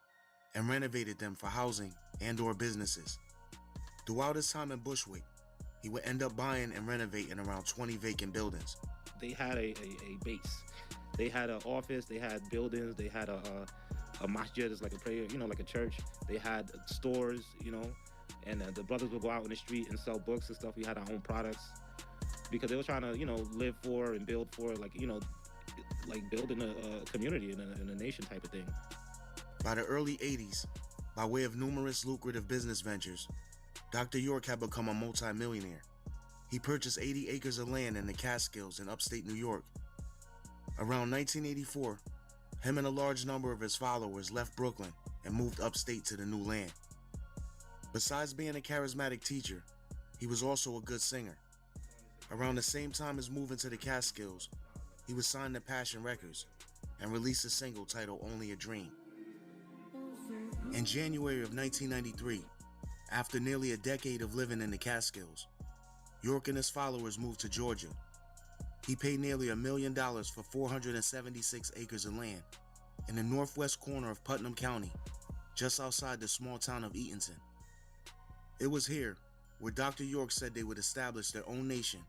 and renovated them for housing and or businesses. Throughout his time in Bushwick, he would end up buying and renovating around 20 vacant buildings. They had a base. They had an office, they had buildings, they had a masjid, it's like a prayer, you know, like a church. They had stores, you know, and the brothers would go out in the street and sell books and stuff. We had our own products because they were trying to, you know, live for and build for, like, you know, like building a community and a nation type of thing. By the early 80s, by way of numerous lucrative business ventures, Dr. York had become a multi-millionaire. He purchased 80 acres of land in the Catskills in upstate New York. Around 1984, him and a large number of his followers left Brooklyn and moved upstate to the new land. Besides being a charismatic teacher, he was also a good singer. Around the same time as moving to the Catskills, he was signed to Passion Records and released a single titled Only a Dream. In January of 1993, after nearly a decade of living in the Catskills, York and his followers moved to Georgia. He paid nearly $1 million for 476 acres of land in the northwest corner of Putnam County, just outside the small town of Eatonton. It was here where Dr. York said they would establish their own nation,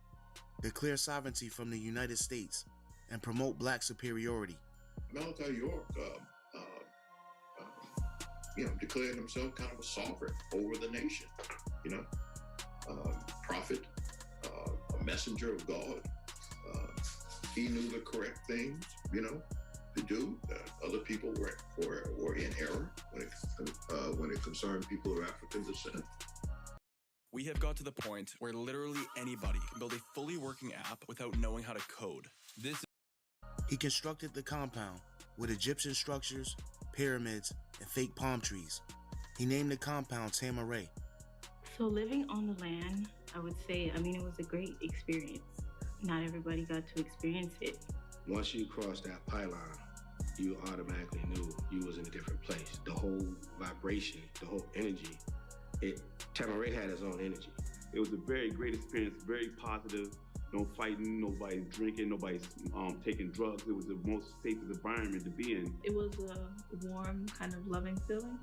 declare sovereignty from the United States, and promote black superiority. Malachi York, declared himself kind of a sovereign over the nation, prophet, a messenger of God. He knew the correct things, to do. Other people were in error when it concerned people of African descent. We have got to the point where literally anybody can build a fully working app without knowing how to code. He constructed the compound with Egyptian structures, pyramids, and fake palm trees. He named the compound Tamaray. So living on the land, I would say, it was a great experience. Not everybody got to experience it. Once you crossed that pylon, you automatically knew you was in a different place. The whole vibration, the whole energy, Tamaray had its own energy. It was a very great experience, very positive. No fighting, nobody's drinking, nobody's taking drugs. It was the most safest environment to be in. It was a warm, kind of loving feeling.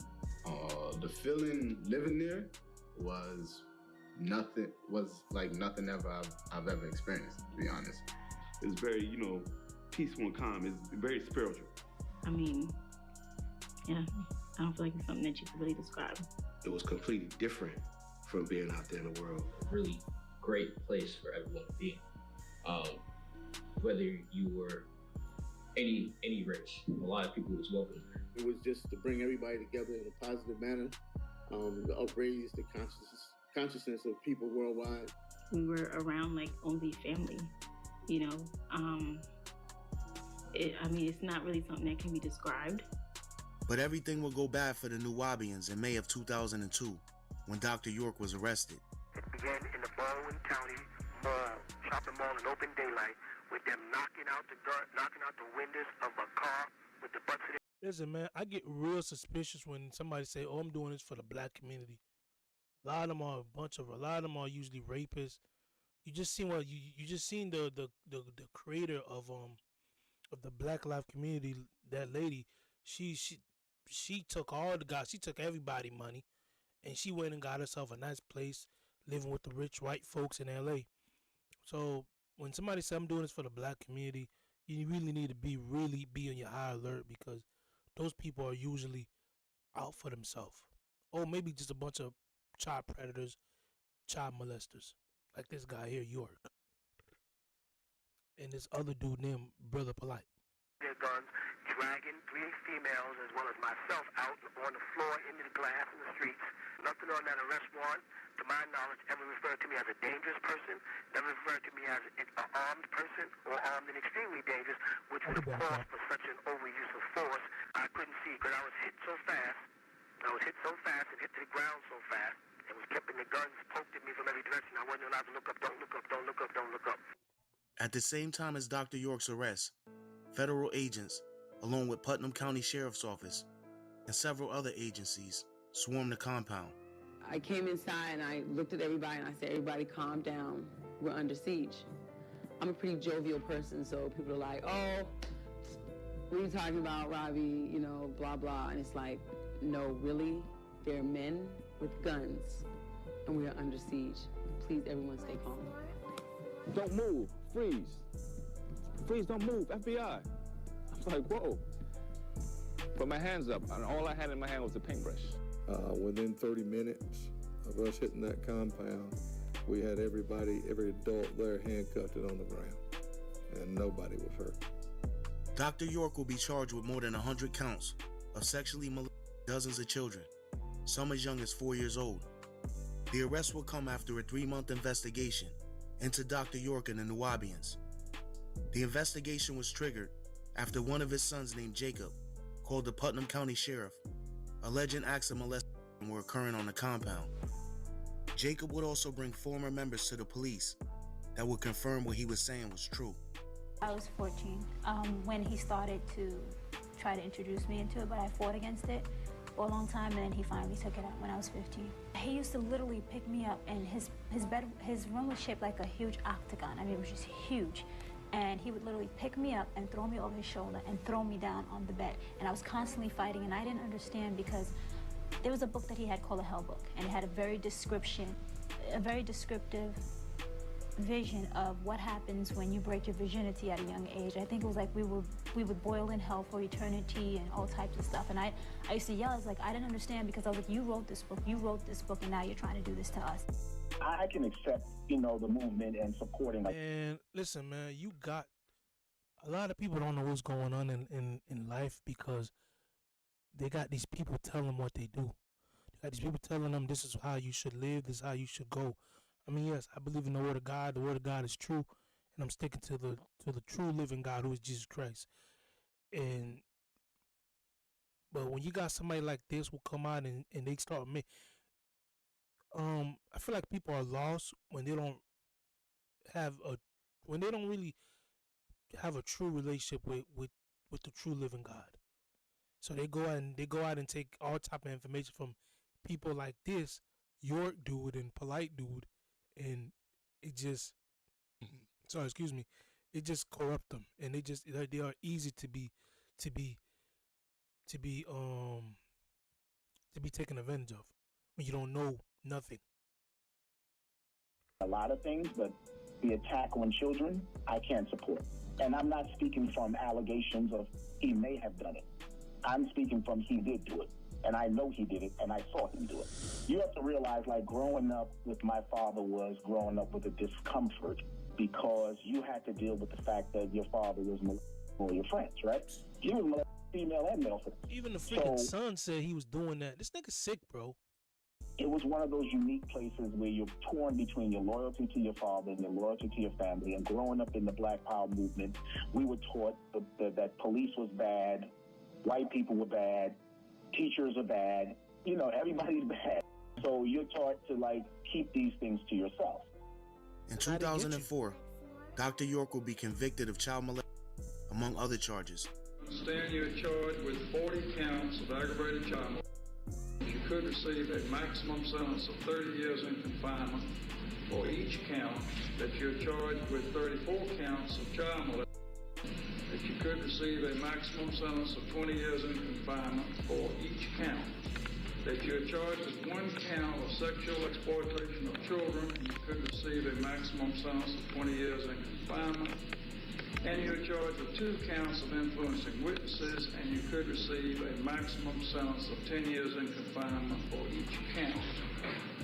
The feeling living there was like nothing ever I've ever experienced, to be honest. It was very, peaceful and calm. It's very spiritual. I don't feel like it's something that you can really describe. It was completely different from being out there in the world. Really great place for everyone to be. Whether you were any race, a lot of people was welcome there. It was just to bring everybody together in a positive manner, to upraise the consciousness of people worldwide. We were around like only family, it's not really something that can be described. But everything would go bad for the Nuwaubians in May of 2002 when Dr. York was arrested. It began in the Baldwin County shopping mall in open daylight with them knocking out the windows of a car with the butts of their... Listen, man, I get real suspicious when somebody say, "Oh, I'm doing this for the black community." A lot of them are usually rapists. You just seen the creator of the Black Life community, that lady. She took all the guys. She took everybody money, and she went and got herself a nice place, living with the rich white folks in L.A. So when somebody says I'm doing this for the black community, you really need to really be on your high alert, because those people are usually out for themselves, or maybe just a bunch of child predators, child molesters, like this guy here, York, and this other dude named Brother Polite. Their guns, dragging 3 females as well as myself out on the floor into the glass in the streets. Nothing on that arrest warrant, to my knowledge, ever referred to me as a dangerous person, never referred to me as an armed person or armed and extremely dangerous, which would have called for such an overuse of force. I couldn't see because I was hit so fast. I was hit so fast and hit to the ground so fast, and was keeping the guns poked at me from every direction. I wasn't allowed to look up. Don't look up. Don't look up. Don't look up. At the same time as Dr. York's arrest, federal agents, along with Putnam County Sheriff's Office and several other agencies, swarmed the compound. I came inside and I looked at everybody and I said, everybody calm down. We're under siege. I'm a pretty jovial person, so people are like, oh, what are you talking about, Robbie? You know, blah, blah. And it's like, no, really? They're men with guns and we are under siege. Please, everyone stay calm. Don't move. Freeze. Freeze, don't move. FBI. I'm like, whoa. Put my hands up, and all I had in my hand was a paintbrush. Within 30 minutes of us hitting that compound, we had every adult there handcuffed and on the ground, and nobody was hurt. Dr. York will be charged with more than 100 counts of sexually molesting dozens of children, some as young as 4 years old. The arrest will come after a 3-month investigation into Dr. York and the Nuwaubians. The investigation was triggered after one of his sons named Jacob called the Putnam County Sheriff, alleging acts of molestation were occurring on the compound. Jacob would also bring former members to the police that would confirm what he was saying was true. I was 14 when he started to try to introduce me into it, but I fought against it for a long time, and then he finally took it out when I was 15. He used to literally pick me up, and his room was shaped like a huge octagon. I mean, it was just huge. And he would literally pick me up and throw me over his shoulder and throw me down on the bed. And I was constantly fighting, and I didn't understand because there was a book that he had called a Hell Book, and it had a very descriptive vision of what happens when you break your virginity at a young age. I think it was like we would boil in hell for eternity and all types of stuff. And I used to yell. I was like, I didn't understand, because I was like, you wrote this book, and now you're trying to do this to us. I can accept, the movement and supporting. And listen, man, you got a lot of people don't know what's going on in life because they got these people telling them what they do. They got these people telling them this is how you should live, this is how you should go. I mean, yes, I believe in the Word of God. The Word of God is true, and I'm sticking to the true living God, who is Jesus Christ. But when you got somebody like this who come out and they start I feel like people are lost when they don't really have a true relationship with the true living God. So they go out and take all type of information from people like this York dude and Polite dude, and it just it just corrupt them, and they are easy to be taken advantage of when you don't know nothing. A lot of things, but the attack on children, I can't support. And I'm not speaking from allegations of he may have done it. I'm speaking from he did do it. And I know he did it, and I saw him do it. You have to realize, like, growing up with my father was growing up with a discomfort because you had to deal with the fact that your father was molesting your friends, right? He was molesting female and male friends. Even the freaking son said he was doing that. This nigga's sick, bro. It was one of those unique places where you're torn between your loyalty to your father and your loyalty to your family. And growing up in the Black Power movement, we were taught that police was bad, white people were bad, teachers are bad, everybody's bad. So you're taught to, keep these things to yourself. In 2004, Dr. York will be convicted of child molestation, among other charges. Stand you're charged with 40 counts of aggravated child molestation. You could receive a maximum sentence of 30 years in confinement for each count. That you're charged with 34 counts of child molestation. That you could receive a maximum sentence of 20 years in confinement for each count. that you're charged with 1 count of sexual exploitation of children, and you could receive a maximum sentence of 20 years in confinement. And you're charged with 2 counts of influencing witnesses, and you could receive a maximum sentence of 10 years in confinement for each count.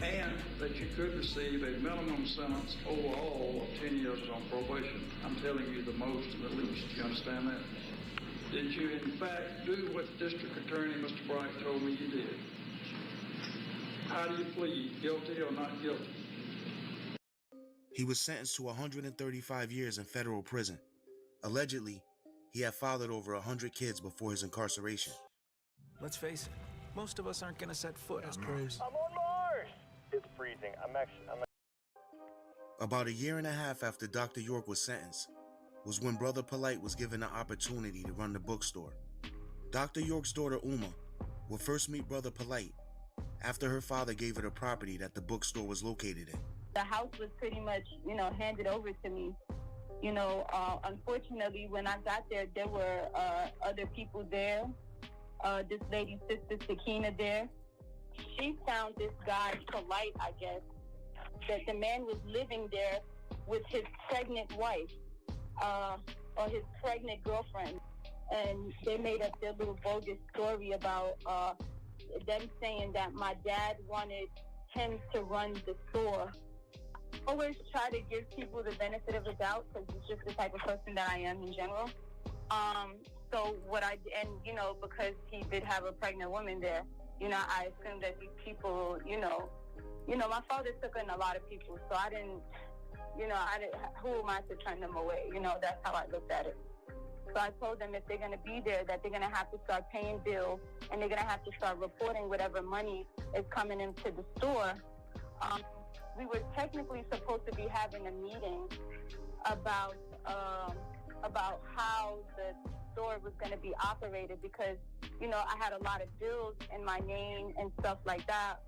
And that you could receive a minimum sentence overall of 10 years on probation. I'm telling you the most and the least. You understand that? Did you, in fact, do what the district attorney, Mr. Bright, told me you did? How do you plead, guilty or not guilty? He was sentenced to 135 years in federal prison. Allegedly, he had fathered over 100 kids before his incarceration. Let's face it, most of us aren't gonna set foot on Mars. I'm on Mars! It's freezing. About a year and a half after Dr. York was sentenced was when Brother Polite was given the opportunity to run the bookstore. Dr. York's daughter Uma would first meet Brother Polite after her father gave her the property that the bookstore was located in. The house was pretty much, handed over to me. Unfortunately, when I got there, there were other people there. This lady's sister, Sakina, there. She found this guy, Polite, I guess, that the man was living there with his pregnant wife, or his pregnant girlfriend. And they made up their little bogus story about them saying that my dad wanted him to run the store. I always try to give people the benefit of the doubt because it's just the type of person that I am in general. So what because he did have a pregnant woman there, I assumed that these people, my father took in a lot of people, so I didn't, who am I to turn them away? That's how I looked at it. So I told them if they're going to be there, that they're going to have to start paying bills and they're going to have to start reporting whatever money is coming into the store. We were technically supposed to be having a meeting about how the store was going to be operated because, I had a lot of bills in my name and stuff like that,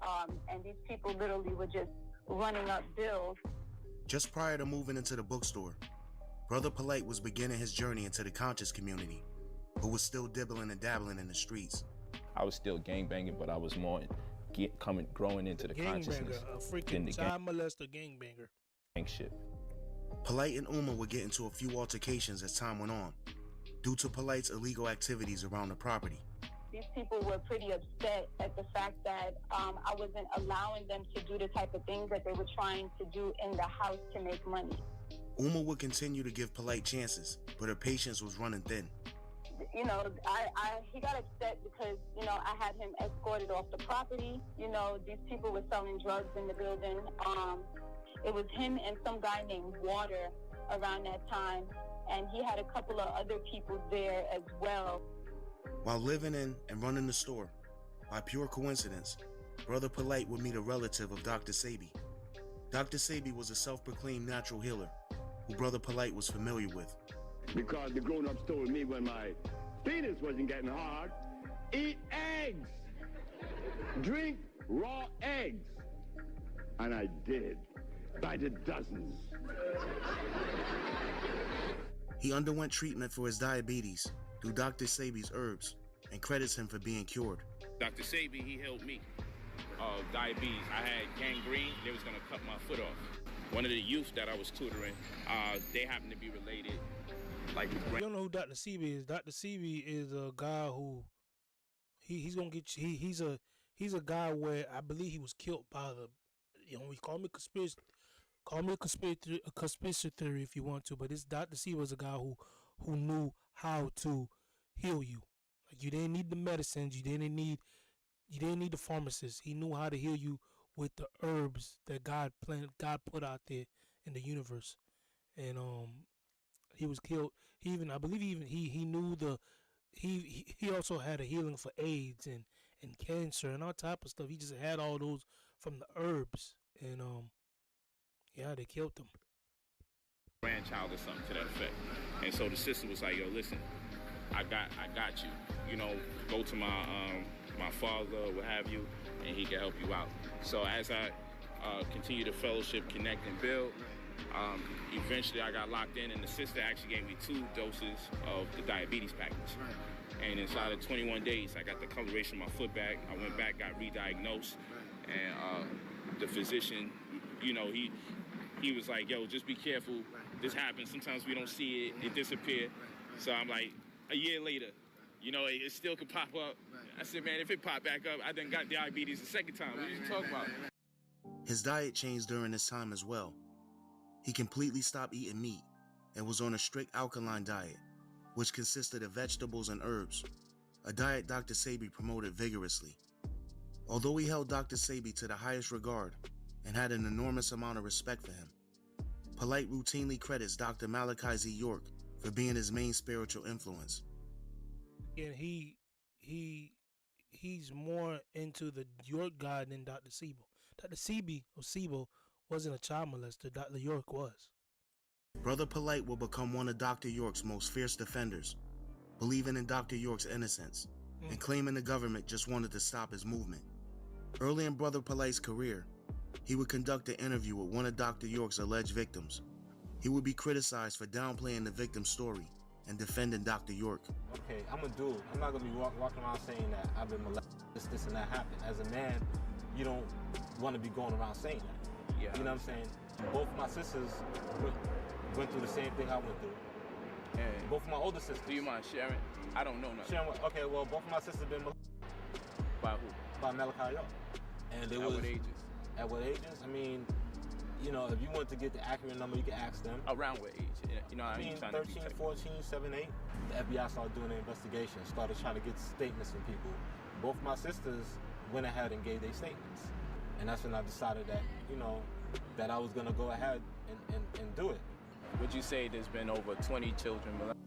and these people literally were just running up bills. Just prior to moving into the bookstore, Brother Polite was beginning his journey into the conscious community, but was still dibbling and dabbling in the streets. I was still gangbanging, but I was more growing into the consciousness. A freaking child molester gangbanger. Gang shit. Polite and Uma would get into a few altercations as time went on, due to Polite's illegal activities around the property. These people were pretty upset at the fact that I wasn't allowing them to do the type of things that they were trying to do in the house to make money. Uma would continue to give Polite chances, but her patience was running thin. He got upset because, I had him escorted off the property. These people were selling drugs in the building. It was him and some guy named Water around that time, and he had a couple of other people there as well. While living in and running the store, by pure coincidence, Brother Polite would meet a relative of Dr. Sabi. Dr. Sabi was a self-proclaimed natural healer who Brother Polite was familiar with. Because the grown-ups told me when my penis wasn't getting hard, eat eggs, drink raw eggs. And I did, by the dozens. He underwent treatment for his diabetes through Dr. Sabi's herbs and credits him for being cured. Dr. Sabi, he helped me. Diabetes. I had gangrene. They was gonna cut my foot off. One of the youth that I was tutoring, they happened to be related. You don't know who Dr. Sebi is. Dr. Sebi is a guy who he's gonna get you. He's a guy where I believe he was killed by we call me a conspiracy theory if you want to, but this Dr. Sebi was a guy who knew how to heal you. Like, you didn't need the medicines, you didn't need the pharmacist. He knew how to heal you with the herbs that God put out there in the universe. And he was killed. He knew he also had a healing for AIDS and cancer and all type of stuff. He just had all those from the herbs, and they killed him. Grandchild or something to that effect. And so the sister was like, yo, listen, I got you. Go to my father, what have you, and he can help you out. So as I continue to fellowship, connect, and build, eventually I got locked in, and the sister actually gave me 2 doses of the diabetes package. And inside of 21 days, I got the coloration of my foot back. I went back, got re-diagnosed, and the physician, you know, he was like, yo, just be careful. This happens. Sometimes we don't see it. It disappears. So I'm like, a year later, you know, it still could pop up. I said, man, if it popped back up, I done got diabetes the second time. What are you talking about? His diet changed during this time as well. He completely stopped eating meat and was on a strict alkaline diet, which consisted of vegetables and herbs, a diet Dr. Sebi promoted vigorously. Although he held Dr. Sebi to the highest regard and had an enormous amount of respect for him, Polite routinely credits Dr. Malachi Z. York for being his main spiritual influence. And he's more into the York God than Dr. Sibo. Dr. Sibo wasn't a child molester. Dr. York was. Brother Polite will become one of Dr. York's most fierce defenders, believing in Dr. York's innocence and claiming the government just wanted to stop his movement. Early in Brother Polite's career, he would conduct an interview with one of Dr. York's alleged victims. He would be criticized for downplaying the victim's story and defending Dr. York. Okay, I'm a dude. I'm not gonna be walking around saying that I've been molested, this and that happened. As a man, you don't want to be going around saying that. Yeah. You know what I'm saying? Both my sisters went through the same thing I went through. And both of my older sisters. Do you mind sharing? I don't know nothing. Sharing what? Okay, well, both of my sisters been molested. By who? By Malachi York. And At what ages? At what ages? I mean, you know, if you want to get the accurate number, you can ask them. Around what age? You know, I mean, 13, 14, 7, 8. The FBI started doing an investigation, started trying to get statements from people. Both my sisters went ahead and gave their statements. And that's when I decided that, you know, that I was going to go ahead and do it. Would you say there's been over 20 children molested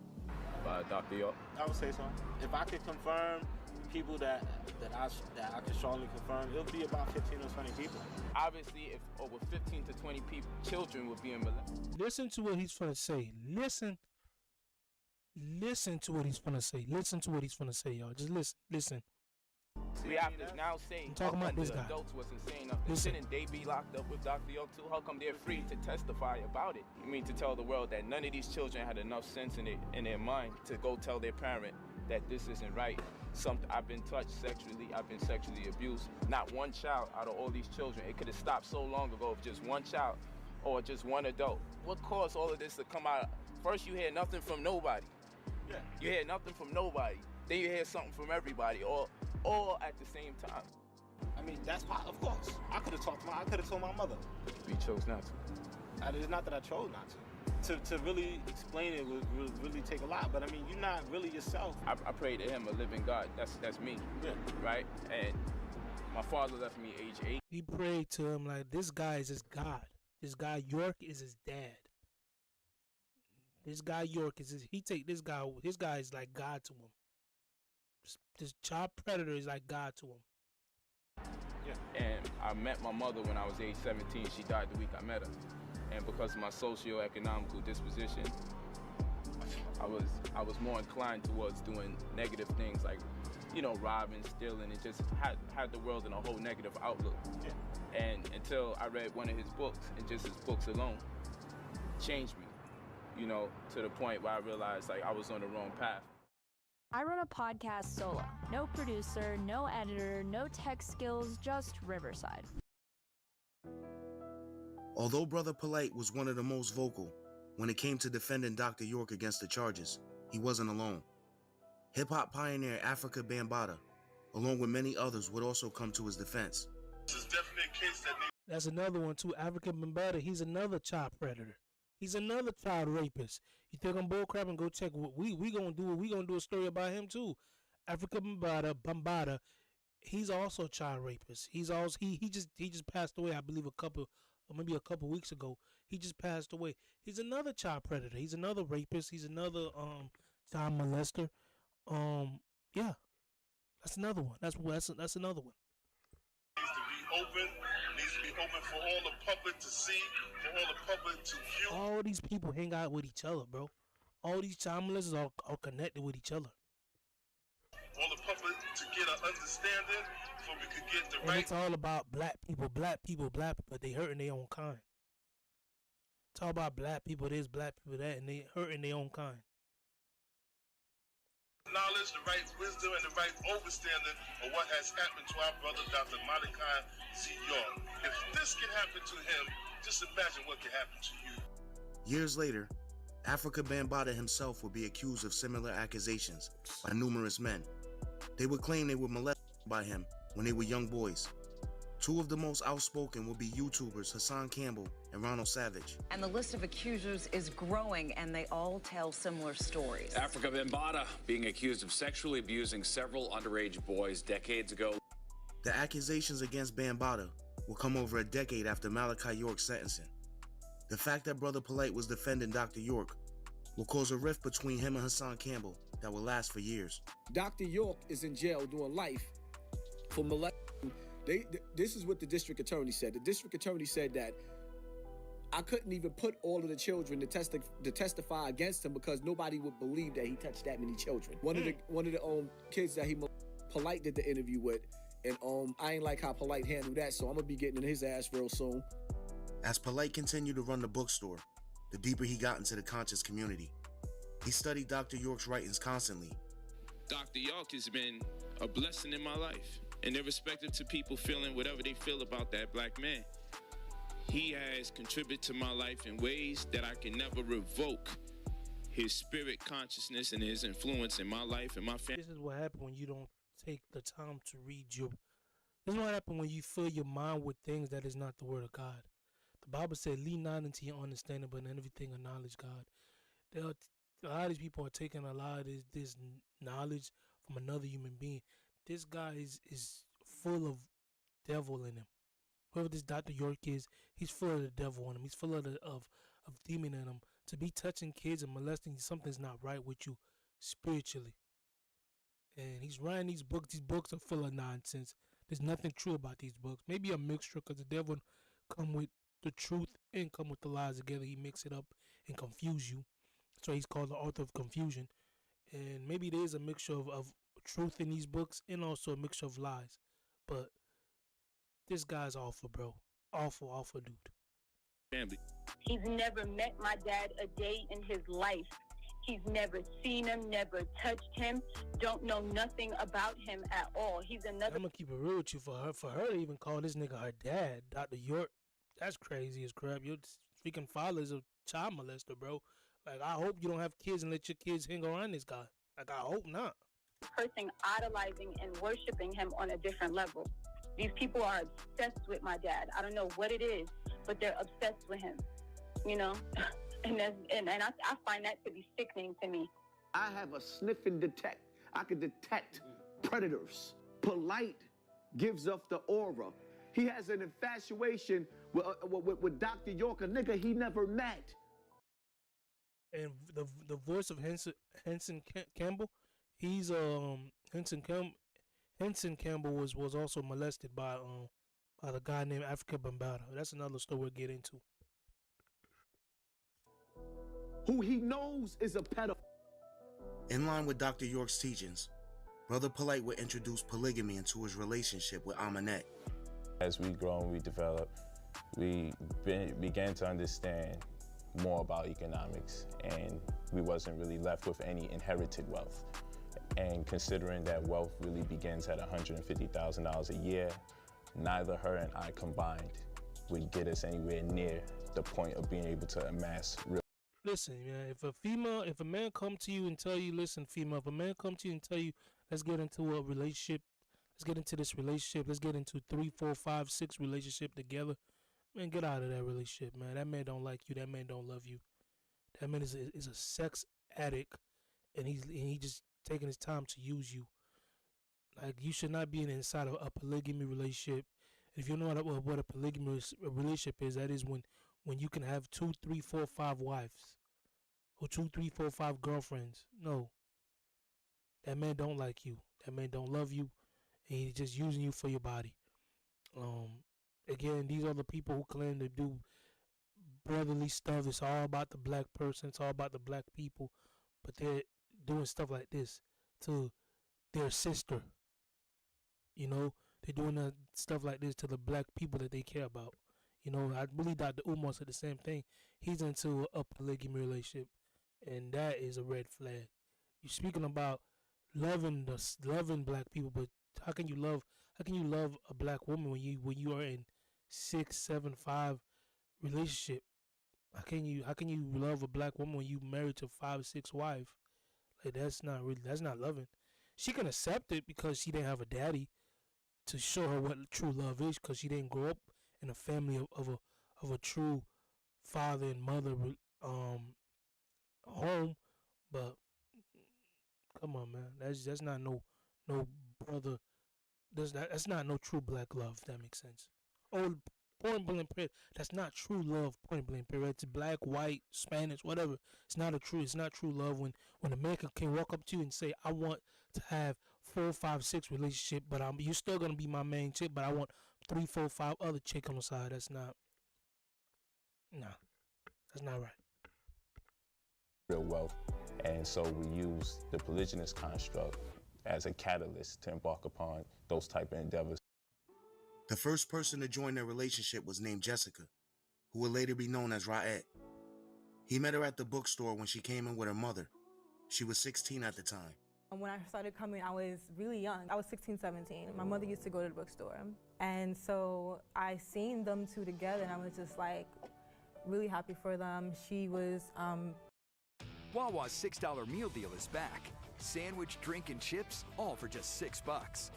by Dr. York? I would say so. If I could confirm people that I can strongly confirm, it'll be about 15 or 20 people. Obviously, if over 15 to 20 people, children were being molested. Listen to what he's gonna say. Listen to what he's gonna say. Listen to what he's gonna say, y'all. Just listen. We have to now say, I'm talking about this guy. Adults wasn't saying nothing. Shouldn't they be locked up with Dr. York too? How come they're free to testify about it? You mean to tell the world that none of these children had enough sense in their mind to go tell their parent that this isn't right? I've been touched sexually, I've been sexually abused. Not one child out of all these children. It could have stopped so long ago if just one child or just one adult. What caused all of this to come out? First you hear nothing from nobody. Yeah. You hear nothing from nobody. Then you hear something from everybody, all at the same time. I mean, that's why, of course. I could have told my mother. You chose not to. It's not that I chose not to. To really explain it would really take a lot, but I mean, you're not really yourself. I pray to him, a living God. That's me, yeah. Right? And my father left me age 8. He prayed to him like, this guy is his God. This guy York is his dad. This guy York is his guy is like God to him. This child predator is like God to him. Yeah. And I met my mother when I was age 17. She died the week I met her. And because of my socio-economical disposition, I was more inclined towards doing negative things like, you know, robbing, stealing, and just had the world in a whole negative outlook. Yeah. And until I read one of his books, and just his books alone changed me, you know, to the point where I realized like I was on the wrong path. I run a podcast solo. No producer, no editor, no tech skills, just Riverside. Although Brother Polite was one of the most vocal when it came to defending Dr. York against the charges, he wasn't alone. Hip-hop pioneer Africa Bambaataa, along with many others, would also come to his defense. That's another one too. Africa Bambaataa, he's another child predator. He's another child rapist. You think I'm bullcrap and go check what we gonna do? We gonna do a story about him too. Africa Bambaataa, he's also a child rapist. He just passed away, I believe, maybe a couple weeks ago. He just passed away. He's another child predator. He's another rapist. He's another child molester. Yeah, that's another one. That's another one. Needs to be open for all the public to see, for all the public to view. All these people hang out with each other, bro. All these child molesters are connected with each other. All the public to get an understanding so we could get the And right. it's all about black people, but they hurting their own kind. It's all about black people this, black people that, and they hurting their own kind. Knowledge, the right wisdom, and the right understanding of what has happened to our brother, Dr. Malachi Z. York. If this can happen to him, just imagine what can happen to you. Years later, Africa Bambaataa himself would be accused of similar accusations by numerous men. They would claim they were molested by him when they were young boys. Two of the most outspoken will be YouTubers Hassan Campbell and Ronald Savage. And the list of accusers is growing, and they all tell similar stories. Africa Bambaataa being accused of sexually abusing several underage boys decades ago. The accusations against Bambaataa will come over a decade after Malachi York's sentencing. The fact that Brother Polite was defending Dr. York will cause a rift between him and Hassan Campbell that will last for years. Dr. York is in jail doing life for molesting. This is what the district attorney said. The district attorney said that I couldn't even put all of the children to testify against him because nobody would believe that he touched that many children. One of the kids that he Polite did the interview with, and I ain't like how Polite handled that, so I'm gonna be getting in his ass real soon. As Polite continued to run the bookstore, the deeper he got into the conscious community. He studied Dr. York's writings constantly. Dr. York has been a blessing in my life, and irrespective to people feeling whatever they feel about that black man, he has contributed to my life in ways that I can never revoke his spirit, consciousness, and his influence in my life and my family. This is what happens when you don't take the time to read your... This is what happens when you fill your mind with things that is not the word of God. The Bible said, lean not into your understanding, but in everything acknowledge God. A lot of these people are taking a lot of this knowledge from another human being. This guy is full of devil in him. Whoever this Dr. York is, he's full of the devil in him. He's full of demon in him. To be touching kids and molesting, something's not right with you spiritually. And he's writing these books. These books are full of nonsense. There's nothing true about these books. Maybe a mixture, because the devil come with the truth and come with the lies together. He mix it up and confuse you. That's why he's called the author of confusion. And maybe there's a mixture of truth in these books and also a mixture of lies. But this guy's awful, bro. Awful dude. Family. He's never met my dad a day in his life. He's never seen him, never touched him, don't know nothing about him at all. He's another... I'm gonna keep it real with you. For her to even call this nigga her dad, Dr. York, that's crazy as crap. Your freaking father is a child molester, bro. Like, I hope you don't have kids and let your kids hang around this guy. Like, I hope not. person idolizing and worshiping him on a different level. These people are obsessed with my dad. I don't know what it is, but they're obsessed with him, you know? and I find that to be sickening to me. I have a sniff and detect. I can detect predators. Polite gives off the aura. He has an infatuation with Dr. York, a nigga he never met. And the voice of Henson Campbell, he's Henson Campbell was also molested by the guy named Africa Bambaataa. That's another story we'll get into. Who he knows is a pedophile. In line with Dr. York's teachings, Brother Polite would introduce polygamy into his relationship with Aminette. As we grow and we develop, we began to understand more about economics, and we wasn't really left with any inherited wealth. And considering that wealth really begins at $150,000 a year, neither her and I combined would get us anywhere near the point of being able to amass real. Listen, man, if a man come to you and tell you, listen, female, if a man come to you and tell you, let's get into a relationship, let's get into this relationship, let's get into 3, 4, 5, 6 relationship together, man, get out of that relationship, man. That man don't like you. That man don't love you. That man is a sex addict, and he just taking his time to use you. Like, you should not be inside of a polygamy relationship. If you know what a polygamous relationship is, that is when you can have 2, 3, 4, 5 wives, or 2, 3, 4, 5 girlfriends. No, that man don't like you. That man don't love you, and he's just using you for your body. Again, these are the people who claim to do brotherly stuff. It's all about the black person. It's all about the black people, but they're doing stuff like this to their sister. You know, they're doing stuff like this to the black people that they care about. You know, I believe Dr. Umar said the same thing. He's into a polygamy relationship, and that is a red flag. You're speaking about loving black people, but how can you love a black woman when you are in 6, 7, 5 relationship? How can you love a black woman when you married to 5, 6 wife? Like that's not loving. She can accept it because she didn't have a daddy to show her what true love is, because she didn't grow up in a family of a true father and mother home. But come on, man, that's not no brother. That's not no true black love. If that makes sense. Oh, point blank period. That's not true love. Point blank period. It's black, white, Spanish, whatever. It's not true love when a man can walk up to you and say, I want to have 4, 5, 6 relationship, but you're still gonna be my main chick, but I want 3, 4, 5 other chick on the side. That's not. Nah, that's not right. Real wealth. And so we use the polygynous construct as a catalyst to embark upon those type of endeavors. The first person to join their relationship was named Jessica, who would later be known as Ra'et. He met her at the bookstore when she came in with her mother. She was 16 at the time. When I started coming, I was really young. I was 16, 17. My mother used to go to the bookstore. And so I seen them two together, and I was just like really happy for them. She was... Wawa's $6 meal deal is back. Sandwich, drink, and chips, all for just $6.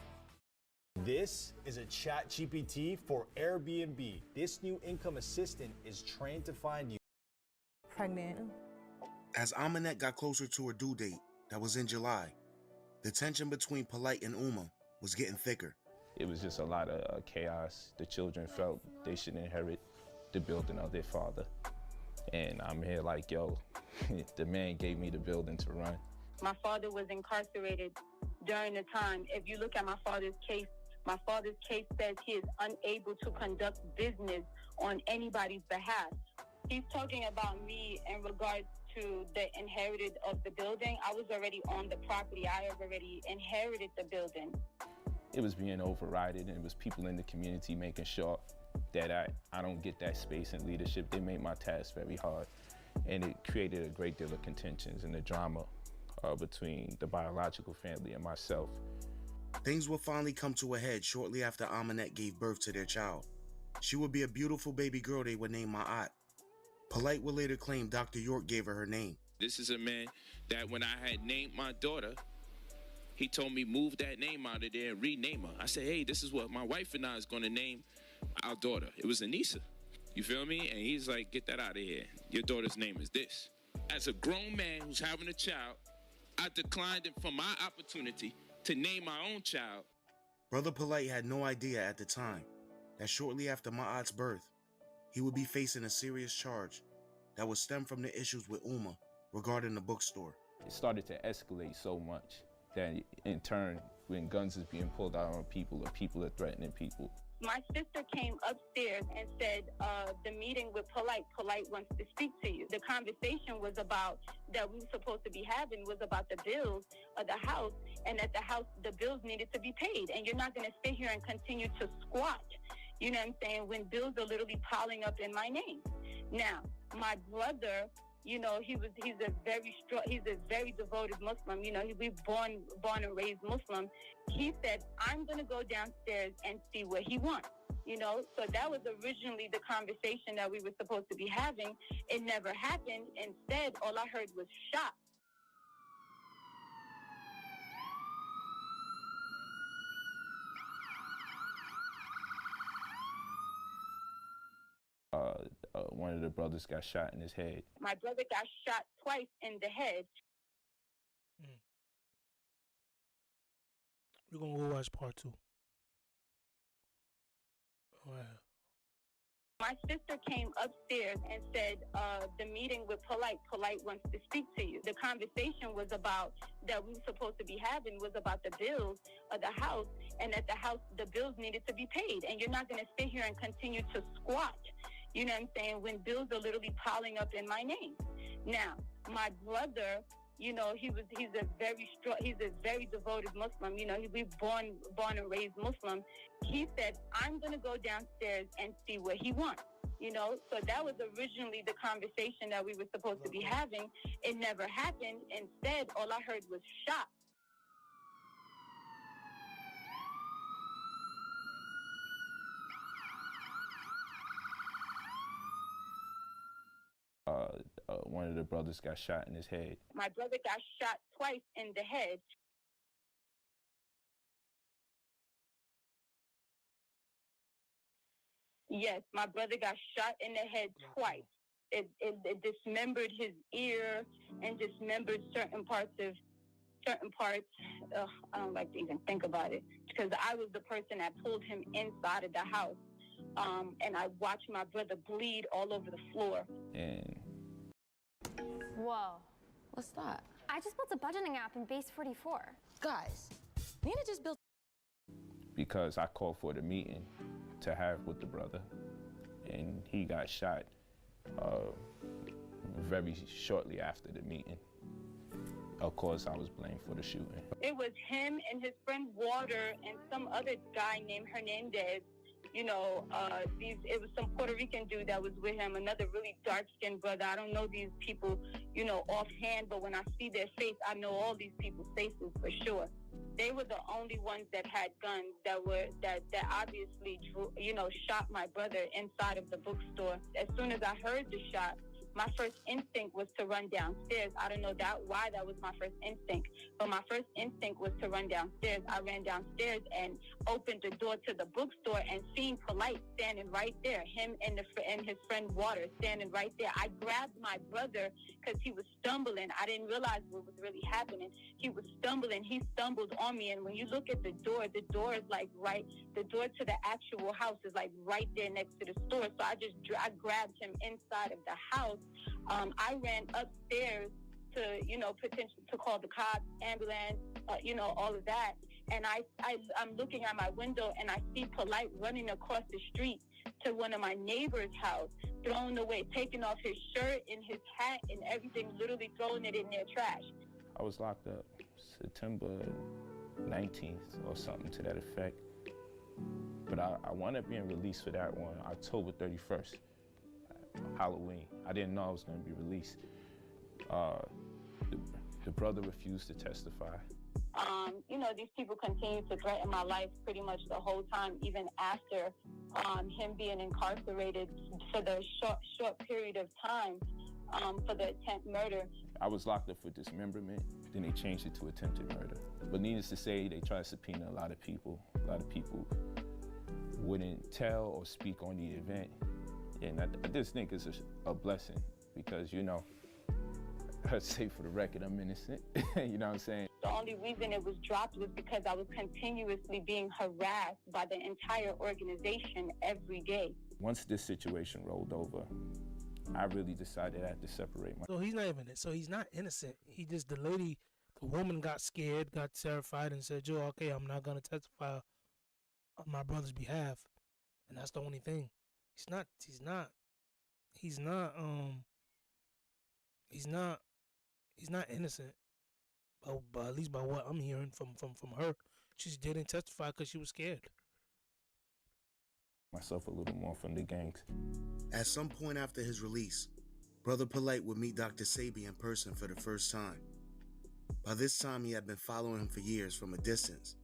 This is a ChatGPT for Airbnb. This new income assistant is trained to find you. Pregnant. As Aminette got closer to her due date, that was in July, the tension between Polite and Uma was getting thicker. It was just a lot of chaos. The children felt they should inherit the building of their father. And I'm here like, yo, the man gave me the building to run. My father was incarcerated during the time. If you look at my father's case says he is unable to conduct business on anybody's behalf. He's talking about me in regards to the inherited of the building. I was already on the property. I have already inherited the building. It was being overridden, and it was people in the community making sure that I don't get that space in leadership. They made my task very hard, and it created a great deal of contentions and the drama between the biological family and myself. Things would finally come to a head shortly after Aminette gave birth to their child. She would be a beautiful baby girl they would name Ma'at. Polite would later claim Dr. York gave her name. This is a man that when I had named my daughter, he told me move that name out of there and rename her. I said, hey, this is what my wife and I is going to name our daughter. It was Anissa. You feel me? And he's like, get that out of here. Your daughter's name is this. As a grown man who's having a child, I declined for my opportunity to name my own child. Brother Polite had no idea at the time that shortly after Ma'at's birth, he would be facing a serious charge that would stem from the issues with Uma regarding the bookstore. It started to escalate so much that in turn, when guns is being pulled out on people or people are threatening people. My sister came upstairs and said, the meeting with Polite wants to speak to you. The conversation was about, that we were supposed to be having, was about the bills of the house, and at the house, the bills needed to be paid. And you're not going to sit here and continue to squat, you know what I'm saying, when bills are literally piling up in my name. Now, my brother, you know, he's a very devoted Muslim. You know, he's born and raised Muslim. He said, I'm going to go downstairs and see what he wants. You know, so that was originally the conversation that we were supposed to be having. It never happened. Instead, all I heard was shots. One of the brothers got shot in his head. My brother got shot twice in the head. We're going to go watch part 2. All right. My sister came upstairs and said, the meeting with Polite wants to speak to you. The conversation was about, that we were supposed to be having, was about the bills of the house, and at the house, the bills needed to be paid. And you're not going to sit here and continue to squat, you know what I'm saying, when bills are literally piling up in my name. Now, my brother, you know, he's a very devoted Muslim. You know, he's born and raised Muslim. He said, I'm going to go downstairs and see what he wants. You know, so that was originally the conversation that we were supposed to be having. It never happened. Instead, all I heard was shots. one of the brothers got shot in his head. My brother got shot twice in the head. Yes, my brother got shot in the head twice. It dismembered his ear and dismembered certain parts. I don't like to even think about it because I was the person that pulled him inside of the house. And I watched my brother bleed all over the floor. And whoa. What's that? I just built a budgeting app in Base 44. Guys, Nina just built. because I called for the meeting to have with the brother, and he got shot very shortly after the meeting. Of course, I was blamed for the shooting. It was him and his friend Water and some other guy named Hernandez. You know, it was some Puerto Rican dude that was with him, another really dark-skinned brother. I don't know these people, you know, offhand, but when I see their face, I know all these people's faces for sure. They were the only ones that had guns that obviously, shot my brother inside of the bookstore. As soon as I heard the shot, my first instinct was to run downstairs. I don't know why that was my first instinct, but my first instinct was to run downstairs. I ran downstairs and opened the door to the bookstore and seeing Polite standing right there, him and his friend Water standing right there. I grabbed my brother because he was stumbling. I didn't realize what was really happening. He was stumbling. He stumbled on me, and when you look at the door is like the door to the actual house is like right there next to the store. So I grabbed him inside of the house. I ran upstairs to, potentially to call the cops, ambulance, all of that. And I'm looking at my window and I see Polite running across the street to one of my neighbor's house, throwing away, taking off his shirt and his hat and everything, literally throwing it in their trash. I was locked up September 19th or something to that effect. But I wound up being released for that one, October 31st. Halloween. I didn't know I was going to be released. The brother refused to testify. These people continued to threaten my life pretty much the whole time, even after him being incarcerated for the short period of time for the attempt murder. I was locked up for dismemberment, then they changed it to attempted murder. But needless to say, they tried to subpoena a lot of people. A lot of people wouldn't tell or speak on the event. And I just think it's a blessing because, I'd say for the record, I'm innocent. You know what I'm saying? The only reason it was dropped was because I was continuously being harassed by the entire organization every day. Once this situation rolled over, I really decided I had to separate myself. So he's not even it. So he's not innocent. The woman got scared, got terrified, and said, "Joe, okay, I'm not gonna testify on my brother's behalf," and that's the only thing. He's not innocent. But at least by what I'm hearing from her, she just didn't testify because she was scared. Myself a little more from the gangs. At some point after his release, Brother Polite would meet Dr. Sabi in person for the first time. By this time, he had been following him for years from a distance,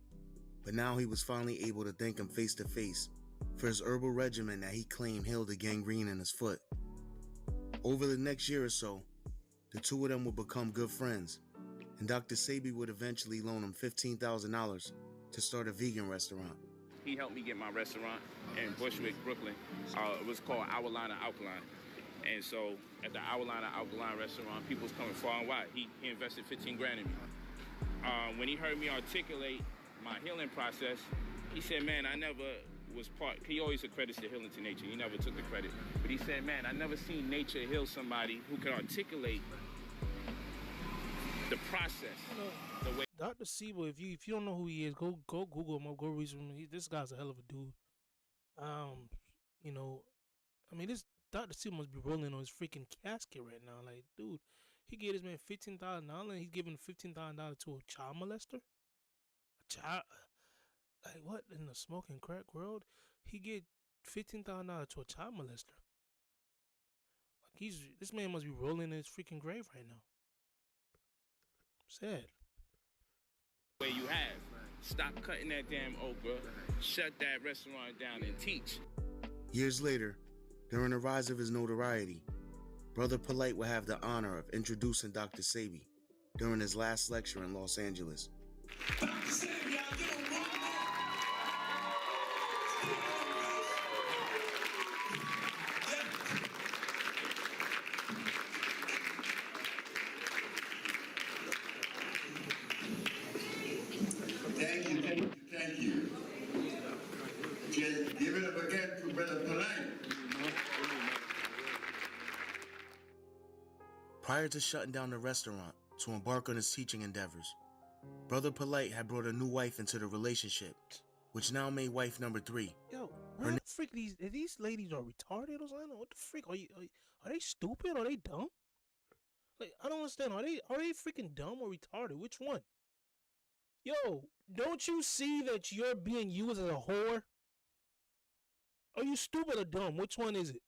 but now he was finally able to thank him face to face for his herbal regimen that he claimed healed the gangrene in his foot. Over the next year or so, the two of them would become good friends, and Dr. Sabi would eventually loan him $15,000 to start a vegan restaurant. He helped me get my restaurant in Bushwick, Brooklyn. It was called Our Line of Alkaline. And so at the Our Line of Alkaline restaurant, people was coming far and wide. He invested 15 grand in me. When he heard me articulate my healing process, he said, man, I never was part, he always accredits the healing to nature. He never took the credit. But he said, man, I never seen nature heal somebody who can articulate the process. The way. Dr. Sibo, if you don't know who he is, go Google him or go research him. This guy's a hell of a dude. This Dr. Sibo must be rolling on his freaking casket right now. Like, dude, he gave this man $15,000 and he's giving $15,000 to a child molester? A child? Like, what in the smoking crack world? He get $15,000 to a child molester. Like, this man must be rolling in his freaking grave right now. Sad. Way you have. Stop cutting that damn okra, shut that restaurant down and teach. Years later, during the rise of his notoriety, Brother Polite would have the honor of introducing Dr. Sebi during his last lecture in Los Angeles. Thank you. Just give it up again to Brother Polite. Prior to shutting down the restaurant to embark on his teaching endeavors, Brother Polite had brought a new wife into the relationship, which now made wife number 3. Yo, what the freak these ladies are retarded or something? What the freak are they stupid? Are they dumb? Like, I don't understand. Are they freaking dumb or retarded? Which one? Yo, don't you see that you're being used as a whore? Are you stupid or dumb? Which one is it?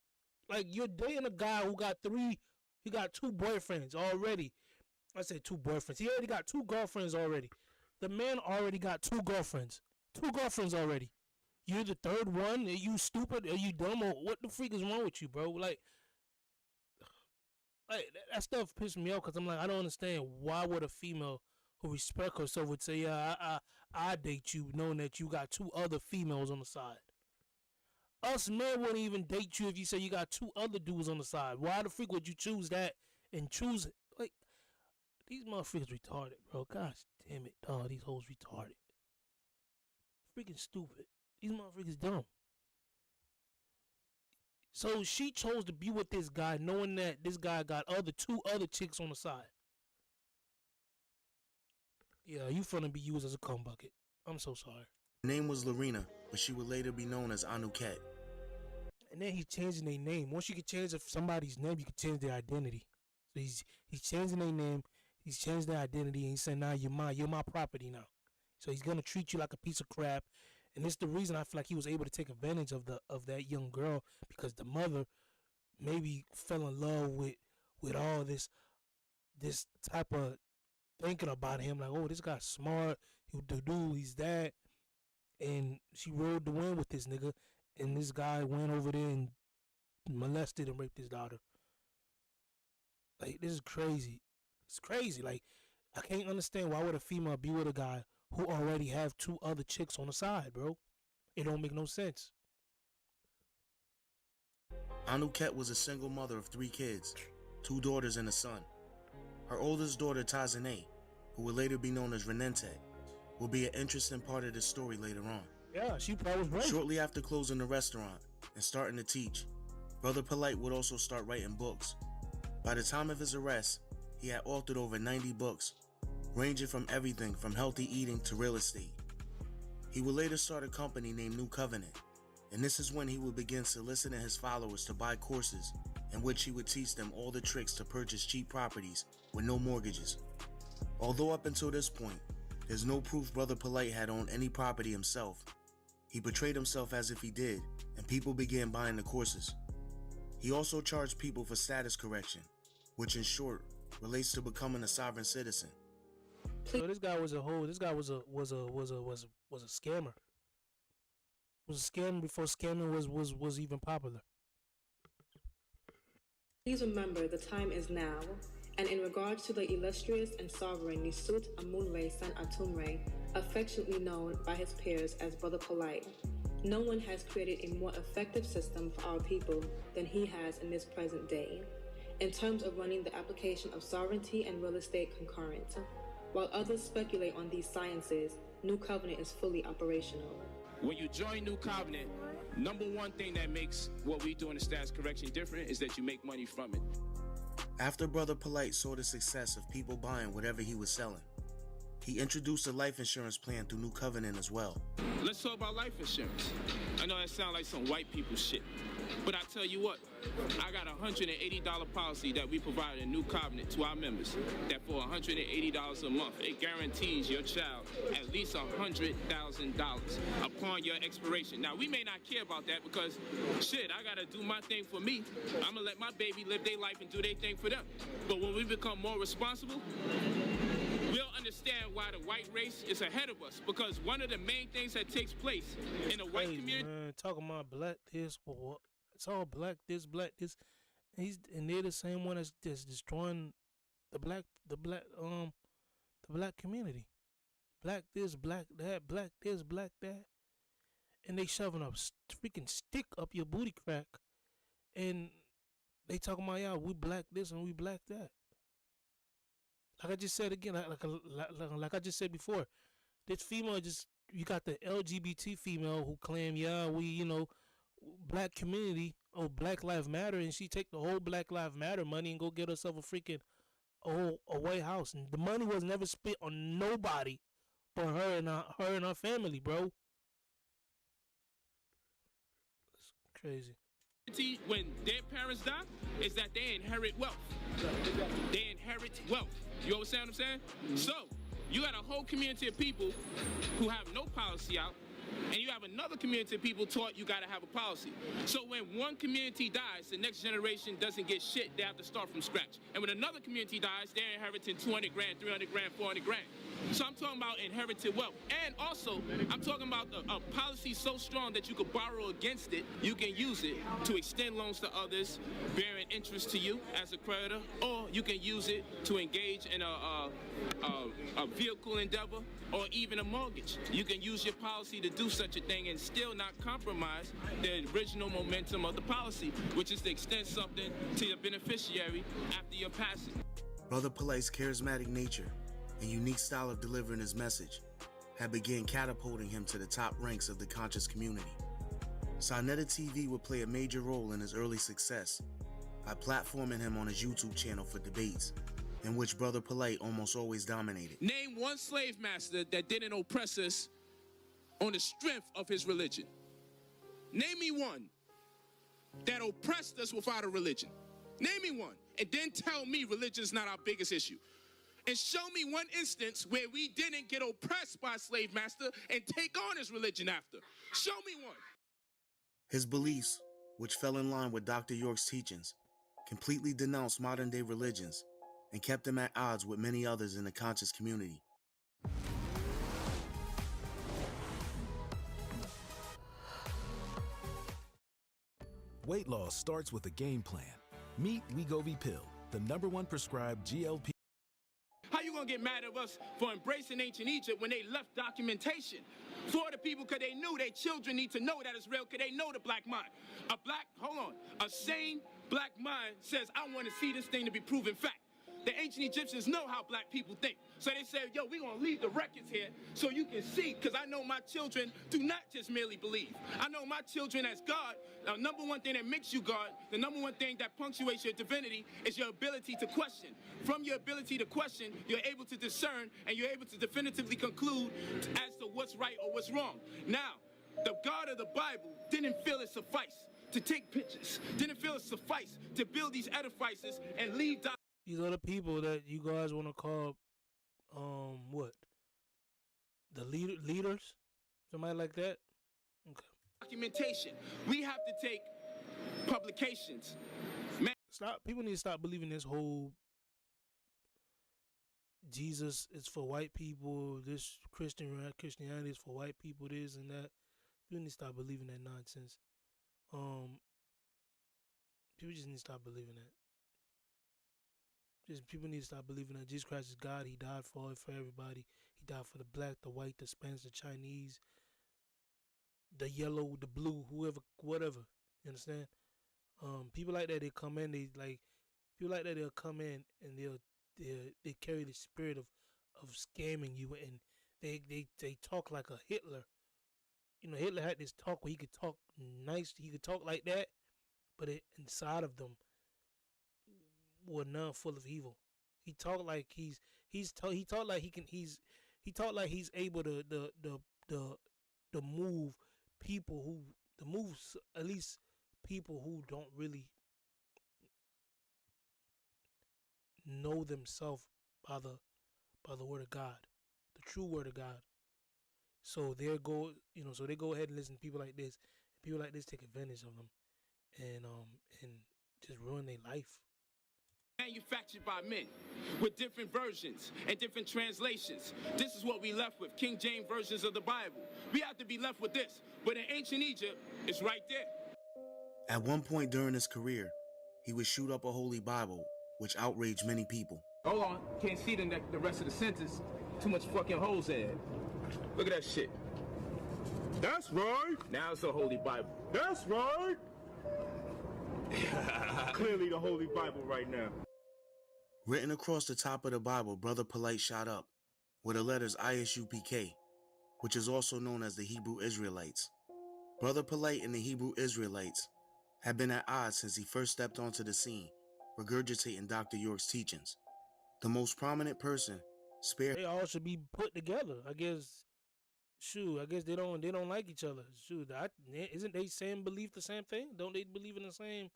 Like, you're dating a guy who got 2 boyfriends already. I said 2 boyfriends. He already got 2 girlfriends already. The man already got 2 girlfriends. 2 girlfriends already. You're the 3rd one? Are you stupid? Are you dumb? Or what the freak is wrong with you, bro? Like that stuff pissed me off because I'm like, I don't understand. Why would a female who respect herself would say, yeah, I date you knowing that you got 2 other females on the side? Us men wouldn't even date you if you say you got 2 other dudes on the side. Why the freak would you choose that and choose it? Like, these motherfuckers retarded, bro. Gosh damn it, dog. These hoes retarded. Freaking stupid. These motherfuckers dumb. So she chose to be with this guy knowing that this guy got 2 other chicks on the side. Yeah, you finna be used as a cum bucket. I'm so sorry. Her name was Lorena, but she would later be known as Anuket. And then he's changing their name. Once you can change somebody's name, you can change their identity. So he's changing their name, he's changed their identity, and he's saying, nah, you're my property now. So he's gonna treat you like a piece of crap. And it's the reason I feel like he was able to take advantage of that young girl, because the mother maybe fell in love with all this type of thinking about him, like, oh, this guy's smart, he's that. And she rode the wind with this nigga, and this guy went over there and molested and raped his daughter. Like, this is crazy. It's crazy. Like, I can't understand why would a female be with a guy who already have 2 other chicks on the side, bro. It don't make no sense. Anuket was a single mother of 3 kids, 2 daughters and a son. Her oldest daughter, Tazane, who would later be known as Renente, will be an interesting part of this story later on. Yeah, she probably was right. Shortly after closing the restaurant and starting to teach, Brother Polite would also start writing books. By the time of his arrest, he had authored over 90 books, ranging from everything from healthy eating to real estate. He would later start a company named New Covenant, and this is when he would begin soliciting his followers to buy courses in which he would teach them all the tricks to purchase cheap properties with no mortgages. Although up until this point, there's no proof Brother Polite had owned any property himself, he portrayed himself as if he did, and people began buying the courses. He also charged people for status correction, which in short relates to becoming a sovereign citizen. So this guy was a hoe. This guy was a scammer. Was a scammer before scamming was even popular. Please remember the time is now, and in regards to the illustrious and sovereign Nisut Amunre San Atumre, affectionately known by his peers as Brother Polite, no one has created a more effective system for our people than he has in this present day, in terms of running the application of sovereignty and real estate concurrent. While others speculate on these sciences, New Covenant is fully operational. When you join New Covenant, number one thing that makes what we do in the status correction different is that you make money from it. After Brother Polite saw the success of people buying whatever he was selling, he introduced a life insurance plan through New Covenant as well. Let's talk about life insurance. I know that sounds like some white people shit, but I tell you what, I got a $180 policy that we provide in New Covenant to our members, that for $180 a month, it guarantees your child at least $100,000 upon your expiration. Now, we may not care about that because, shit, I gotta do my thing for me. I'm gonna let my baby live their life and do their thing for them. But when we become more responsible, we'll understand why the white race is ahead of us, because one of the main things that takes place in the white community... Man, talking about black this, or it's all black this, And they're the same one that's destroying the black community. Black this, black that, black this, black that, and they shoving a freaking stick up your booty crack, and they talking about, yeah, we black this and we black that. Like I just said again, like I just said before, this female you got the LGBT female who claim, yeah, we, black community, Black Lives Matter, and she take the whole Black Lives Matter money and go get herself a White House, and the money was never spent on nobody but her and her family, bro. It's crazy. When their parents die, is that they inherit wealth. They inherit wealth. You understand what I'm saying? So, you got a whole community of people who have no policy out, and you have another community of people taught you gotta have a policy. So when one community dies, the next generation doesn't get shit. They have to start from scratch. And when another community dies, they're inheriting 200 grand, 300 grand, 400 grand. So I'm talking about inherited wealth. And also, I'm talking about a policy so strong that you could borrow against it. You can use it to extend loans to others, bearing interest to you as a creditor, or you can use it to engage in a vehicle endeavor or even a mortgage. You can use your policy to do such a thing and still not compromise the original momentum of the policy, which is to extend something to your beneficiary after your passing. Brother Polite's charismatic nature and unique style of delivering his message had begun catapulting him to the top ranks of the conscious community. Sonetta TV would play a major role in his early success by platforming him on his YouTube channel for debates, in which Brother Polite almost always dominated. Name one slave master that didn't oppress us on the strength of his religion. Name me one that oppressed us without a religion. Name me one, and then tell me religion is not our biggest issue. And show me one instance where we didn't get oppressed by a slave master and take on his religion after. Show me one. His beliefs, which fell in line with Dr. York's teachings, completely denounced modern-day religions and kept him at odds with many others in the conscious community. Weight loss starts with a game plan. Meet Wegovy Pill, the #1 prescribed GLP. How you gonna get mad at us for embracing ancient Egypt when they left documentation for the people? Because they knew their children need to know that it's real, because they know the black mind. A sane black mind says, I want to see this thing to be proven fact. The ancient Egyptians know how black people think. So they said, yo, we're going to leave the records here so you can see, because I know my children do not just merely believe. I know my children as God. The number one thing that makes you God, the number one thing that punctuates your divinity is your ability to question. From your ability to question, you're able to discern, and you're able to definitively conclude as to what's right or what's wrong. Now, the God of the Bible didn't feel it suffice to take pictures, didn't feel it suffice to build these edifices and leave These are the people that you guys want to call, what? The leaders? Somebody like that? Okay. Documentation. We have to take publications. People need to stop believing this whole Jesus is for white people, this Christianity is for white people, this and that. People need to stop believing that nonsense. People just need to stop believing that. People need to stop believing that Jesus Christ is God. He died for everybody. He died for the black, the white, the Spanish, the Chinese, the yellow, the blue, whoever, whatever. You understand? People like that, they come in, they'll come in and they carry the spirit of scamming you, and they talk like a Hitler. You know, Hitler had this talk where he could talk nice, he could talk like that, but inside of them were none full of evil. He talked like he's able to move people at least people who don't really know themselves by the word of God, the true word of God. So they go ahead and listen to people like this, and people like this take advantage of them and just ruin their life. Manufactured by men with different versions and different translations. This is what we left with, King James versions of the Bible. We have to be left with this, but in ancient Egypt, it's right there. At one point during his career, he would shoot up a holy Bible, which outraged many people. Hold on, can't see the rest of the sentence. Too much fucking holes in it. Look at that shit. That's right. Now it's a holy Bible. That's right. Clearly the holy Bible right now. Written across the top of the Bible, Brother Polite shot up with the letters ISUPK, which is also known as the Hebrew Israelites. Brother Polite and the Hebrew Israelites had been at odds since he first stepped onto the scene, regurgitating Dr. York's teachings. The most prominent person They all should be put together. I guess. Shoot, I guess they don't like each other. Shoot, isn't they same believe the same thing? Don't they believe in the same?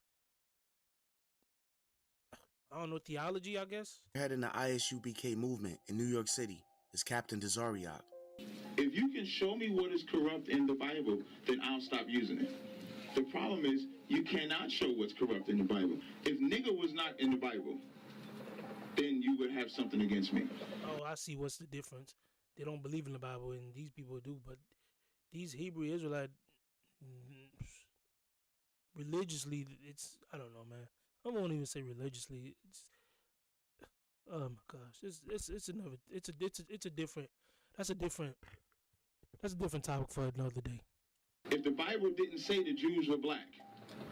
I don't know, theology, I guess. Head in the ISUPK movement in New York City is Captain Desariak. If you can show me what is corrupt in the Bible, then I'll stop using it. The problem is, you cannot show what's corrupt in the Bible. If nigga was not in the Bible, then you would have something against me. Oh, I see what's the difference. They don't believe in the Bible, and these people do, but these Hebrew Israelite religiously, I don't know, man. I won't even say religiously. Oh my gosh, it's a different topic for another day. If the Bible didn't say the Jews were black,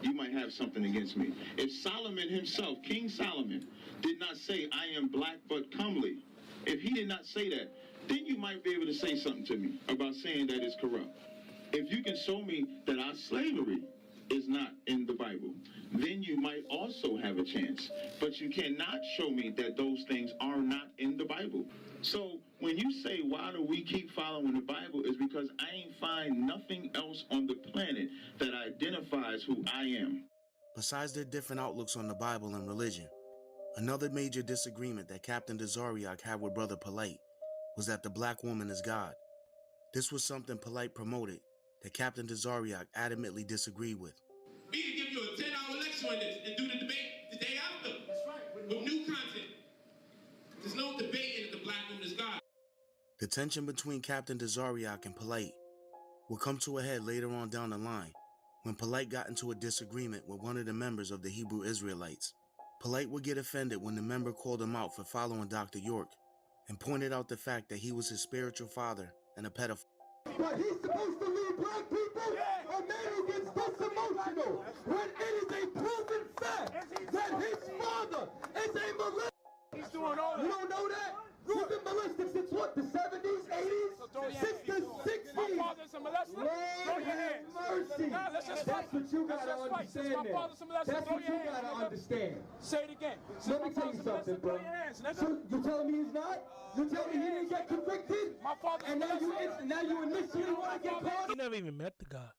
you might have something against me. If Solomon himself, King Solomon, did not say, I am black but comely, if he did not say that, then you might be able to say something to me about saying that it's corrupt. If you can show me that our slavery is not in the Bible, then you might also have a chance. But you cannot show me that those things are not in the Bible. So when you say, why do we keep following the Bible, is because I ain't find nothing else on the planet that identifies who I am. Besides their different outlooks on the Bible and religion, another major disagreement that Captain Desariak had with Brother Polite was that the black woman is God. This was something Polite promoted that Captain Desariak adamantly disagreed with. We can give you a 10-hour lecture on this and do the debate the day after. That's right. With new content. There's no debating that the black woman is God. The tension between Captain Desariak and Polite would come to a head later on down the line when Polite got into a disagreement with one of the members of the Hebrew Israelites. Polite would get offended when the member called him out for following Dr. York and pointed out the fact that he was his spiritual father and a pedophile. But he's supposed to lead black people? A man who gets this emotional when it is a proven fact that his father is a molester. He's doing all that. You don't know that? He's been molested since what, the 70s, 80s? Since the 60s? My father's a molester. Lord have mercy. That's what you gotta understand now. That's what you gotta understand. Say it again. Let me tell you something, bro. So you telling me he's not? You telling me he didn't get convicted? And now you initially want to get caught? He never even met the guy.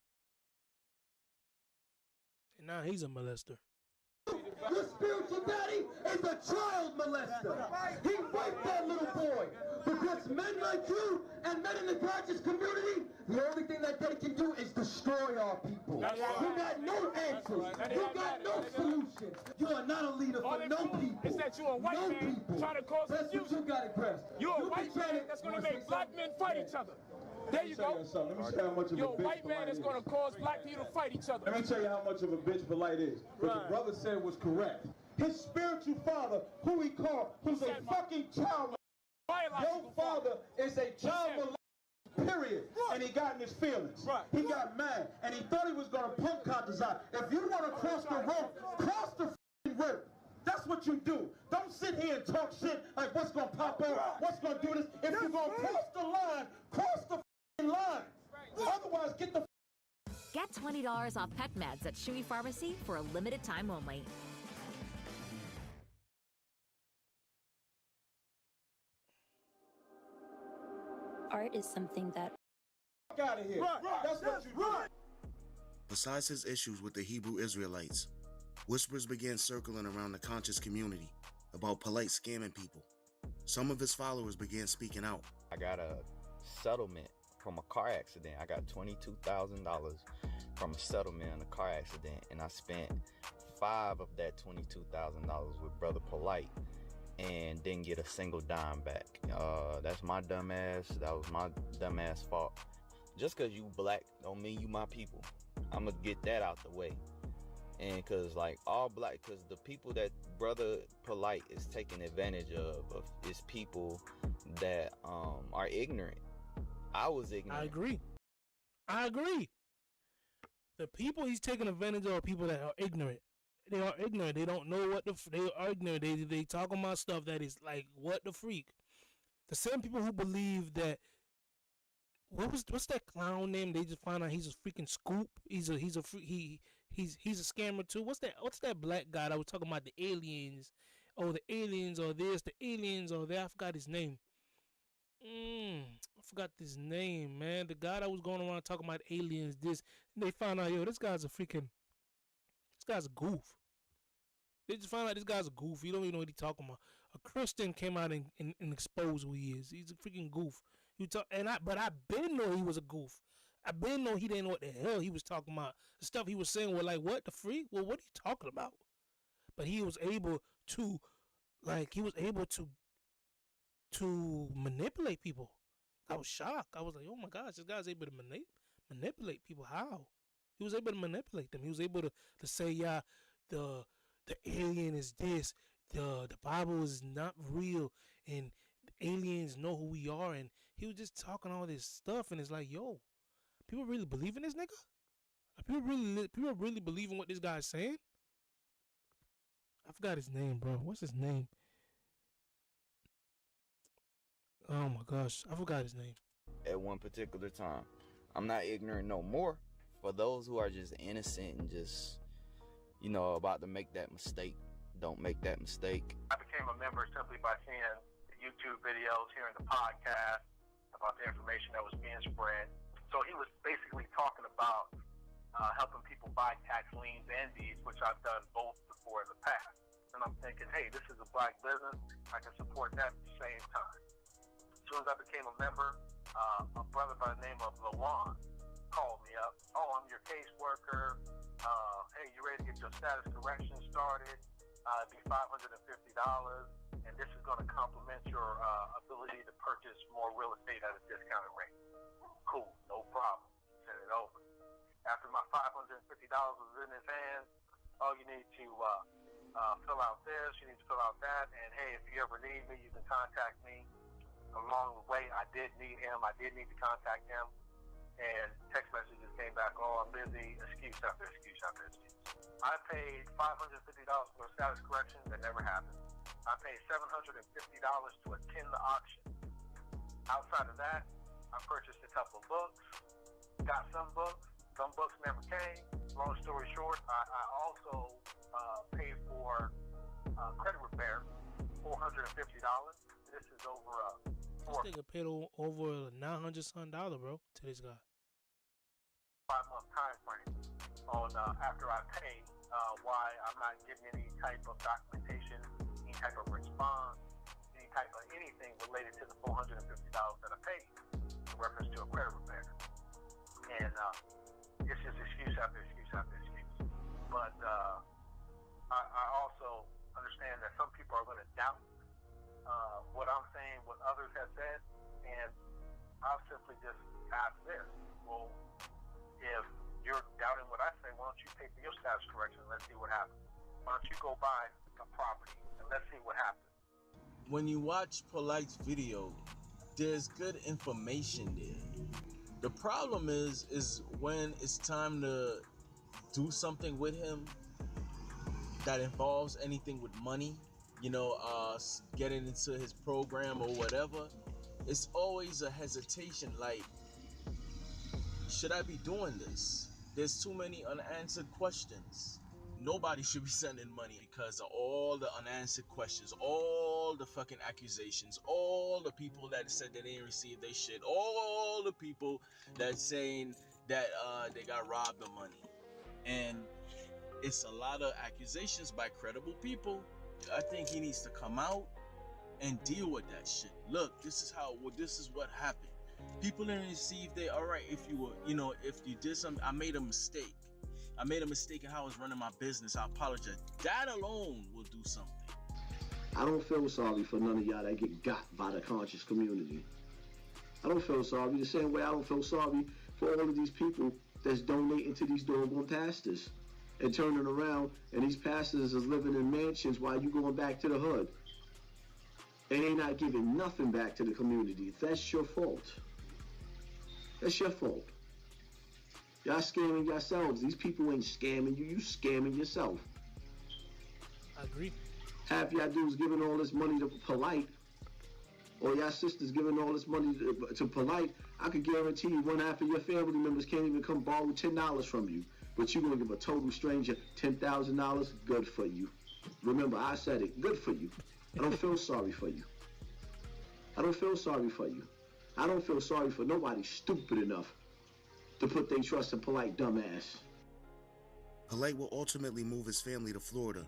And now he's a molester. Your spiritual daddy is a child molester. He raped that little boy. Because men like you and men in the conscious community, the only thing that they can do is destroy our people. You got no answers. You got no solutions. You are not a leader for no people. It's that you're a white man trying to cause confusion. That's what you got it, Chris. You're a white man that's going to make black men fight each other. There you go. Let me tell you how much of You're a a bitch white man that's going to cause black people to fight each other. Let me tell you how much of a bitch Polite is. What the brother said was correct. His spiritual father, who he called, who's a fucking child molester. Your father is a child molester, period. And he got in his feelings. He got mad. And he thought he was going to punk Contazine. If you want to cross the road, cross the fucking road. That's what you do. Don't sit here and talk shit like what's going to pop out, what's going to do this. If you're going to cross the line, cross the line. Otherwise, get the Get $20 off pet meds at Chewy Pharmacy for a limited time only. Art is something that... out of here. That's what you do. Besides his issues with the Hebrew Israelites, whispers began circling around the conscious community about Polite scamming people. Some of his followers began speaking out. I got a settlement from a car accident. I got $22,000 from a settlement in a car accident, and I spent $5 of that $22,000 with Brother Polite and didn't get a single dime back. That's my dumb ass. That was my dumb ass fault. Just because you black don't mean you my people. I'm gonna get that out the way. And because like all black, because the people that Brother Polite is taking advantage of is people that are ignorant. I was ignorant. I agree. The people he's taking advantage of are people that are ignorant. They are ignorant. They don't know what they are ignorant. They talking about stuff that is like, what the freak. The same people who believe that what's that clown name? They just find out he's a freaking scoop. He's a scammer too. What's that black guy that was talking about the aliens? Oh, the aliens are this, the aliens are that. I forgot his name. I forgot his name, man. The guy that was going around talking about aliens, this, and they found out, this guy's a goof. They just found out this guy's a goof. You don't even know what he's talking about. A Christian came out and exposed who he is. He's a freaking goof. But I been know he was a goof. I been know he didn't know what the hell he was talking about. The stuff he was saying was like, what the freak? Well, what are you talking about? But he was able to manipulate people. I was shocked. I was like, oh my gosh, this guy's able to manipulate people. How? He was able to manipulate them. He was able to say, yeah, the alien is this, the Bible is not real, and the aliens know who we are, and he was just talking all this stuff, and it's like, yo, people really believe in this nigga? People really believe in what this guy's saying? I forgot his name, bro. What's his name? Oh my gosh, I forgot his name. At one particular time. I'm not ignorant no more. For those who are just innocent and just, about to make that mistake, don't make that mistake. I became a member simply by seeing the YouTube videos, hearing the podcast about the information that was being spread. So he was basically talking about helping people buy tax liens and deeds, which I've done both before in the past. And I'm thinking, hey, this is a black business. I can support that at the same time. As soon as I became a member, a brother by the name of Lawan called me up. Oh, I'm your caseworker. Hey, you ready to get your status correction started? It'd be $550, and this is going to complement your ability to purchase more real estate at a discounted rate. Cool, no problem. Send it over. After my $550 was in his hands, oh, you need to fill out this, you need to fill out that, and hey, if you ever need me, you can contact me. Along the way, I did need him. I did need to contact him. And text messages came back, oh, I'm busy, excuse after excuse after excuse. I paid $550 for a status correction that never happened. I paid $750 to attend the auction. Outside of that, I purchased a couple of books, got some books never came. Long story short, I also paid for credit repair, $450. This is over this nigga paid over $900 some, bro, to this guy. 5-month time frame on after I pay, why I'm not getting any type of documentation, any type of response, any type of anything related to the $450 that I paid in reference to a credit repair. And it's just excuse after excuse after excuse. But I also understand that some people are going to doubt what I'm saying, what others have said, and I'll simply just ask this. Well, if you're doubting what I say, why don't you pay for your status correction and let's see what happens? Why don't you go buy a property and let's see what happens? When you watch Polite's video, there's good information there. The problem is when it's time to do something with him that involves anything with money, getting into his program or whatever, it's always a hesitation, like, should I be doing this? There's too many unanswered questions. Nobody should be sending money because of all the unanswered questions, all the fucking accusations, all the people that said they didn't receive their shit, all the people that saying that they got robbed of money. And it's a lot of accusations by credible people. I think he needs to come out and deal with that shit. Look, this is what happened. People didn't receive their, all right, if you did something, I made a mistake. I made a mistake in how I was running my business. I apologize. That alone will do something. I don't feel sorry for none of y'all that get got by the conscious community. I don't feel sorry the same way I don't feel sorry for all of these people that's donating to these doggone pastors. and turning around, and these pastors is living in mansions while you going back to the hood. And they not giving nothing back to the community. That's your fault. That's your fault. Y'all scamming yourselves. These people ain't scamming you. You scamming yourself. I agree. Half y'all dudes giving all this money to Polite, or y'all sisters giving all this money to Polite. I could guarantee you one half of your family members can't even come borrow $10 from you. But you gonna give a total stranger $10,000? Good for you. Remember, I said it. Good for you. I don't feel sorry for you. I don't feel sorry for you. I don't feel sorry for nobody stupid enough to put their trust in Polite dumbass. Polite will ultimately move his family to Florida,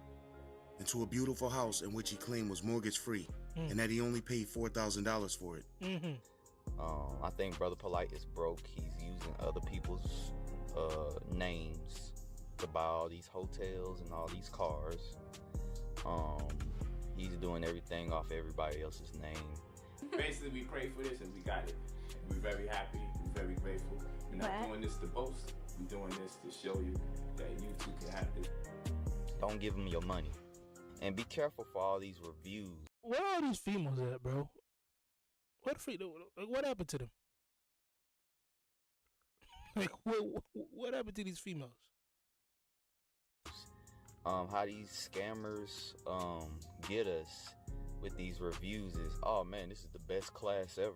into a beautiful house in which he claimed was mortgage-free, and that he only paid $4,000 for it. I think Brother Polite is broke. He's using other people's names to buy all these hotels and all these cars. He's doing everything off everybody else's name. Basically, we prayed for this and we got it. We're very happy. We're very grateful. We're not doing this to boast. We're doing this to show you that you too can have this. Don't give him your money. And be careful for all these reviews. Where are these females at, bro? What happened to them? Like, what happened to these females? How these scammers get us with these reviews is, oh man, this is the best class ever.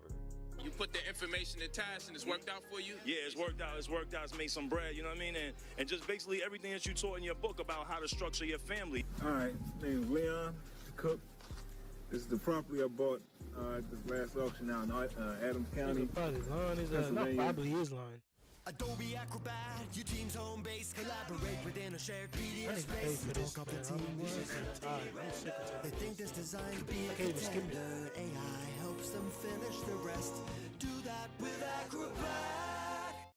You put the information in task and it's worked out for you? Yeah, it's worked out. It's made some bread, you know what I mean? And just basically everything that you taught in your book about how to structure your family. All right, my name is Leon, the cook. This is the property I bought at this last auction out in Adams County. Probably is lying. Adobe Acrobat, your team's home base, collaborate within a shared PDF space. Talk up the teamwork. They think this design to be a contender. AI helps them finish the rest. Do that with Acrobat.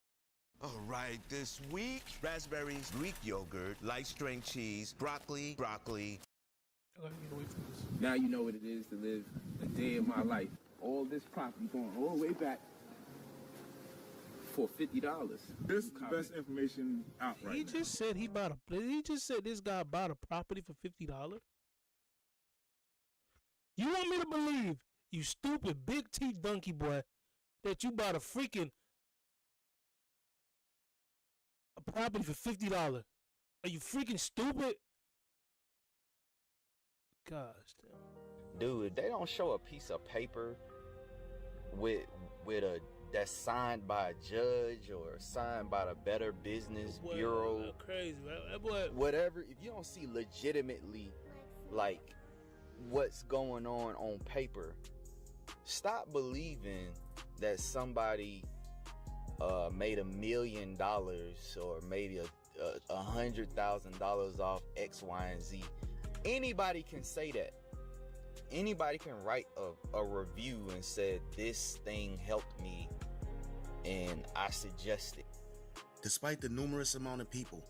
All right, this week, raspberries, Greek yogurt, light strength cheese, broccoli. I gotta get away from this. Now you know what it is to live a day in my life. All this property going all the way back for $50. This is the best information out right now. He just said this guy bought a property for $50. You want me to believe, you stupid big teeth donkey boy, that you bought a property for $50? Are you freaking stupid? Gosh damn. Dude, if they don't show a piece of paper with that's signed by a judge or signed by the Better Business Bureau, crazy, man. Whatever, if you don't see legitimately like what's going on paper, stop believing that somebody made $1 million or maybe $100,000 off X, Y, and Z. Anybody can say that. Anybody can write a review and say this thing helped me and I suggest it. Despite the numerous amount of people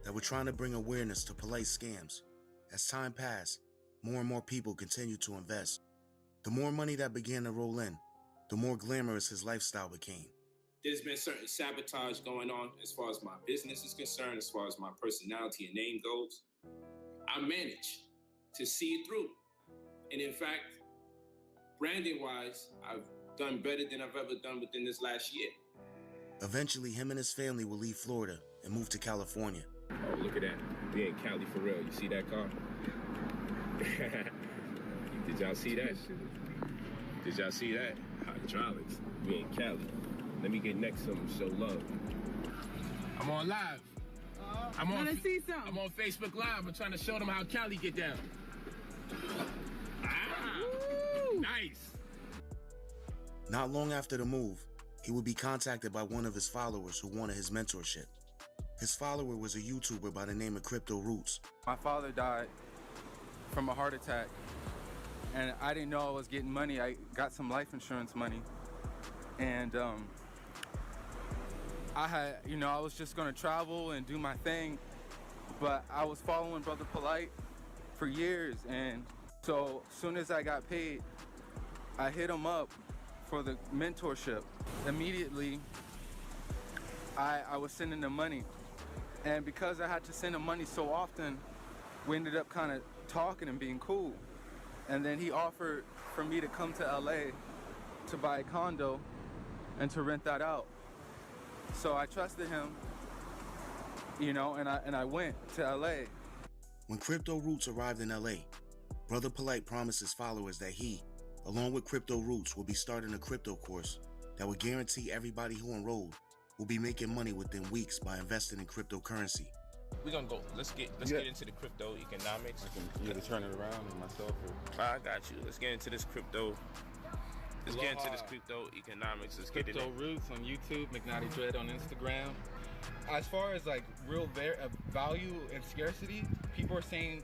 that were trying to bring awareness to Polite scams, as time passed, more and more people continued to invest. The more money that began to roll in, the more glamorous his lifestyle became. There's been certain sabotage going on as far as my business is concerned, as far as my personality and name goes. I managed to see it through. And in fact, branding-wise, I've done better than I've ever done within this last year. Eventually, him and his family will leave Florida and move to California. Oh, look at that. We in Cali for real. You see that car? Did y'all see that? Did y'all see that? Hydraulics. We in Cali. Let me get next to him, show love. I'm on live. I'm on Facebook Live. I'm trying to show them how Cali get down. Nice. Not long after the move, he would be contacted by one of his followers who wanted his mentorship. His follower was a YouTuber by the name of Crypto Roots. My father died from a heart attack, and I didn't know I was getting money. I got some life insurance money, and I was just gonna travel and do my thing, but I was following Brother Polite for years, and so as soon as I got paid, I hit him up for the mentorship. Immediately, I was sending him money, And because I had to send him money so often, we ended up kind of talking and being cool. And then he offered for me to come to LA to buy a condo and to rent that out. So I trusted him, you know, and I went to LA. When Crypto Roots arrived in LA, Brother Polite promised his followers that he, along with Crypto Roots, will be starting a crypto course that would guarantee everybody who enrolled will be making money within weeks by investing in cryptocurrency. We're gonna go. Let's get into the crypto economics. You to turn it around and myself. I got you. Let's get into this crypto. Let's get into this crypto economics. Let's get it. Crypto Roots on YouTube, McNaughty Dread on Instagram. As far as like real value and scarcity, people are saying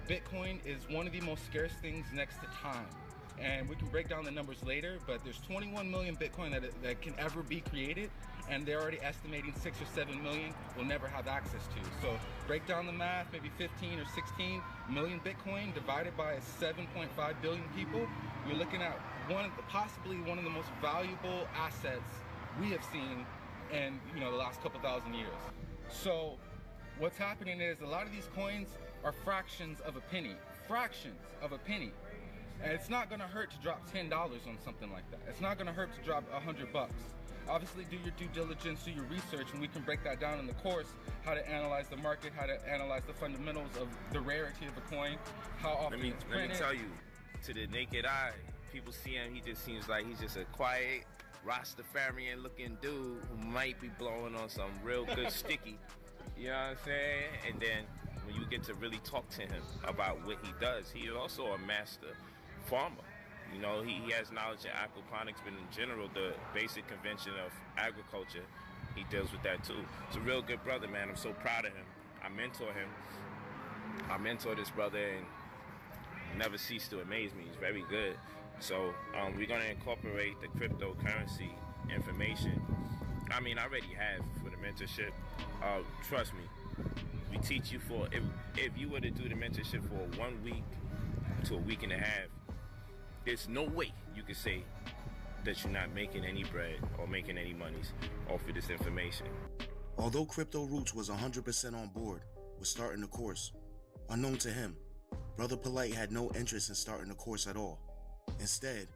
Bitcoin is one of the most scarce things next to time. And we can break down the numbers later, but there's 21 million Bitcoin that can ever be created, and they're already estimating 6 or 7 million will never have access to. So break down the math, maybe 15 or 16 million Bitcoin divided by 7.5 billion people, you're looking at possibly one of the most valuable assets we have seen in the last couple thousand years. So what's happening is a lot of these coins are fractions of a penny. And it's not gonna hurt to drop $10 on something like that. It's not gonna hurt to drop $100. Obviously do your due diligence, do your research, and we can break that down in the course, how to analyze the market, how to analyze the fundamentals of the rarity of a coin, how often it's printed. Let me tell you, to the naked eye, people see him, he just seems like he's just a quiet, Rastafarian looking dude who might be blowing on some real good sticky. You know what I'm saying? And then when you get to really talk to him about what he does, he is also a master farmer. You know, he has knowledge in aquaponics, but in general, the basic convention of agriculture, he deals with that too. He's a real good brother, man. I'm so proud of him. I mentor him. I mentor this brother and never cease to amaze me. He's very good. So we're going to incorporate the cryptocurrency information. I mean, I already have for the mentorship. Trust me, we teach you for, if you were to do the mentorship for 1 week to a week and a half, there's no way you could say that you're not making any bread or making any monies off of this information. Although Crypto Roots was 100% on board with starting the course, unknown to him, Brother Polite had no interest in starting the course at all. Instead,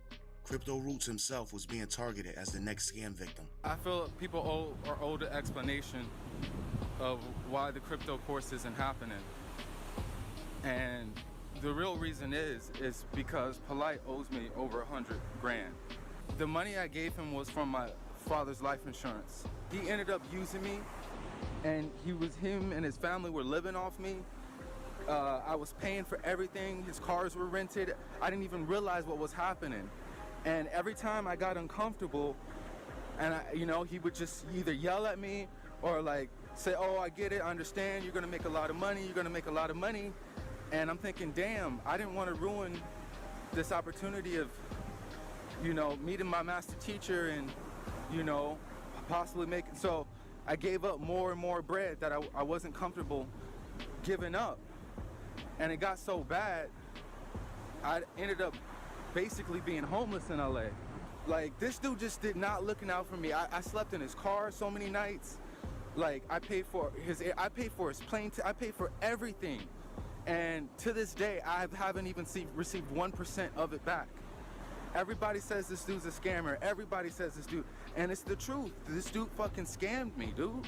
Crypto Roots himself was being targeted as the next scam victim. I feel people are owed an explanation of why the crypto course isn't happening. And the real reason is because Polite owes me over 100 grand. The money I gave him was from my father's life insurance. He ended up using me, and him and his family were living off me. I was paying for everything. His cars were rented. I didn't even realize what was happening. And every time I got uncomfortable, and he would just either yell at me or like say, "Oh, I get it, I understand, you're gonna make a lot of money, And I'm thinking, damn, I didn't want to ruin this opportunity of, meeting my master teacher and, possibly making, so I gave up more and more bread that I wasn't comfortable giving up. And it got so bad, I ended up basically being homeless in LA. Like, this dude just did not looking out for me. I slept in his car so many nights. Like, I paid for his plane, I paid for everything. And to this day, I haven't even received 1% of it back. Everybody says this dude's a scammer. Everybody says this dude, and it's the truth. This dude fucking scammed me, dude.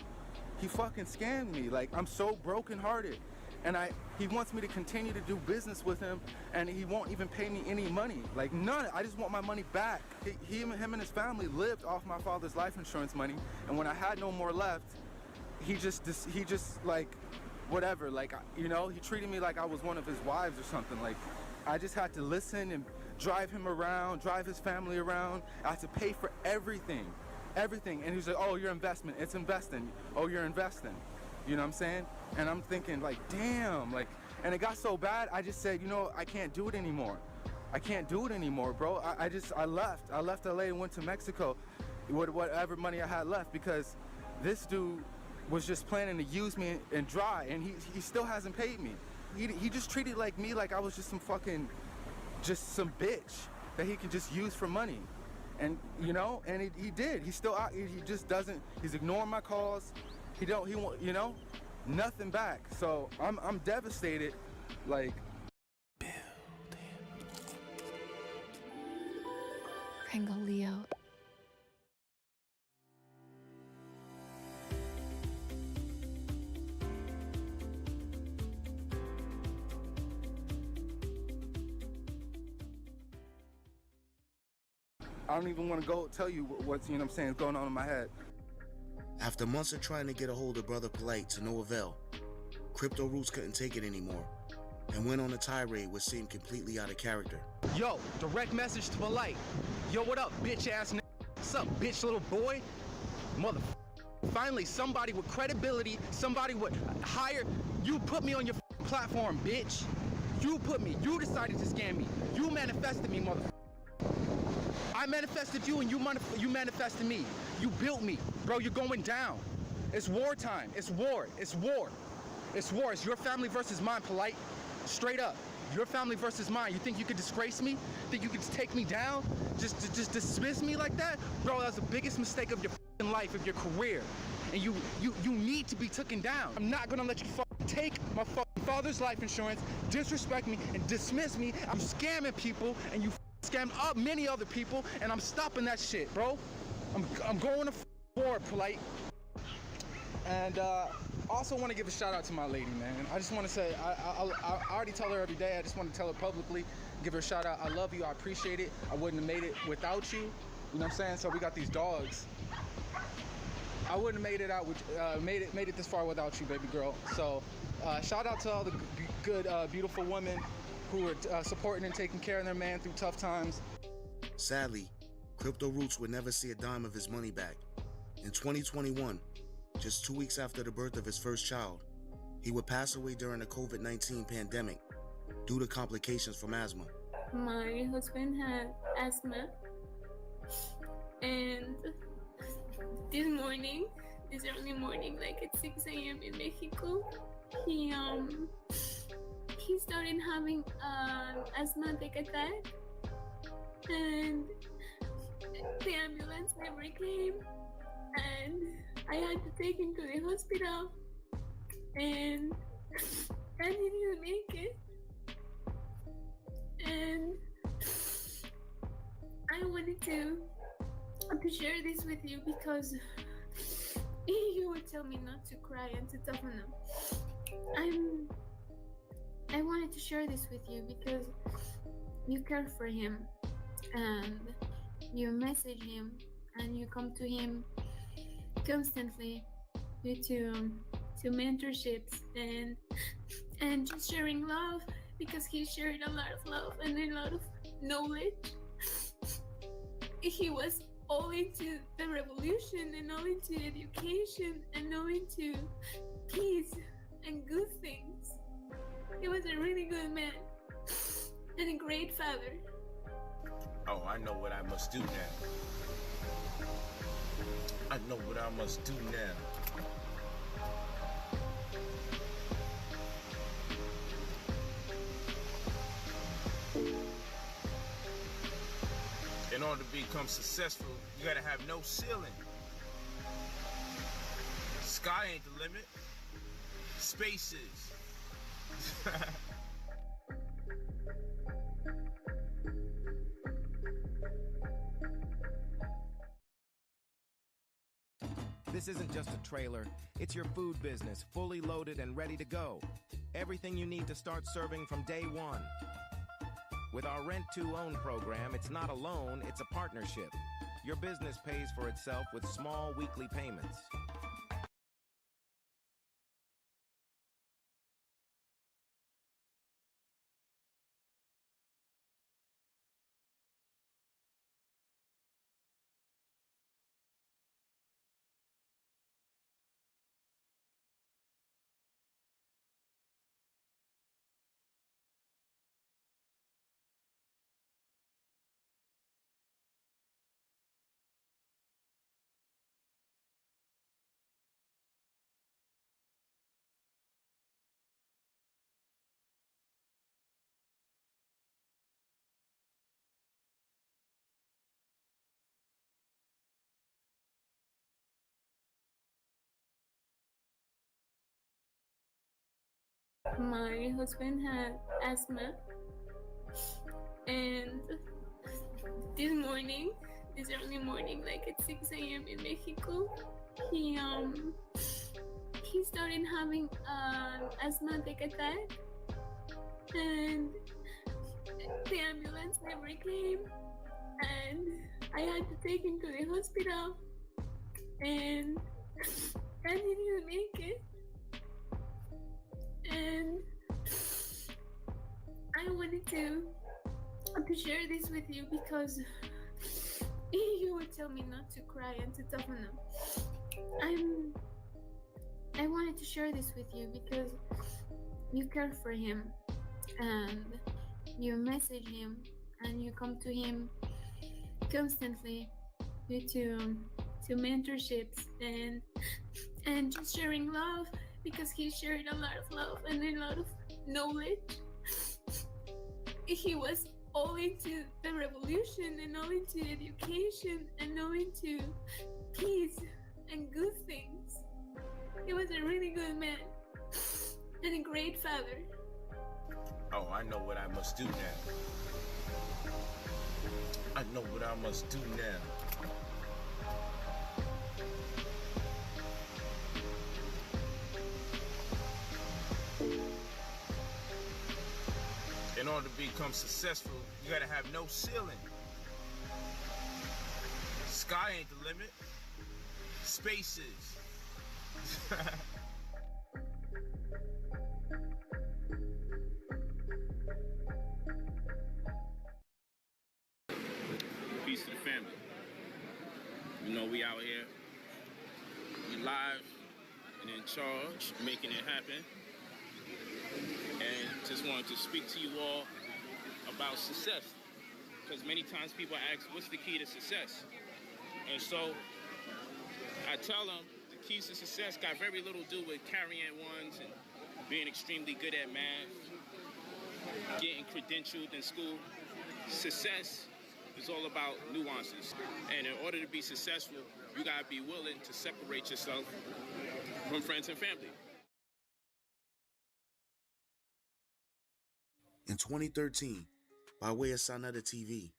He fucking scammed me. Like, I'm so brokenhearted. And he wants me to continue to do business with him, and he won't even pay me any money. Like, none. I just want my money back. Him and his family lived off my father's life insurance money, and when I had no more left, he just like, whatever, like, he treated me like I was one of his wives or something. Like, I just had to listen and drive him around, drive his family around. I had to pay for everything. And he was like, "Oh, your investment, it's investing. Oh, you're investing." You know what I'm saying? And I'm thinking, like, damn, like, and it got so bad, I just said, I can't do it anymore. I can't do it anymore, bro. I left LA and went to Mexico with whatever money I had left, because this dude was just planning to use me and dry, and he still hasn't paid me. He just treated me like I was just some some bitch that he could just use for money. And, he did. He just doesn't, he's ignoring my calls. He won't, nothing back. So I'm devastated. Like, Pringle Leo. I don't even want to go tell you what's, you know what I'm saying, going on in my head. After months of trying to get a hold of Brother Polite to no avail, Crypto Roots couldn't take it anymore and went on a tirade which seemed completely out of character. Yo, direct message to Polite. Yo, what up, bitch ass nigga? What's up, bitch little boy? Mother. Finally, somebody with credibility, somebody with higher. You put me on your platform, bitch. You put me. You decided to scam me. You manifested me, mother. I manifested you and you manifested me. You built me. Bro, you're going down. It's wartime. It's war. It's war. It's war. It's your family versus mine, Polite. Straight up. Your family versus mine. You think you could disgrace me? Think you could take me down? Just dismiss me like that? Bro, that's the biggest mistake of your life, of your career. And you need to be taken down. I'm not gonna let you take my father's life insurance, disrespect me, and dismiss me. I'm scamming people, and you scammed up many other people, and I'm stopping that shit, bro. I'm going to war, Polite. And also want to give a shout out to my lady, man. I just want to say, I already tell her every day. I just want to tell her publicly, give her a shout out. I love you. I appreciate it. I wouldn't have made it without you. You know what I'm saying? So we got these dogs. I wouldn't have made it out with, made it this far without you, baby girl. So shout out to all the good, beautiful women who are supporting and taking care of their man through tough times. Sadly, Crypto Roots would never see a dime of his money back. In 2021, just 2 weeks after the birth of his first child, he would pass away during the COVID-19 pandemic due to complications from asthma. My husband had asthma, and this early morning, like at 6 a.m. in Mexico, he started having an asthmatic attack, and the ambulance never came, and I had to take him to the hospital, and he didn't make it. And I wanted to share this with you because you would tell me not to cry and to toughen up. I wanted to share this with you because you care for him and you message him and you come to him constantly due to mentorships and just sharing love, because he shared a lot of love and a lot of knowledge. He was all into the revolution and all into education and all into peace and good things. He was a really good man and a great father. Oh, I know what I must do now. I know what I must do now. In order to become successful, you gotta have no ceiling. Sky ain't the limit. Space is. This isn't just a trailer, it's your food business, fully loaded and ready to go. Everything you need to start serving from day one. With our rent-to-own program, it's not a loan, it's a partnership. Your business pays for itself with small weekly payments. My husband had asthma, and this morning, this early morning, like at 6 a.m. in Mexico, he started having an asthmatic attack, and the ambulance never came, and I had to take him to the hospital, and he didn't make it. And I wanted to share this with you because you would tell me not to cry and to toughen up. I wanted to share this with you because you care for him, and you message him, and you come to him constantly due to mentorships and just sharing love, because he shared a lot of love and a lot of knowledge. He was all into the revolution and all into education and all into peace and good things. He was a really good man and a great father. Oh, I know what I must do now. I know what I must do now. In order to become successful, you gotta have no ceiling. Sky ain't the limit. Space is. Peace to the family. You know we out here. We live and in charge, making it happen. And just wanted to speak to you all about success. Because many times people ask, what's the key to success? And so I tell them the keys to success got very little to do with carrying ones and being extremely good at math, getting credentialed in school. Success is all about nuances. And in order to be successful, you gotta be willing to separate yourself from friends and family. In 2013, by way of Sonetta TV,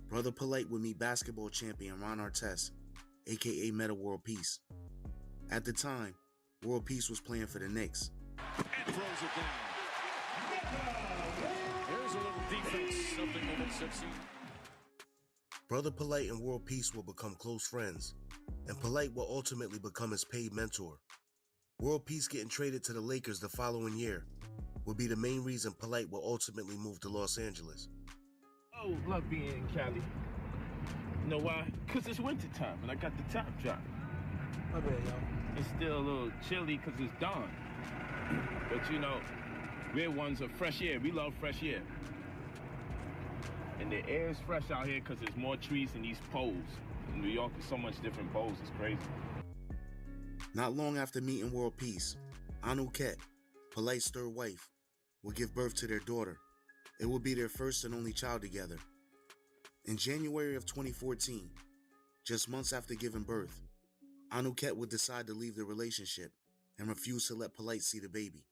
Brother Polite would meet basketball champion Ron Artest, aka Meta World Peace. At the time, World Peace was playing for the Knicks. And throws it down. There's a little defense, something they would succeed. Brother Polite and World Peace will become close friends, and Polite will ultimately become his paid mentor. World Peace getting traded to the Lakers the following year would be the main reason Polite will ultimately move to Los Angeles. Oh, love being in Cali. You know why? Because it's winter time and I got the top drop. My bad, y'all. It's still a little chilly because it's dawn. But you know, we're ones of fresh air. We love fresh air. And the air is fresh out here because there's more trees in these poles. In New York, there's so much different poles. It's crazy. Not long after meeting World Peace, Anuket, Polite's third wife, will give birth to their daughter. It will be their first and only child together. In January of 2014, just months after giving birth, Anuket would decide to leave the relationship and refuse to let Polite see the baby.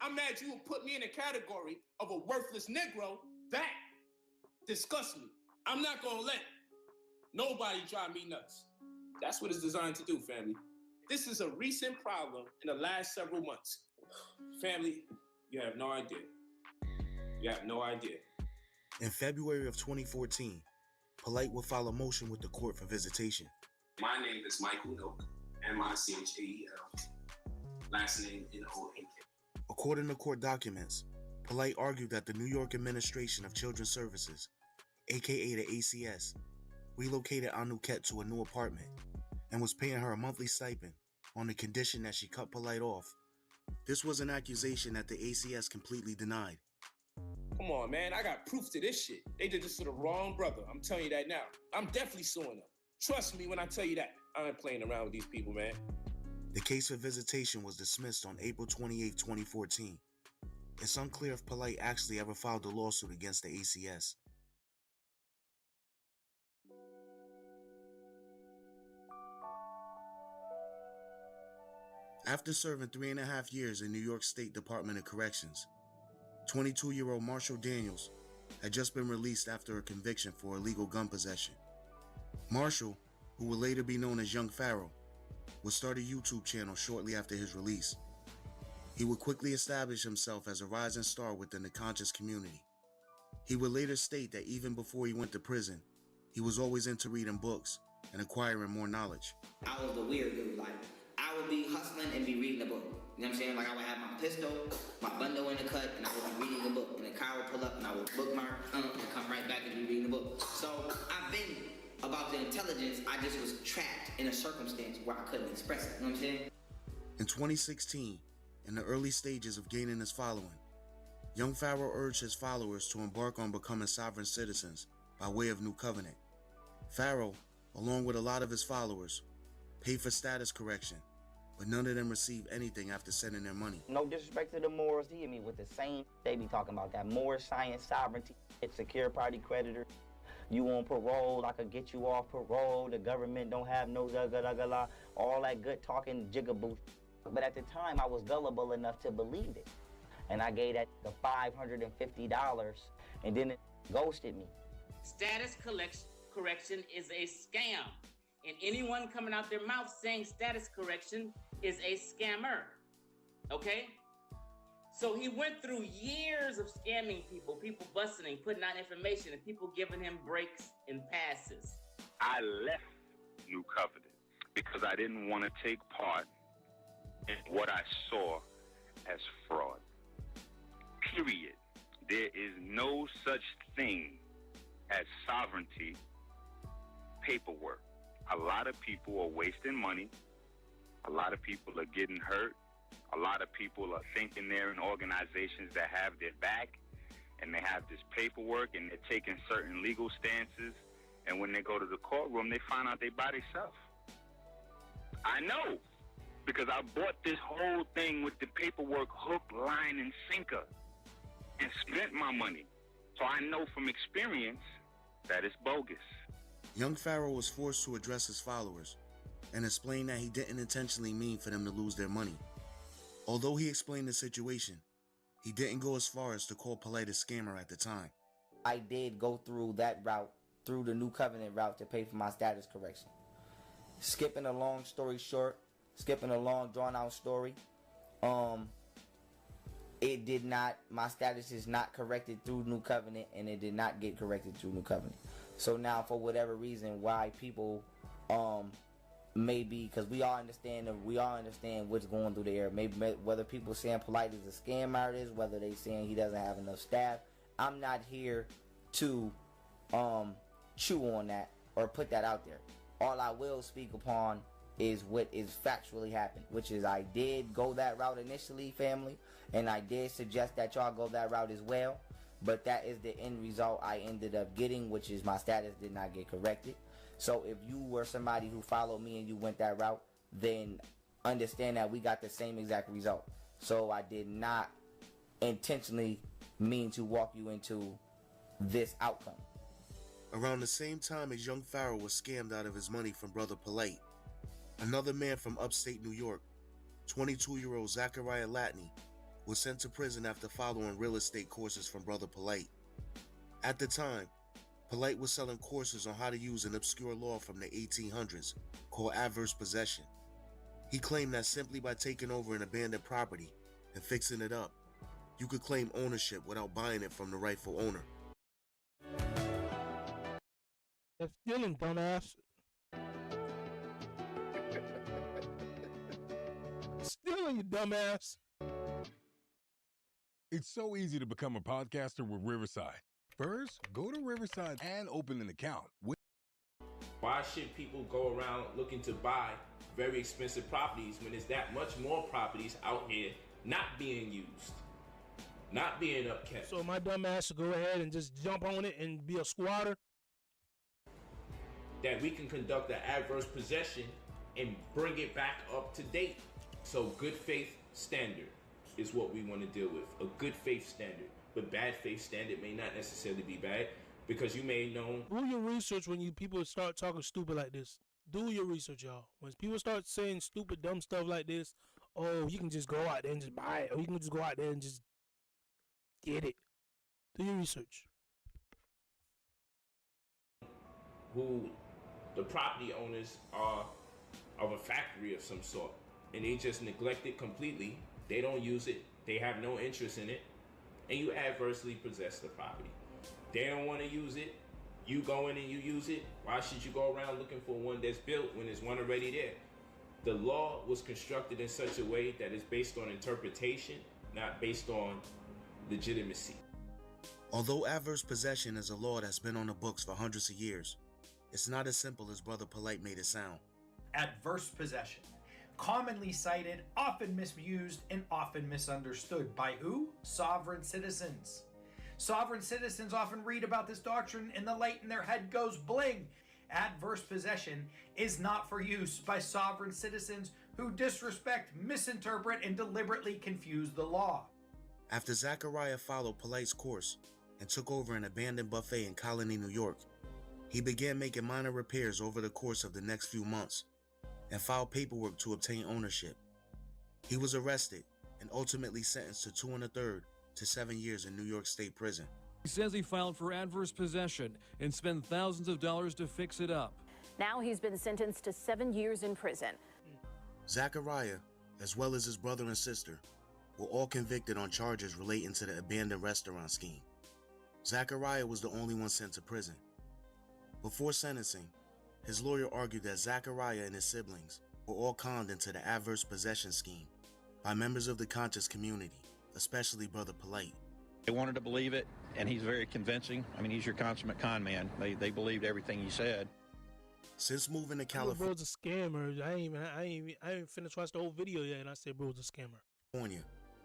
I'm mad you would put me in a category of a worthless Negro. That disgusts me. I'm not gonna let nobody drive me nuts. That's what it's designed to do, family. This is a recent problem in the last several months. Family, you have no idea. You have no idea. In February of 2014, Polite will file a motion with the court for visitation. My name is Michael Noak, M-I-C-H-A-E-L. Last name N-O-A-K. According to court documents, Polite argued that the New York Administration of Children's Services, aka the ACS, relocated Anuket to a new apartment and was paying her a monthly stipend on the condition that she cut Polite off. This was an accusation that the ACS completely denied. Come on, man. I got proof to this shit. They did this to the wrong brother. I'm telling you that now. I'm definitely suing them. Trust me when I tell you that. I ain't playing around with these people, man. The case for visitation was dismissed on April 28, 2014. It's unclear if Polite actually ever filed a lawsuit against the ACS. After serving 3.5 years in New York State Department of Corrections, 22-year-old Marshall Daniels had just been released after a conviction for illegal gun possession. Marshall, who would later be known as Young Pharaoh, would start a YouTube channel shortly after his release. He would quickly establish himself as a rising star within the conscious community. He would later state that even before he went to prison, he was always into reading books and acquiring more knowledge. I was the weird dude. Like, I would be hustling and be reading a book. You know what I'm saying? Like, I would have my pistol, my bundle in the cut, and I would be reading the book. And the car would pull up, and I would bookmark, and come right back and be reading the book. So, I've been about the intelligence. I just was trapped in a circumstance where I couldn't express it. You know what I'm saying? In 2016, in the early stages of gaining his following, Young Pharaoh urged his followers to embark on becoming sovereign citizens by way of New Covenant. Pharaoh, along with a lot of his followers, paid for status correction, but none of them received anything after sending their money. No disrespect to the Moors, he hit me with the same, they be talking about that Moor science, sovereignty, it's secure party creditor. You on parole, I could get you off parole, the government don't have no all that good talking jigaboo. But at the time, I was gullible enough to believe it. And I gave that the $550, and then it ghosted me. Status correction is a scam. And anyone coming out their mouth saying status correction is a scammer, okay? So he went through years of scamming people, people busting, putting out information, and people giving him breaks and passes. I left New Covenant because I didn't want to take part in what I saw as fraud. Period. There is no such thing as sovereignty paperwork. A lot of people are wasting money. A lot of people are getting hurt. A lot of people are thinking they're in organizations that have their back, and they have this paperwork, and they're taking certain legal stances, and when they go to the courtroom, they find out they by themselves. I know, because I bought this whole thing with the paperwork hook, line, and sinker, and spent my money. So I know from experience that it's bogus. Young Pharaoh was forced to address his followers and explain that he didn't intentionally mean for them to lose their money. Although he explained the situation, he didn't go as far as to call Polite a scammer at the time. I did go through that route, through the New Covenant route, to pay for my status correction. Skipping a long story short, skipping a long drawn out story, it did not, my status is not corrected through New Covenant, and it did not get corrected through New Covenant. So now, for whatever reason, why people maybe, because we all understand what's going through the air. Maybe whether people saying Polite is a scam artist, whether they saying he doesn't have enough staff. I'm not here to chew on that or put that out there. All I will speak upon is what is factually happened, which is I did go that route initially, family, and I did suggest that y'all go that route as well. But that is the end result I ended up getting, which is my status did not get corrected. So if you were somebody who followed me and you went that route, then understand that we got the same exact result. So I did not intentionally mean to walk you into this outcome. Around the same time as Young Pharaoh was scammed out of his money from Brother Polite, another man from upstate New York, 22-year-old Zachariah Latney, was sent to prison after following real estate courses from Brother Polite. At the time, Polite was selling courses on how to use an obscure law from the 1800s called adverse possession. He claimed that simply by taking over an abandoned property and fixing it up, you could claim ownership without buying it from the rightful owner. That's stealing, dumbass. Stealing, you dumbass. It's so easy to become a podcaster with Riverside. First, go to Riverside and open an account. Why should people go around looking to buy very expensive properties when there's that much more properties out here not being used, not being upkept? So my dumbass should go ahead and just jump on it and be a squatter? That we can conduct an adverse possession and bring it back up to date. So good faith standard is what we want to deal with, a good faith standard. But bad faith standard may not necessarily be bad, because you may know. Do your research when people start talking stupid like this. Do your research, y'all. When people start saying stupid, dumb stuff like this, oh, you can just go out there and just buy it, or you can just go out there and just get it. Do your research. Who the property owners are of a factory of some sort, and they just neglect it completely. They don't use it. They have no interest in it, and you adversely possess the property. They don't want to use it. You go in and you use it. Why should you go around looking for one that's built when there's one already there? The law was constructed in such a way that it's based on interpretation, not based on legitimacy. Although adverse possession is a law that's been on the books for hundreds of years, it's not as simple as Brother Polite made it sound. Adverse possession. Commonly cited, often misused, and often misunderstood. By who? Sovereign citizens. Sovereign citizens often read about this doctrine and the light in their head goes bling. Adverse possession is not for use by sovereign citizens who disrespect, misinterpret, and deliberately confuse the law. After Zachariah followed Polite's course and took over an abandoned buffet in Colony, New York, he began making minor repairs over the course of the next few months and filed paperwork to obtain ownership. He was arrested and ultimately sentenced to 2 1/3 to 7 years in New York State Prison. He says he filed for adverse possession and spent thousands of dollars to fix it up. Now he's been sentenced to 7 years in prison. Zachariah, as well as his brother and sister, were all convicted on charges relating to the abandoned restaurant scheme. Zachariah was the only one sent to prison. Before sentencing, his lawyer argued that Zachariah and his siblings were all conned into the adverse possession scheme by members of the conscious community, especially Brother Polite. They wanted to believe it, and he's very convincing. I mean, he's your consummate con man. They believed everything he said. Since moving to California, bro's a scammer. I ain't finished watching the whole video yet, and I said bro's a scammer.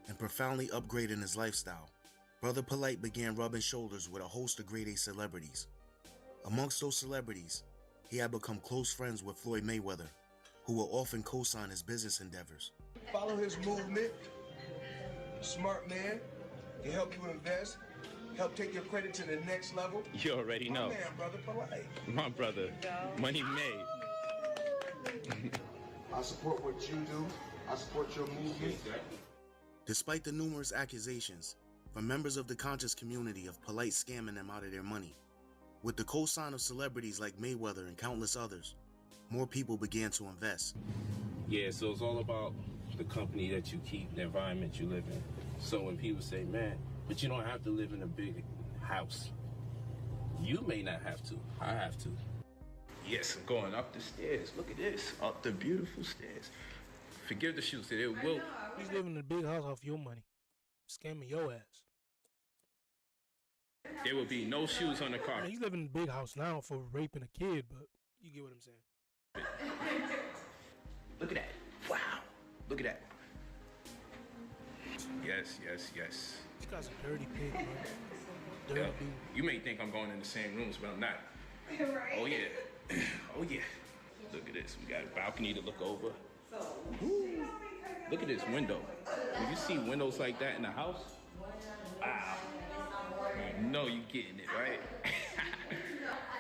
And profoundly upgrading his lifestyle, Brother Polite began rubbing shoulders with a host of grade A celebrities. Amongst those celebrities, he had become close friends with Floyd Mayweather, who will often co-sign his business endeavors. Follow his movement. Smart man. Can help you invest. Help take your credit to the next level. You already know. My man, Brother Polite. My brother, money made. I support what you do. I support your movement. Despite the numerous accusations from members of the conscious community of Polite scamming them out of their money, with the co-sign of celebrities like Mayweather and countless others, more people began to invest. Yeah, so it's all about the company that you keep, the environment you live in. So when people say, man, but you don't have to live in a big house. You may not have to. I have to. Yes, I'm going up the stairs. Look at this. Up the beautiful stairs. Forgive the shoes. It will. He's living in a big house off your money. Scamming your ass. There will be no shoes on the car. He's living in a big house now for raping a kid, but you get what I'm saying. Look at that. Wow. Look at that. Yes, yes, yes. This guy's a dirty pig, man. Dirty dude. You may think I'm going in the same rooms, but I'm not. Right. Oh, yeah. Oh, yeah. Look at this. We got a balcony to look over. Woo. Look at this window. When you see windows like that in the house, wow. You know you're getting it, right?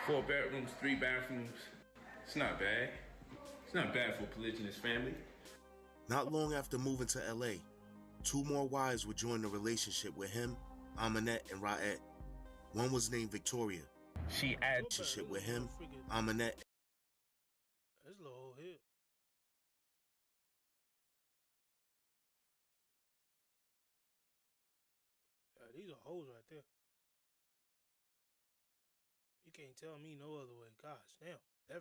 4 bedrooms, 3 bathrooms. It's not bad. It's not bad for a polygynous family. Not long after moving to LA, 2 more wives would join the relationship with him, Aminette, and Raed. One was named Victoria. She had relationship with him, Aminette. That's a little old hit. Yeah, these are hoes right there. You can't tell me no other way. Gosh, damn.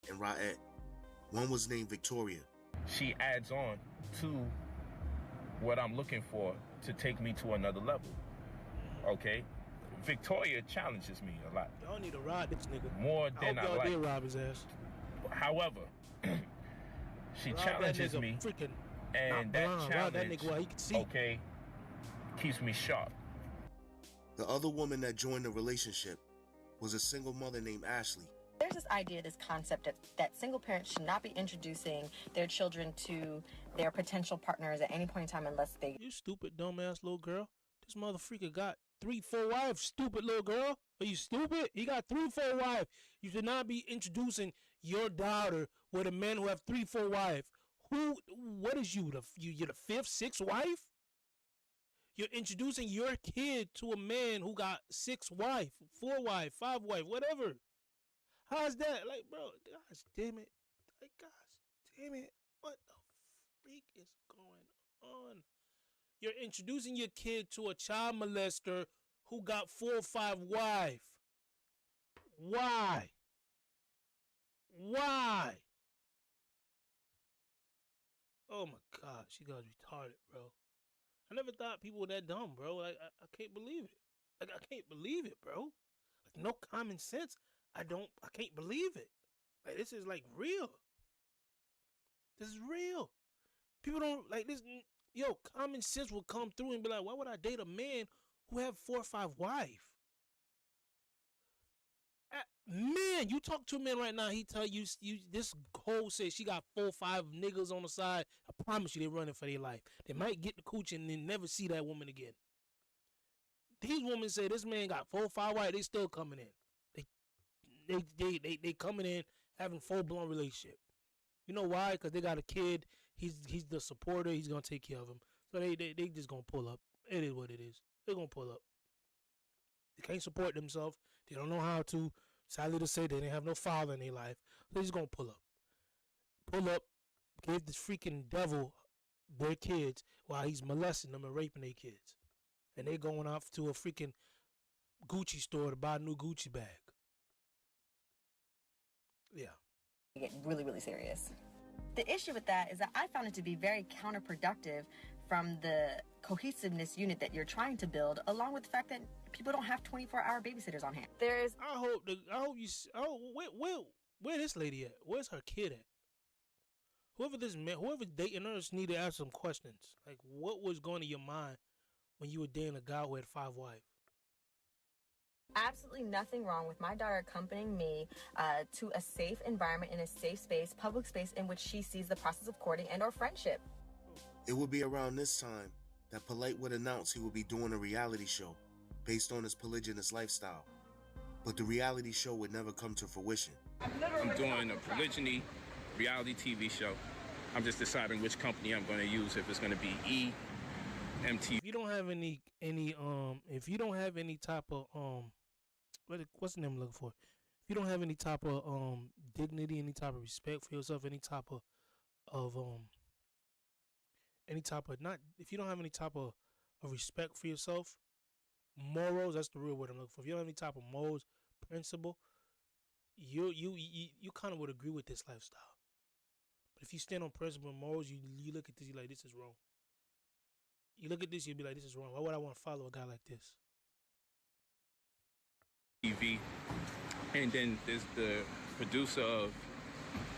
And Raed. One was named Victoria. She adds on to what I'm looking for to take me to another level. Okay? Victoria challenges me a lot. Y'all need to ride this nigga. More than I y'all like. did rob his ass. However, she challenges me, and that challenge, that nigga while he can see. Okay, keeps me sharp. The other woman that joined the relationship was a single mother named Ashley. There's this idea, this concept that single parents should not be introducing their children to their potential partners at any point in time unless they... You stupid, dumbass little girl. This motherfucker got 3, 4 wives, stupid little girl. Are you stupid? He got 3, 4 wives. You should not be introducing your daughter with a man who have 3, 4 wives. What is you? You're the fifth, sixth wife? You're introducing your kid to a man who got 6 wife, 4 wife, 5 wife, whatever. How's that? Like, bro, gosh damn it. Like, gosh damn it. What the freak is going on? You're introducing your kid to a child molester who got 4 or 5 wife. Why? Why? Oh my God, she got retarded, bro. I never thought people were that dumb, bro. Like, I can't believe it. Like, I can't believe it, bro. Like, no common sense. I can't believe it. Like, this is like real. This is real. People don't like this. Yo, common sense will come through and be like, why would I date a man who have 4 or 5 wives? Man, you talk to a man right now, he tell you this hoe says she got 4 or 5 niggas on the side. I promise you, they running for their life. They might get the coochie and then never see that woman again. These women say this man got 4 or 5 wives. They still coming in. They coming in having full blown relationship. You know why? Because they got a kid. He's the supporter. He's gonna take care of him. So they just gonna pull up. It is what it is. They're gonna pull up. They can't support themselves. They don't know how to. Sadly to say, they didn't have no father in their life. So they're just gonna pull up. Pull up, give this freaking devil their kids while he's molesting them and raping their kids. And they going off to a freaking Gucci store to buy a new Gucci bag. Yeah. Get really, really serious. The issue with that is that I found it to be very counterproductive from the cohesiveness unit that you're trying to build, along with the fact that people don't have 24-hour babysitters on hand. There's. Where this lady at? Where's her kid at? Whoever dating her need to ask some questions. Like, what was going to your mind when you were dating a guy who had 5 wives? Absolutely nothing wrong with my daughter accompanying me to a safe environment, in a safe space, public space, in which she sees the process of courting and or friendship. It would be around this time that Polite would announce he would be doing a reality show based on his polygynous lifestyle. But the reality show would never come to fruition. I'm doing a polygyny reality TV show. I'm just deciding which company I'm going to use, if it's going to be MTV. If you don't have any type of what's the name I'm looking for? If you don't have any type of dignity, any type of respect for yourself, if you don't have any type of respect for yourself, morals, that's the real word I'm looking for. If you don't have any type of morals, principle, you kind of would agree with this lifestyle. But if you stand on principle and morals, you look at this, you're like, this is wrong. You look at this, you'll be like, this is wrong. Why would I want to follow a guy like this? TV, and then there's the producer of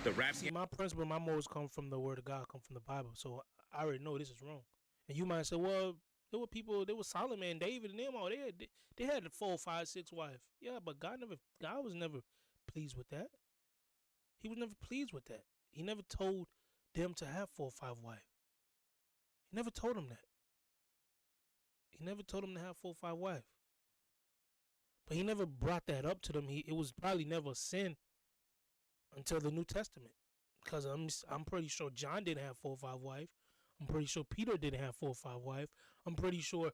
the rap. See, my principle, my morals come from the word of God, come from the Bible. So I already know this is wrong. And you might say, well, there were Solomon, David, and them all. They had 4, 5, 6 wives. Yeah, but God was never pleased with that. He was never pleased with that. He never told them to have 4 or 5 wives. He never told them that. He never told them to have 4 or 5 wives. But he never brought that up to them. It was probably never a sin until the New Testament. Because I'm pretty sure John didn't have 4 or 5 wives. I'm pretty sure Peter didn't have 4 or 5 wives. I'm pretty sure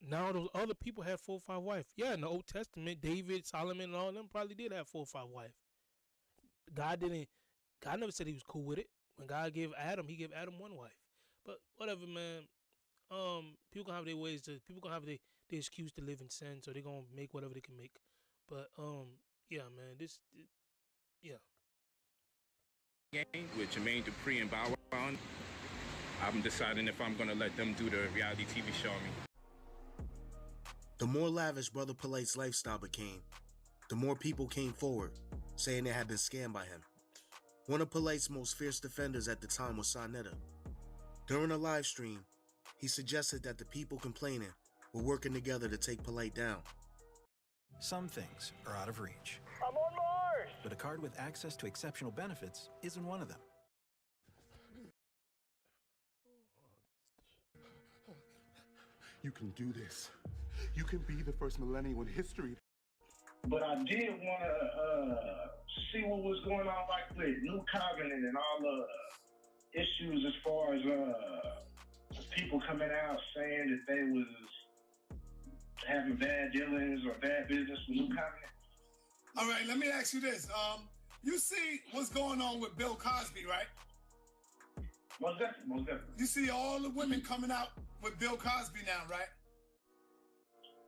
now those other people had 4 or 5 wives. Yeah, in the Old Testament, David, Solomon, and all of them probably did have 4 or 5 wives. God never said he was cool with it. When God gave Adam, he gave Adam 1 wife. But whatever, man. People gonna have their ways people gonna have their excuse to live in sin, so they're gonna make whatever they can make. But yeah, man, yeah. Game with Jermaine Dupri and Bow Wow on. I'm deciding if I'm gonna let them do the reality TV show on me. The more lavish Brother Polite's lifestyle became, the more people came forward, saying they had been scammed by him. One of Polite's most fierce defenders at the time was Sonetta. During a live stream, he suggested that the people complaining were working together to take Polite down. Some things are out of reach. I'm on Mars! But a card with access to exceptional benefits isn't one of them. You can do this. You can be the first millennial in history. But I did want to see what was going on, like with New Covenant and all issues as far as people coming out saying that they was having bad dealings or bad business with New Covenant? All right, let me ask you this. You see what's going on with Bill Cosby, right? Most definitely. You see all the women coming out with Bill Cosby now, right?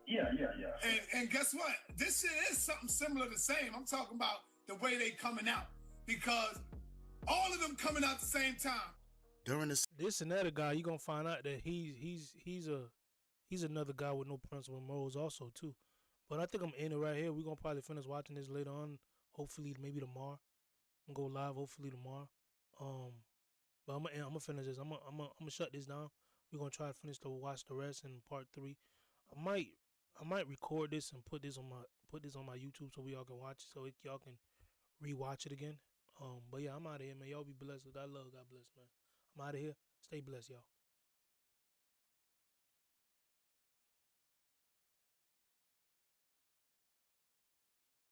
Yeah. And guess what? This shit is something similar to the same. I'm talking about the way they coming out, because all of them coming out at the same time. During this another guy, you gonna find out that he's another guy with no principle and morals also too. But I think I'm in it right here. We're gonna probably finish watching this later on. Hopefully, maybe tomorrow. I'm gonna go live. Hopefully tomorrow. But I'm gonna finish this. I'm gonna shut this down. We're gonna try to finish to watch the rest in part 3. I might record this and put this on my YouTube so we all can watch it, so y'all can rewatch it again. But yeah, I'm out of here, man. Y'all be blessed with that love. God bless, man. I'm out of here. Stay blessed, y'all.